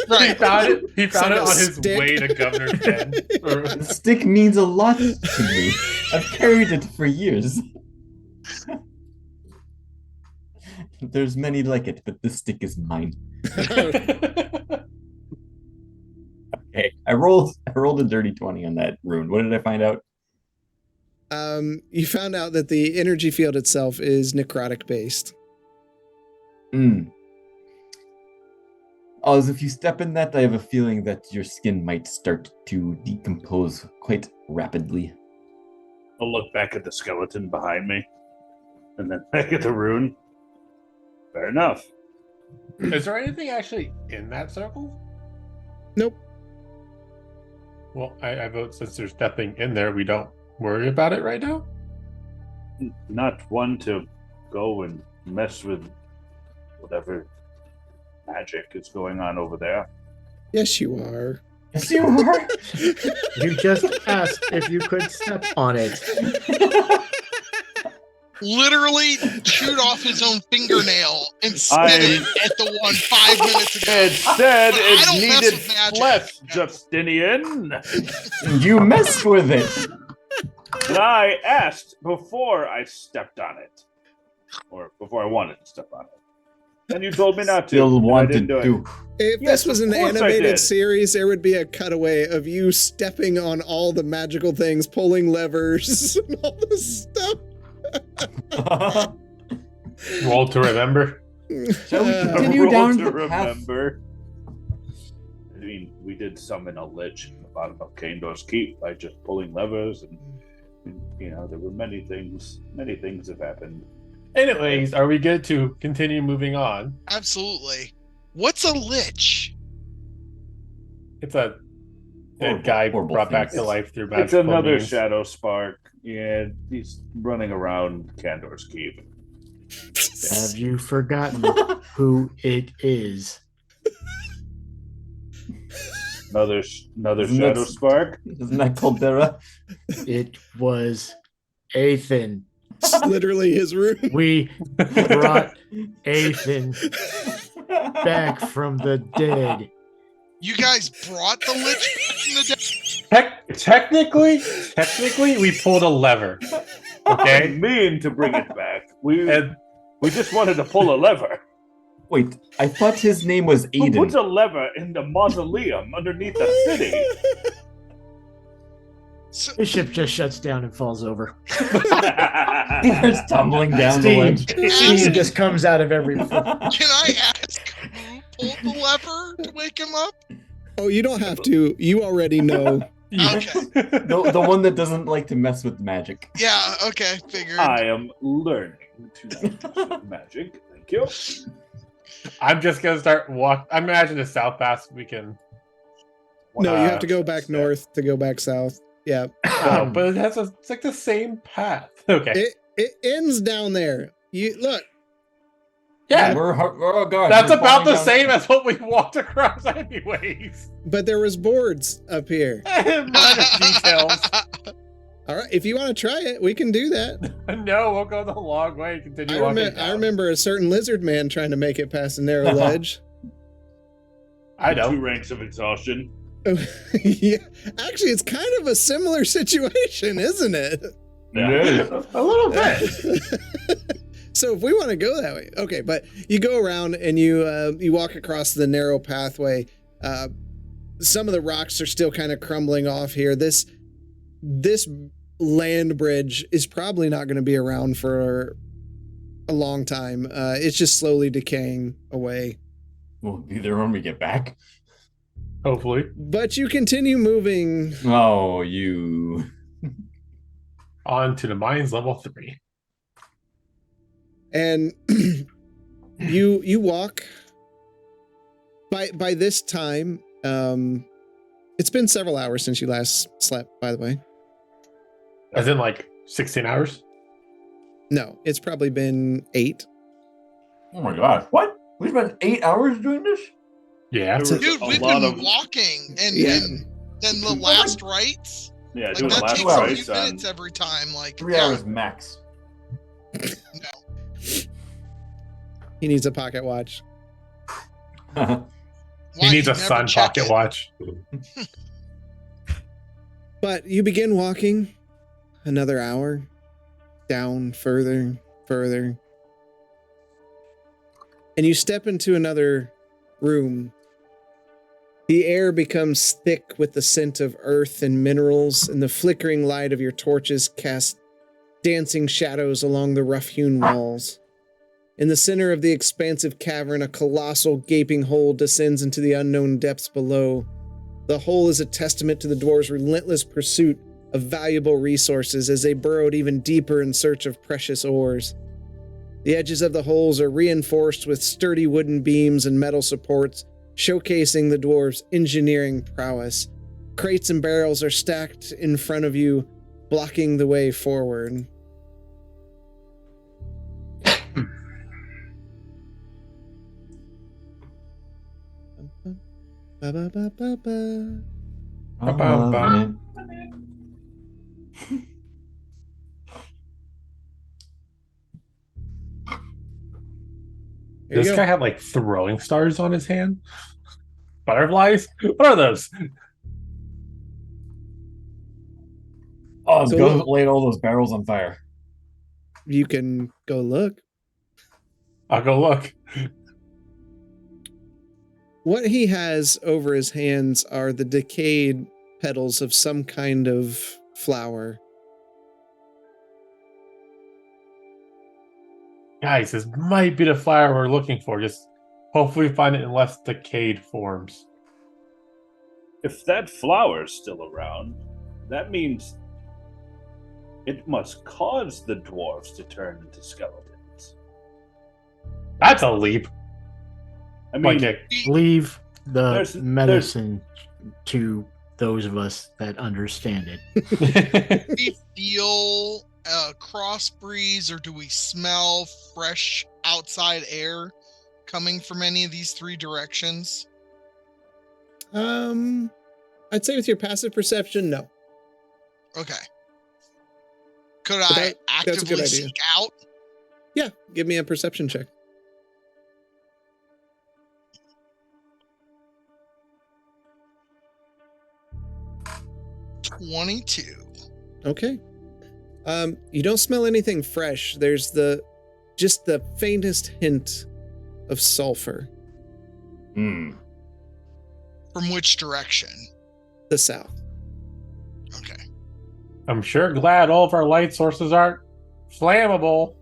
Right. He found it. He found like it a on his stick. way to Governor's Den. The stick means a lot to me. I've carried it for years. There's many like it, but this stick is mine. Okay, I rolled a dirty 20 on that rune. What did I find out? You found out that the energy field itself is necrotic based. As if you step in that, I have a feeling that your skin might start to decompose quite rapidly. I'll look back at the skeleton behind me, and then back at the rune. Fair enough. Is there anything actually in that circle? Nope. Well, I vote since there's nothing in there, we don't worry about it right now. Not one to go and mess with whatever magic is going on over there. Yes, you are. Yes, you are. You just asked if you could step on it. Literally chewed off his own fingernail and spit I- it at the one 5 minutes ago. It said I it don't mess needed with magic. flesh, Justinian. You messed with it. And I asked before I stepped on it. Or before I wanted to step on it. And you told me not to. Still and I wanted didn't do it. to. If Yes, this was of an course I animated did. series, there would be a cutaway of you stepping on all the magical things, pulling levers, and all this stuff. Roll to remember. Shall we Uh, continue Roll down to the path? remember. I mean, we did summon a lich at the bottom of Kaindor's Keep by just pulling levers, and you know there were many things have happened. Anyways, are we good to continue moving on? Absolutely. What's a lich? It's a Horrible, dead guy horrible brought back things. to life through It's magical another means. Shadowspark. Yeah, he's running around Kandor's Keep. Have you forgotten who it is. Another Isn't that- Shadowspark. Isn't that Caldera? It was Ethan. It's literally his room. We brought Ethan back from the dead. You guys brought the Lich back from the dead? Technically, we pulled a lever. I Okay, mean to bring it back. and We just wanted to pull a lever. Wait, I thought his name was Who puts Aiden. a lever in the mausoleum underneath the city? So, Bishop just shuts down and falls over. He starts tumbling down the Steam, ledge. steam just comes out of every. can I ask who pulled the lever to wake him up? Oh, you don't have to. You already know. Okay. The one that doesn't like to mess with magic. Yeah, okay, figured. I am learning to use magic. Thank you. I'm just gonna start walk. I imagine the south pass we can. No, you have to go back north to go back south. Yeah. Oh, but it's like the same path. Okay. It ends down there. You look. Yeah, Oh god. that's we're about the falling down. same as what we walked across, anyways. But there was boards up here. Minor details. All right, if you want to try it, we can do that. No, we'll go the long way and continue walking I down. remember a certain lizard man trying to make it past a narrow ledge. I 2 know. ranks of exhaustion. Yeah, actually, it's kind of a similar situation, isn't it? Yeah. A little bit. So if we want to go that way, okay. But you go around and you walk across the narrow pathway. Some of the rocks are still kind of crumbling off here. This land bridge is probably not going to be around for a long time. It's just slowly decaying away. We'll be there when we get back. Hopefully. But you continue moving. Oh, you. On to the mines level 3. And you walk. By this time, it's been several hours since you last slept, by the way. As in like 16 hours? No, it's probably been 8. Oh my god. What? We spent 8 hours doing this? Yeah. It's a- Dude, we've lot been of- walking, and, Yeah. and then the last rites. Yeah, Like, doing that last takes a rites few on. minutes every time. Like 3 yeah. hours max. He needs a pocket watch. Why, He needs you a never sun check pocket it? watch. But you begin walking another hour down further. And you step into another room. The air becomes thick with the scent of earth and minerals, and the flickering light of your torches casts dancing shadows along the rough-hewn walls. In the center of the expansive cavern, a colossal gaping hole descends into the unknown depths below. The hole is a testament to the dwarves' relentless pursuit of valuable resources as they burrowed even deeper in search of precious ores. The edges of the holes are reinforced with sturdy wooden beams and metal supports, showcasing the dwarves' engineering prowess. Crates and barrels are stacked in front of you, blocking the way forward. Ba-ba-ba-ba-ba. Ba-bum-bum. Here you This go. guy had like throwing stars on his hand. Butterflies? What are those? Oh, let's So go look- light all those barrels on fire. You can go look. I'll go look. What he has over his hands are the decayed petals of some kind of flower. Guys, this might be the flower we're looking for. Just hopefully find it in less decayed forms. If that flower's still around, that means it must cause the dwarves to turn into skeletons. That's a leap. I mean, Like Leave the There's- medicine to those of us that understand it. a... We feel a cross breeze, or do we smell fresh outside air coming from any of these three directions? I'd say with your passive perception, no. Okay. Could But I that's a good actively idea. seek out? Yeah, give me a perception check. 22. Okay. You don't smell anything fresh. There's just the faintest hint of sulfur. Hmm. From which direction? The south. Okay. I'm sure glad all of our light sources aren't flammable.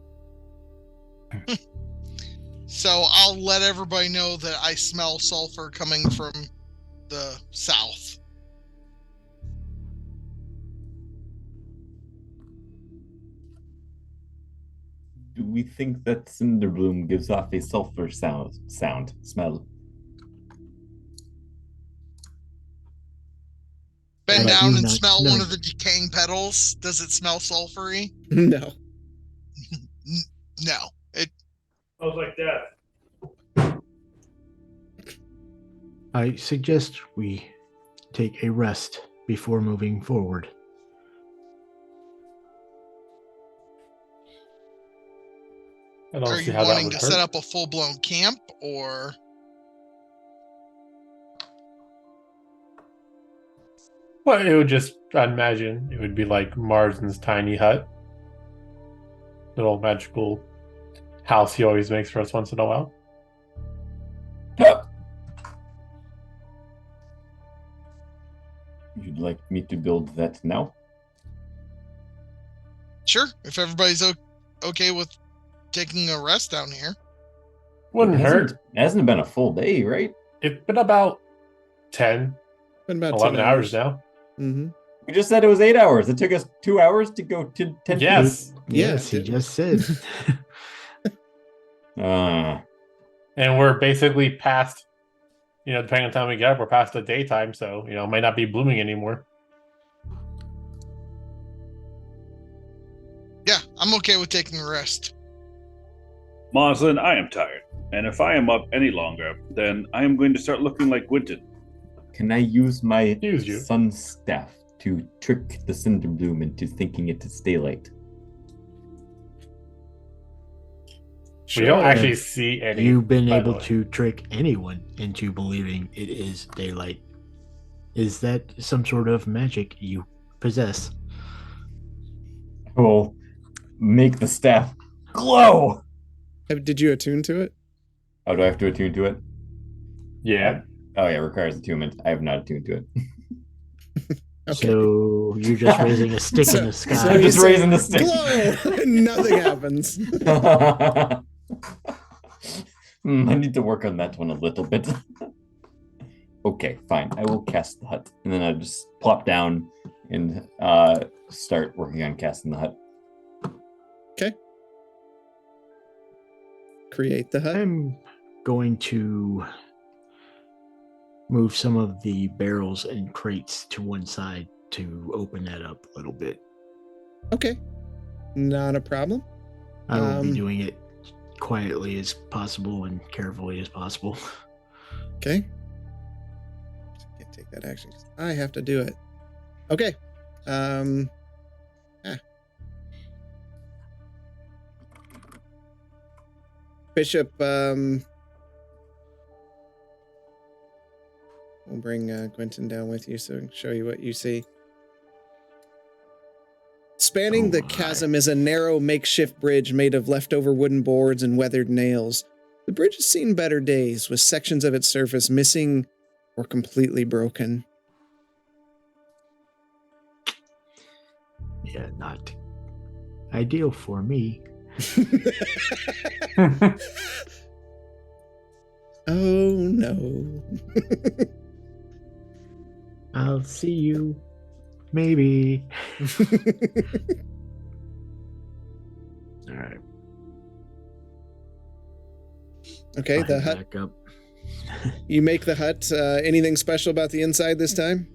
So I'll let everybody know that I smell sulfur coming from the south. Do we think that Cinderbloom gives off a sulfur smell? Bend I down do and not smell know. one of the decaying petals. Does it smell sulfury? No. No. It Smells like that. I suggest we take a rest before moving forward. I don't Are see you how that wanting would to hurt. set up a full-blown camp, or Well, it would just, I'd imagine, it would be like Marsden's tiny hut. Little magical house he always makes for us once in a while. You'd like me to build that now? sure, if everybody's okay with taking a rest down here. Wouldn't hurt. It hasn't been a full day, right? It's been about 10, Been about 11 10 hours now. Mm-hmm. We just said it was 8 hours. It took us 2 hours to go to 10 Yes. Yeah, Yes, he dude. just said. feet. And we're basically past, depending on the time we get up, we're past the daytime, so, it might not be blooming anymore. Yeah, I'm okay with taking a rest. Moslin, I am tired. And if I am up any longer, then I am going to start looking like Gwynton. Can I use my Use you. sun staff to trick the Cinderbloom into thinking it is daylight? We don't Sure. actually see any. You've been by the able way. to trick anyone into believing it is daylight. Is that some sort of magic you possess? I will make the staff glow. Did you attune to it? Oh, do I have to attune to it? Yeah. Oh, yeah, it requires attunement. I have not attuned to it. Okay. So you're just raising a stick in the So sky. I'm you just say, raising the stick. Glow! And nothing happens. I need to work on that one a little bit. Okay, fine. I will cast the hut. And then I just plop down and start working on casting the hut. Create the hut. I'm going to move some of the barrels and crates to one side to open that up a little bit. Okay. Not a problem. I will be Um, doing it quietly as possible and carefully as possible. Okay. Can't take that action 'cause I have to do it. Okay. Bishop, we'll bring Quentin down with you so I can show you what you see. Spanning Oh the my. chasm is a narrow makeshift bridge made of leftover wooden boards and weathered nails. The bridge has seen better days, with sections of its surface missing or completely broken. Yeah, not ideal for me. Oh no. I'll see you. Maybe. All right. Okay, the Climb hut. back up. You make the hut. Anything special about the inside this time?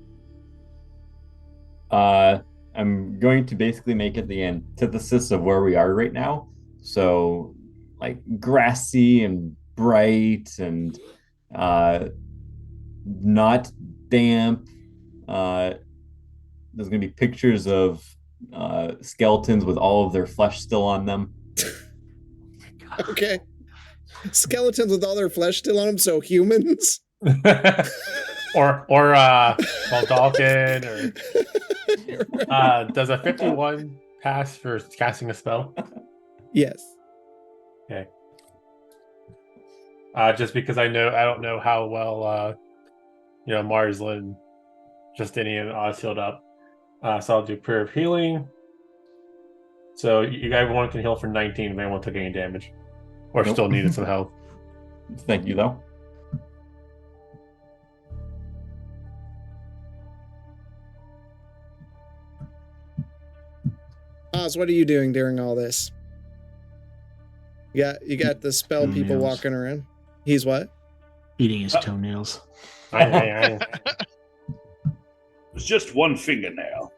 I'm going to basically make it the antithesis of where we are right now. So, like grassy and bright and not damp. There's going to be pictures of skeletons with all of their flesh still on them. Okay. Skeletons with all their flesh still on them, so humans. or Dalton, or does a 51 pass for casting a spell? Yes. Okay. Just because I don't know how well Marsland, Justinian, and Oz healed up. So I'll do Prayer of Healing. So you everyone can heal for 19 if anyone took any damage. Or Nope. still needed some help. Thank you, though. Oz, what are you doing during all this? You got the spell people Toenails. walking around. He's what? Eating his toenails. It's just one fingernail.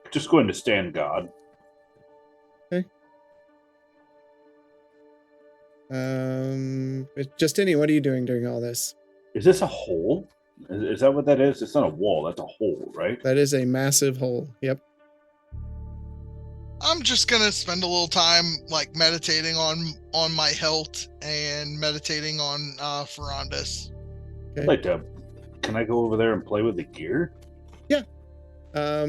Just going to stand guard. Justinian, what are you doing during all this? Is this a hole? Is that what that is? It's not a wall. That's a hole, right? That is a massive hole. Yep. I'm just gonna spend a little time like meditating on my health and meditating on Ferrandis. I'd like to. Can I go over there and play with the gear? I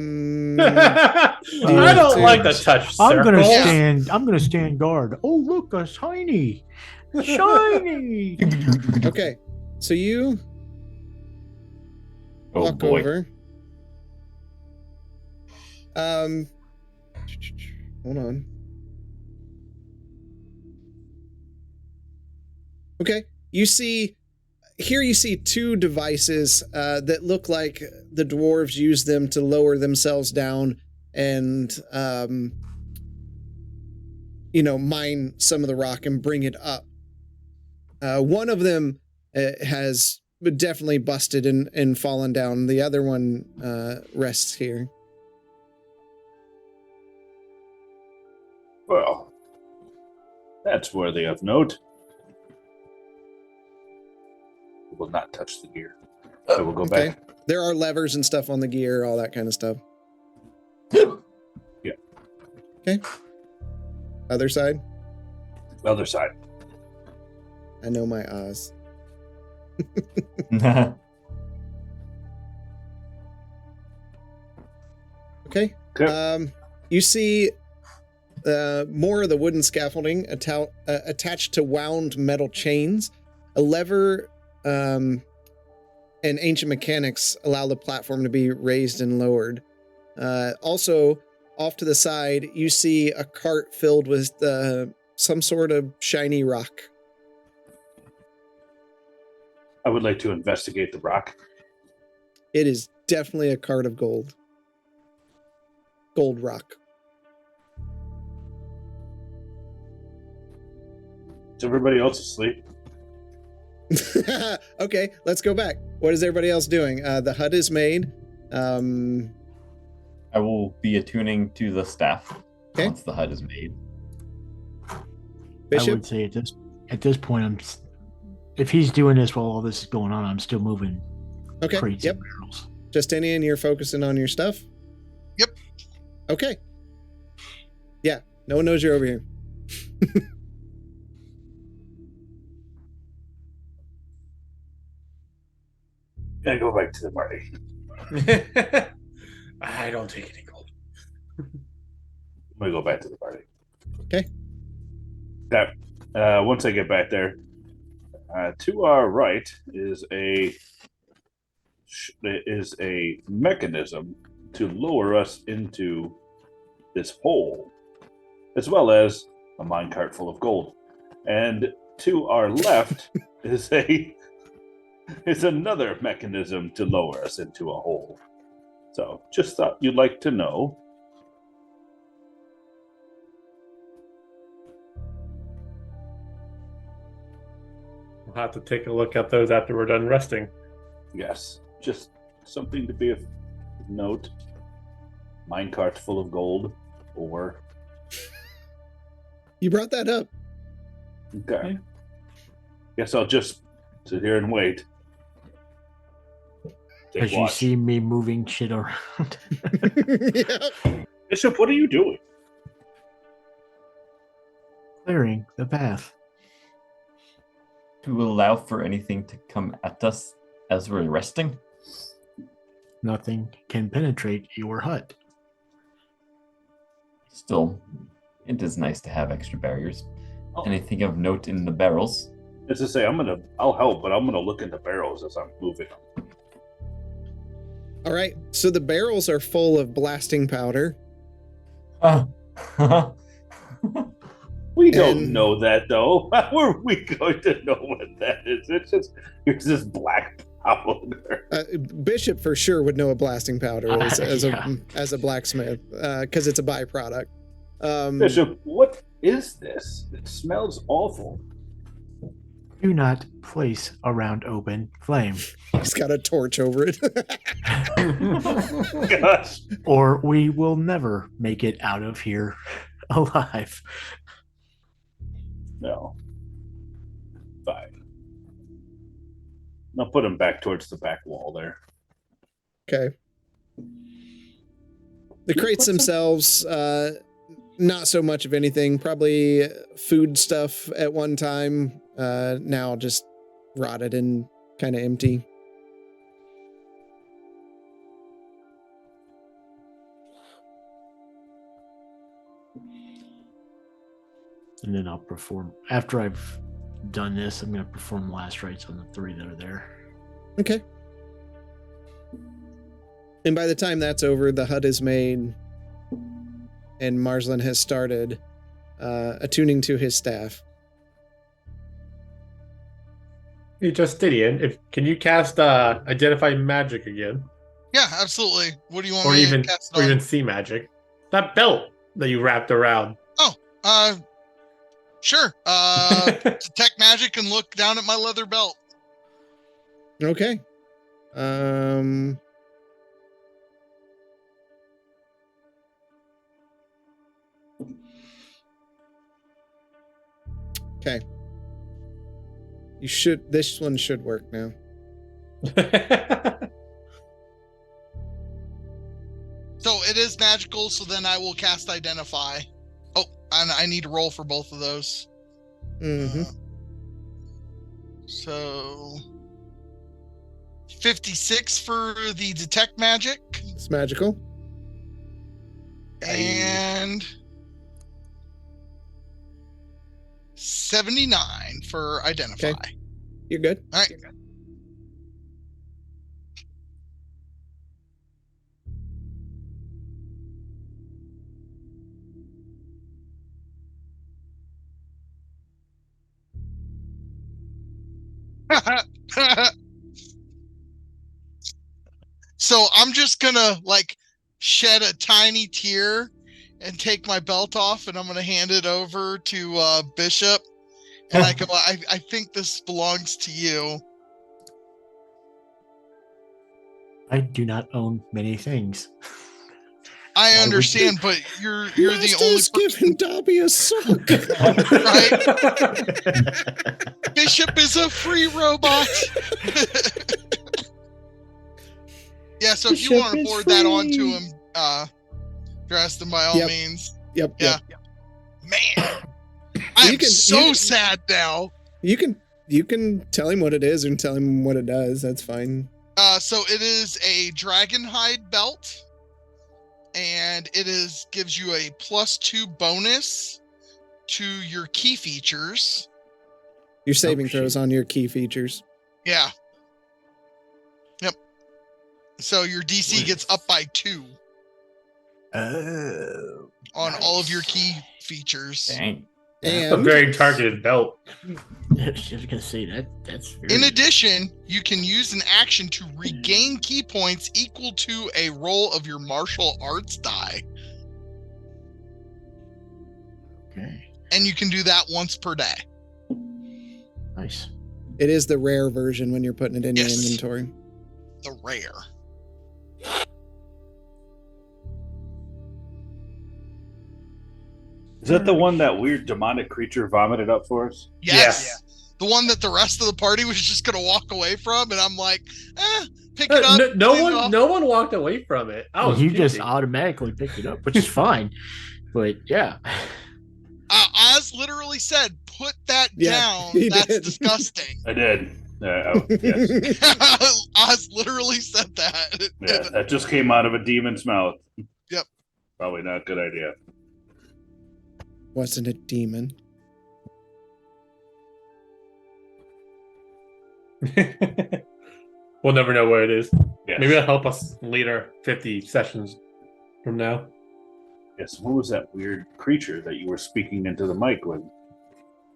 don't like the touch I'm gonna circles. I'm gonna stand guard. Oh look, a shiny. Shiny. Okay. So you Oh walk boy. over. Hold on. Okay. You see two devices that look like the dwarves use them to lower themselves down and mine some of the rock and bring it up. One of them has definitely busted and fallen down. The other one rests here. Well, that's worthy of note. We will not touch the gear. So we'll go Okay. back. There are levers and stuff on the gear, all that kind of stuff. Yeah. Okay. Other side? Other side. I know my Oz. Okay. Okay. You see more of the wooden scaffolding attached to wound metal chains. A lever and ancient mechanics allow the platform to be raised and lowered. Also, off to the side, you see a cart filled with some sort of shiny rock. I would like to investigate the rock. It is definitely a cart of gold. Gold rock. Is everybody else asleep? Okay, let's go back. What is everybody else doing? The hut is made. I will be attuning to the staff Okay. once the hut is made. I Bishop? would say at this point, if he's doing this while all this is going on, I'm still moving Okay, crates yep. and barrels. Justinian, you're focusing on your stuff? Yep. Okay. Yeah, no one knows you're over here. Gonna go back to the party. I don't take any gold. I'm gonna go back to the party. Okay. Once I get back there, to our right is a mechanism to lower us into this hole, as well as a minecart full of gold. And to our left is another mechanism to lower us into a hole. So just thought you'd like to know. We'll have to take a look at those after we're done resting. Yes, just something to be of note. Minecart full of gold, or You brought that up. Okay. Guess I'll just sit here and wait. Take As you watch. see me moving shit around. Yeah. Bishop, what are you doing? Clearing the path. To allow for anything to come at us as we're resting. Nothing can penetrate your hut. Still, it is nice to have extra barriers. Oh. Anything of note in the barrels? As I say, I'll help, but I'm gonna look in the barrels as I'm moving them. All right. So the barrels are full of blasting powder. We don't And- know that though. How are we going to know what that is? It's just black powder. Bishop for sure would know what blasting powder is Yeah. as a blacksmith, because it's a byproduct. Bishop, what is this? It smells awful. Do not place around open flame, He's got a torch over it. Gosh. or we will never make it out of here alive. No. Fine. I'll put him back towards the back wall there. Okay. The crates themselves, not so much of anything. Probably food stuff at one time. Now just rotted and kind of empty. And then I'll perform, after I've done this, I'm going to perform last rites on the 3 that are there. Okay. And by the time that's over, the hut is made, and Marsland has started attuning to his staff. Hey, Justinian, can you cast Identify Magic again? Yeah, absolutely. What do you want Or me even to cast or on? even see magic? That belt that you wrapped around. Sure. Detect magic and look down at my leather belt. Okay. Okay. This one should work now. So it is magical, so then I will cast Identify. Oh, and I need to roll for both of those. Mm-hmm. So 56 for the Detect Magic. It's magical. And 79 for Identify. Okay. You're good. All right. So I'm just gonna shed a tiny tear and take my belt off, and I'm gonna hand it over to Bishop. And I go, I think this belongs to you. I do not own many things. I would understand, but you're the only Master's giving Dobby a sock. right. Bishop is a free robot. Yeah, so if you Bishop want to is forward that on free. to him, Dresden, by all Yep. means. Yep. Yeah. Man, I'm so sad now. You can tell him what it is and tell him what it does. That's fine. So it is a dragon hide belt, and it gives you a +2 bonus to your key features. Your saving shit. throws on your key features. Yeah. Yep. So your DC gets up by 2 Oh. on all of your key features. Dang. A And very targeted belt. I was just going to say that's very... In addition, you can use an action to regain key points equal to a roll of your martial arts die. Okay. And you can do that once per day. Nice. it is the rare version when you're putting it in your Yes. inventory. The rare. Is that the one that weird demonic creature vomited up for us? Yes. The one that the rest of the party was just gonna walk away from, and I'm like, pick it up. No one walked away from it. I was You just puking. automatically picked it up, which is fine. But yeah. Oz literally said, "Put that down. he That's did. disgusting." I did. Yes. Oz literally said that. Yeah, that just came out of a demon's mouth. Yep. Probably not a good idea. Wasn't a demon. We'll never know what it is. Yes. Maybe it'll help us later, 50 sessions from now. Yes. What was that weird creature that you were speaking into the mic with,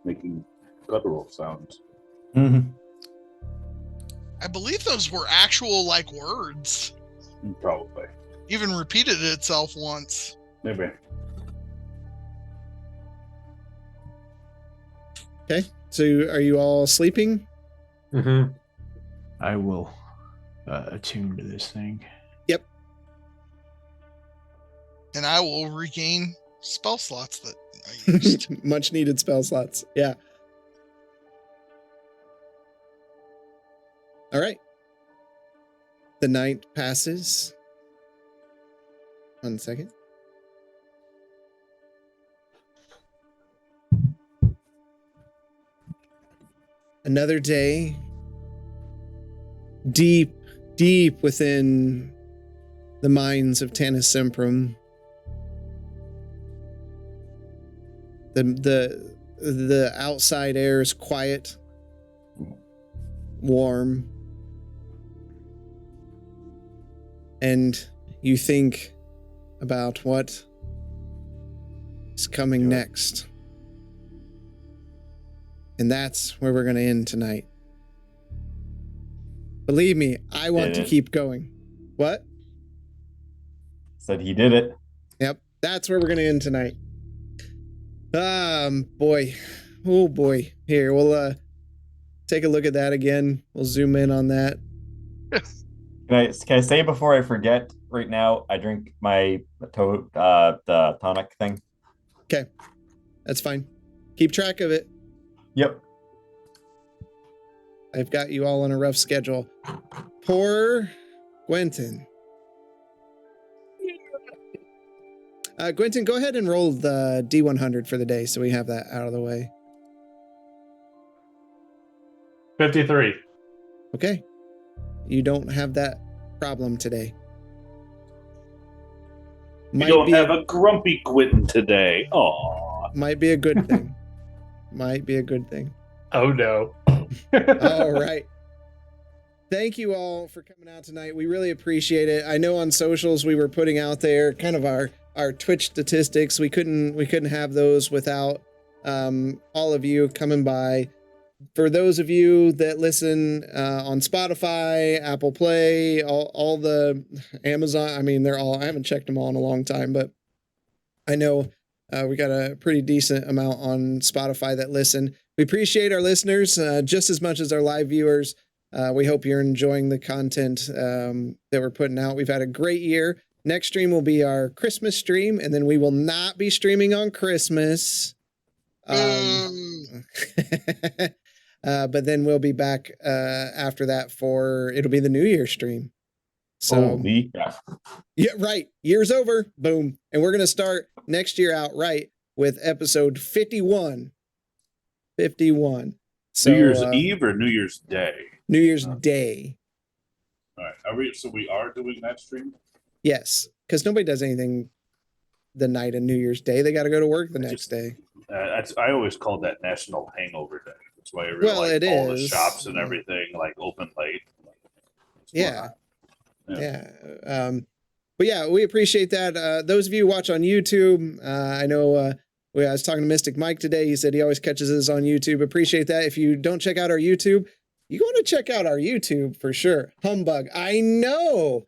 making guttural sounds? Mm-hmm. I believe those were actual like words. Probably. Even repeated itself once. Maybe. Okay. So are you all sleeping? Mm-hmm. I will attune to this thing. Yep. And I will regain spell slots that I used. Much needed spell slots. Yeah. All right. The night passes. 1 second. Another day. Deep, deep within the minds of Tanis Symprum. The outside air is quiet, warm, and you think about what is coming next. And that's where we're going to end tonight. Believe me, I want to keep going. What? Said he did it. Yep, that's where we're going to end tonight. Boy. Oh, boy. Here, we'll take a look at that again. We'll zoom in on that. Can I say before I forget? Right now, I drink my the tonic thing. Okay, that's fine. Keep track of it. Yep. I've got you all on a rough schedule. Poor Gwenton. Gwenton, go ahead and roll the D100 for the day so we have that out of the way. 53. Okay. You don't have that problem today. We don't have a grumpy Quentin today. Aww. Might be a good thing. Might be a good thing. Oh, no. All right. Thank you all for coming out tonight. We really appreciate it. I know on socials we were putting out there kind of our Twitch statistics. We couldn't have those without all of you coming by. For those of you that listen on Spotify, Apple Play, all the Amazon, I mean, I haven't checked them all in a long time, but I know we got a pretty decent amount on Spotify that listen. We appreciate our listeners just as much as our live viewers. We hope you're enjoying the content that we're putting out. We've had a great year. Next stream will be our Christmas stream, and then we will not be streaming on Christmas. But then we'll be back after that it'll be the New Year stream. So yeah, right. Year's over. Boom. And we're going to start next year out right with episode 51. 51. So, New Year's Eve or New Year's Day? New Year's Day. All right. So we are doing that stream? Yes. Because nobody does anything the night of New Year's Day. They got to go to work the next day. I always called that National Hangover Day. That's why I really like all the shops and everything like open late. Yeah. But yeah, we appreciate that. Those of you who watch on YouTube, I know I was talking to Mystic Mike today. He said he always catches us on YouTube. Appreciate that. If you don't check out our YouTube, you want to check out our YouTube for sure. Humbug. I know.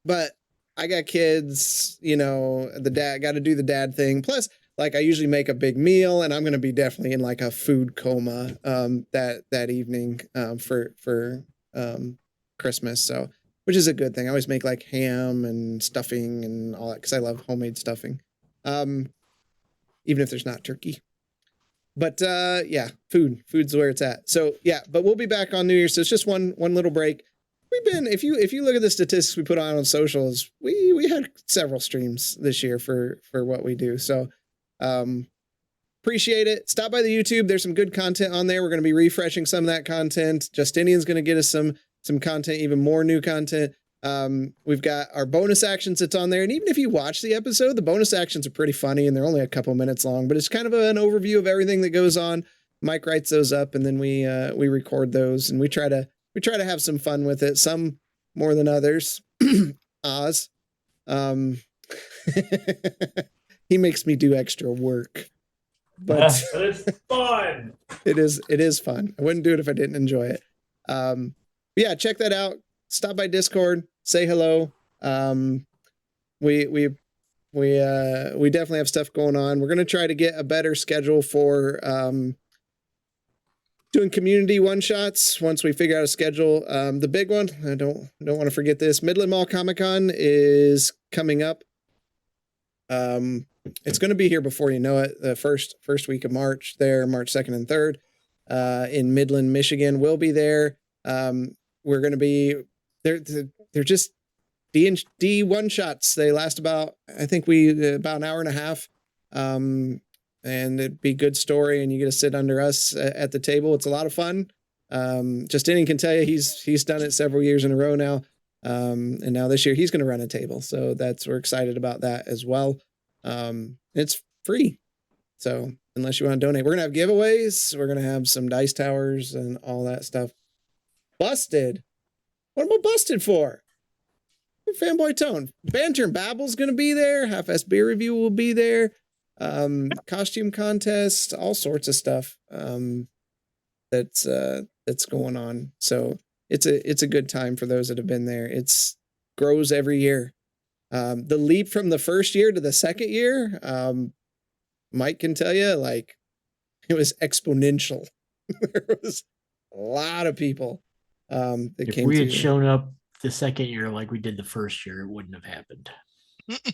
But I got kids, the dad got to do the dad thing. Plus, like I usually make a big meal, and I'm going to be definitely in like a food coma that evening for Christmas. So which is a good thing. I always make like ham and stuffing and all that because I love homemade stuffing, even if there's not turkey. But yeah, food's where it's at. So yeah, but we'll be back on New Year's. So it's just one little break. We've been, if you look at the statistics we put on socials, we had several streams this year for what we do. So appreciate it. Stop by the YouTube. There's some good content on there. We're going to be refreshing some of that content. Justinian's going to get us some content, even more new content. We've got our bonus actions that's on there. And even if you watch the episode, the bonus actions are pretty funny and they're only a couple minutes long, but it's kind of an overview of everything that goes on. Mike writes those up and then we record those and we try to have some fun with it. Some more than others. Oz. He makes me do extra work, but it's fun. It is fun. I wouldn't do it if I didn't enjoy it. Yeah, check that out. Stop by Discord, say hello. We definitely have stuff going on. We're gonna try to get a better schedule for doing community one-shots once we figure out a schedule. The big one, I don't want to forget this. Midland Mall Comic-Con is coming up. It's going to be here before you know it. The first week of March there, March 2nd and 3rd, in Midland, Michigan. We'll be there. We're going to be, they're just D one-shots. They last about an hour and a half. And it'd be a good story and you get to sit under us at the table. It's a lot of fun. Justinian can tell you he's done it several years in a row now. And now this year he's going to run a table. So we're excited about that as well. It's free. So unless you want to donate, we're going to have giveaways. We're going to have some dice towers and all that stuff. Busted. What am I busted for? Fanboy Tone. Banter and Babble's going to be there. Half-Ass Beer Review will be there. Costume contest, all sorts of stuff that's going on. So it's a good time for those that have been there. It's grows every year. The leap from the first year to the second year, Mike can tell you, like, it was exponential. There was a lot of people that if came. we had shown up the second year like we did the first year, it wouldn't have happened.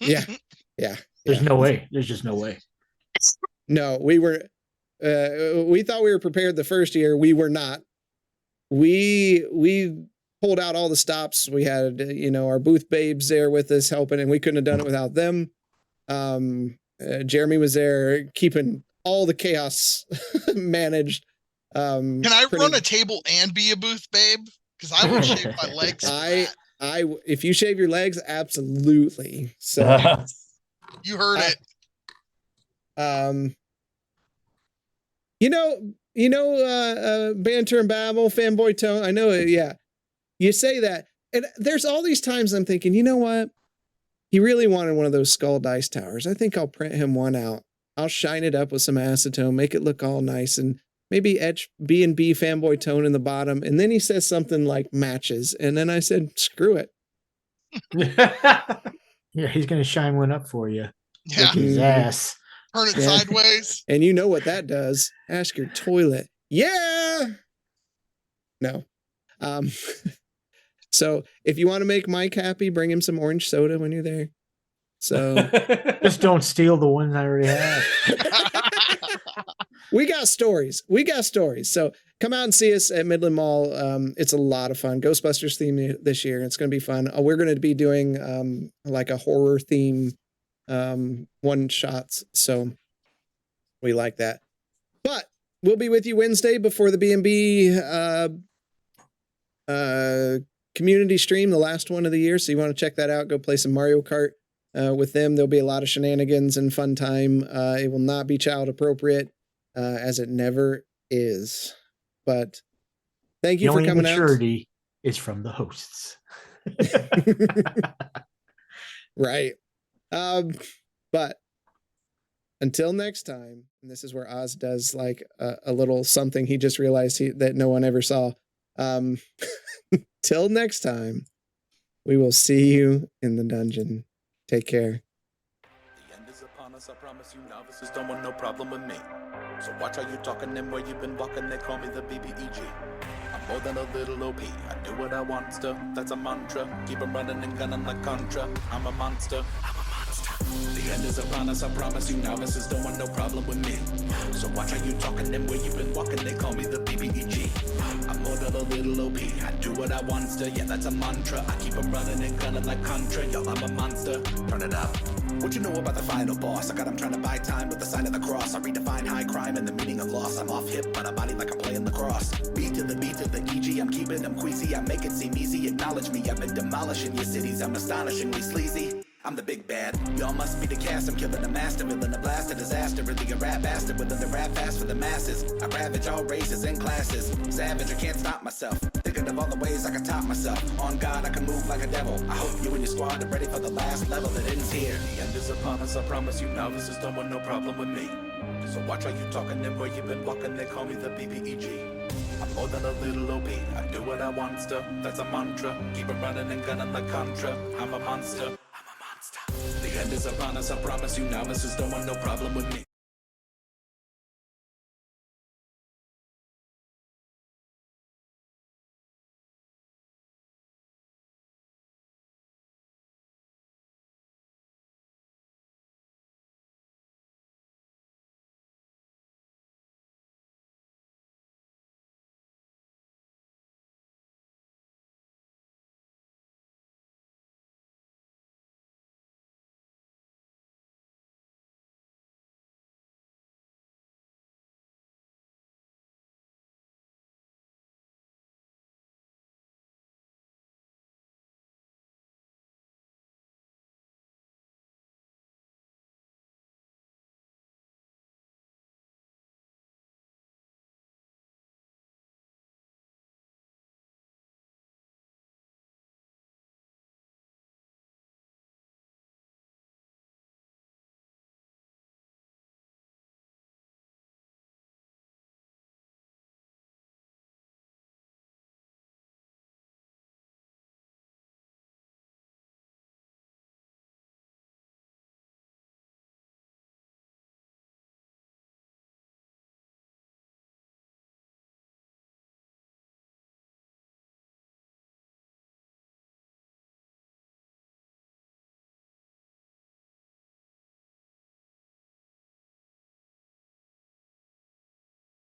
Yeah. There's no way. There's just no way. No, we were. We thought we were prepared the first year. We were not. We pulled out all the stops. We had our booth babes there with us helping, and we couldn't have done it without them. Jeremy was there keeping all the chaos managed. Can I run a table and be a booth babe? Because I would shave my legs. If you shave your legs, absolutely. So you heard it. Banter and Babble, Fanboy Tone. I know. Yeah, you say that, and there's all these times I'm thinking, you know what? He really wanted one of those skull dice towers. I think I'll print him one out. I'll shine it up with some acetone, make it look all nice, and maybe etch B&B Fanboy Tone in the bottom. And then he says something like matches. And then I said, screw it. Yeah, he's going to shine one up for you. Yeah. With his ass. Turn it sideways. And you know what that does. Ask your toilet. Yeah. No. So if you want to make Mike happy, bring him some orange soda when you're there. So just don't steal the ones I already have. We got stories. So come out and see us at Midland Mall. It's a lot of fun. Ghostbusters theme this year. It's going to be fun. We're going to be doing like a horror theme one shots. So we like that. But we'll be with you Wednesday before the B&B community stream, the last one of the year. So you want to check that out. Go play some Mario Kart with them. There'll be a lot of shenanigans and fun time. It will not be child appropriate. As it never is. But thank you for coming out. The maturity is from the hosts. Right. But until next time, and this is where Oz does like a little something he just realized that no one ever saw. Till next time, we will see you in the dungeon. Take care. The end is upon us, I promise you novices don't want no problem with me. So watch how you talking and where you've been walking, they call me the BBEG. I'm more than a little OP. I do what I want to, that's a mantra. Keep 'em running and gunning like Contra. I'm a monster. The end is upon us, I promise you. Novices don't want no problem with me. So watch how you talking and where you been walking. They call me the BBEG. I'm more than a little OP. I do what I want to, yeah, that's a mantra. I keep 'em running and gunning like Contra. Y'all, I'm a monster. Turn it up. What you know about the final boss? I got 'em trying to buy time with the sign of the cross. I redefine high crime and the meaning of loss. I'm off hip, but I body like I'm playing lacrosse. Beat to the EG, I'm keeping them queasy. I make it seem easy, acknowledge me. I've been demolishing your cities, I'm astonishingly sleazy. I'm the big bad, y'all must be the cast. I'm killing the master, villain, a blast, a disaster. Really a rap bastard within the rap fast for the masses. I ravage all races and classes. Savage, I can't stop myself. Thinking of all the ways I can top myself. On God, I can move like a devil. I hope you and your squad are ready for the last level that ends here. The end is upon us, I promise you. Novices don't want no problem with me. So watch how you talking and where you been walking. They call me the BBEG. I'm more than a little OP. I do what I want to, that's a mantra. Keep 'em running and gunning like Contra. I'm a monster. The end is upon us, I promise you. Novices don't want no problem with me.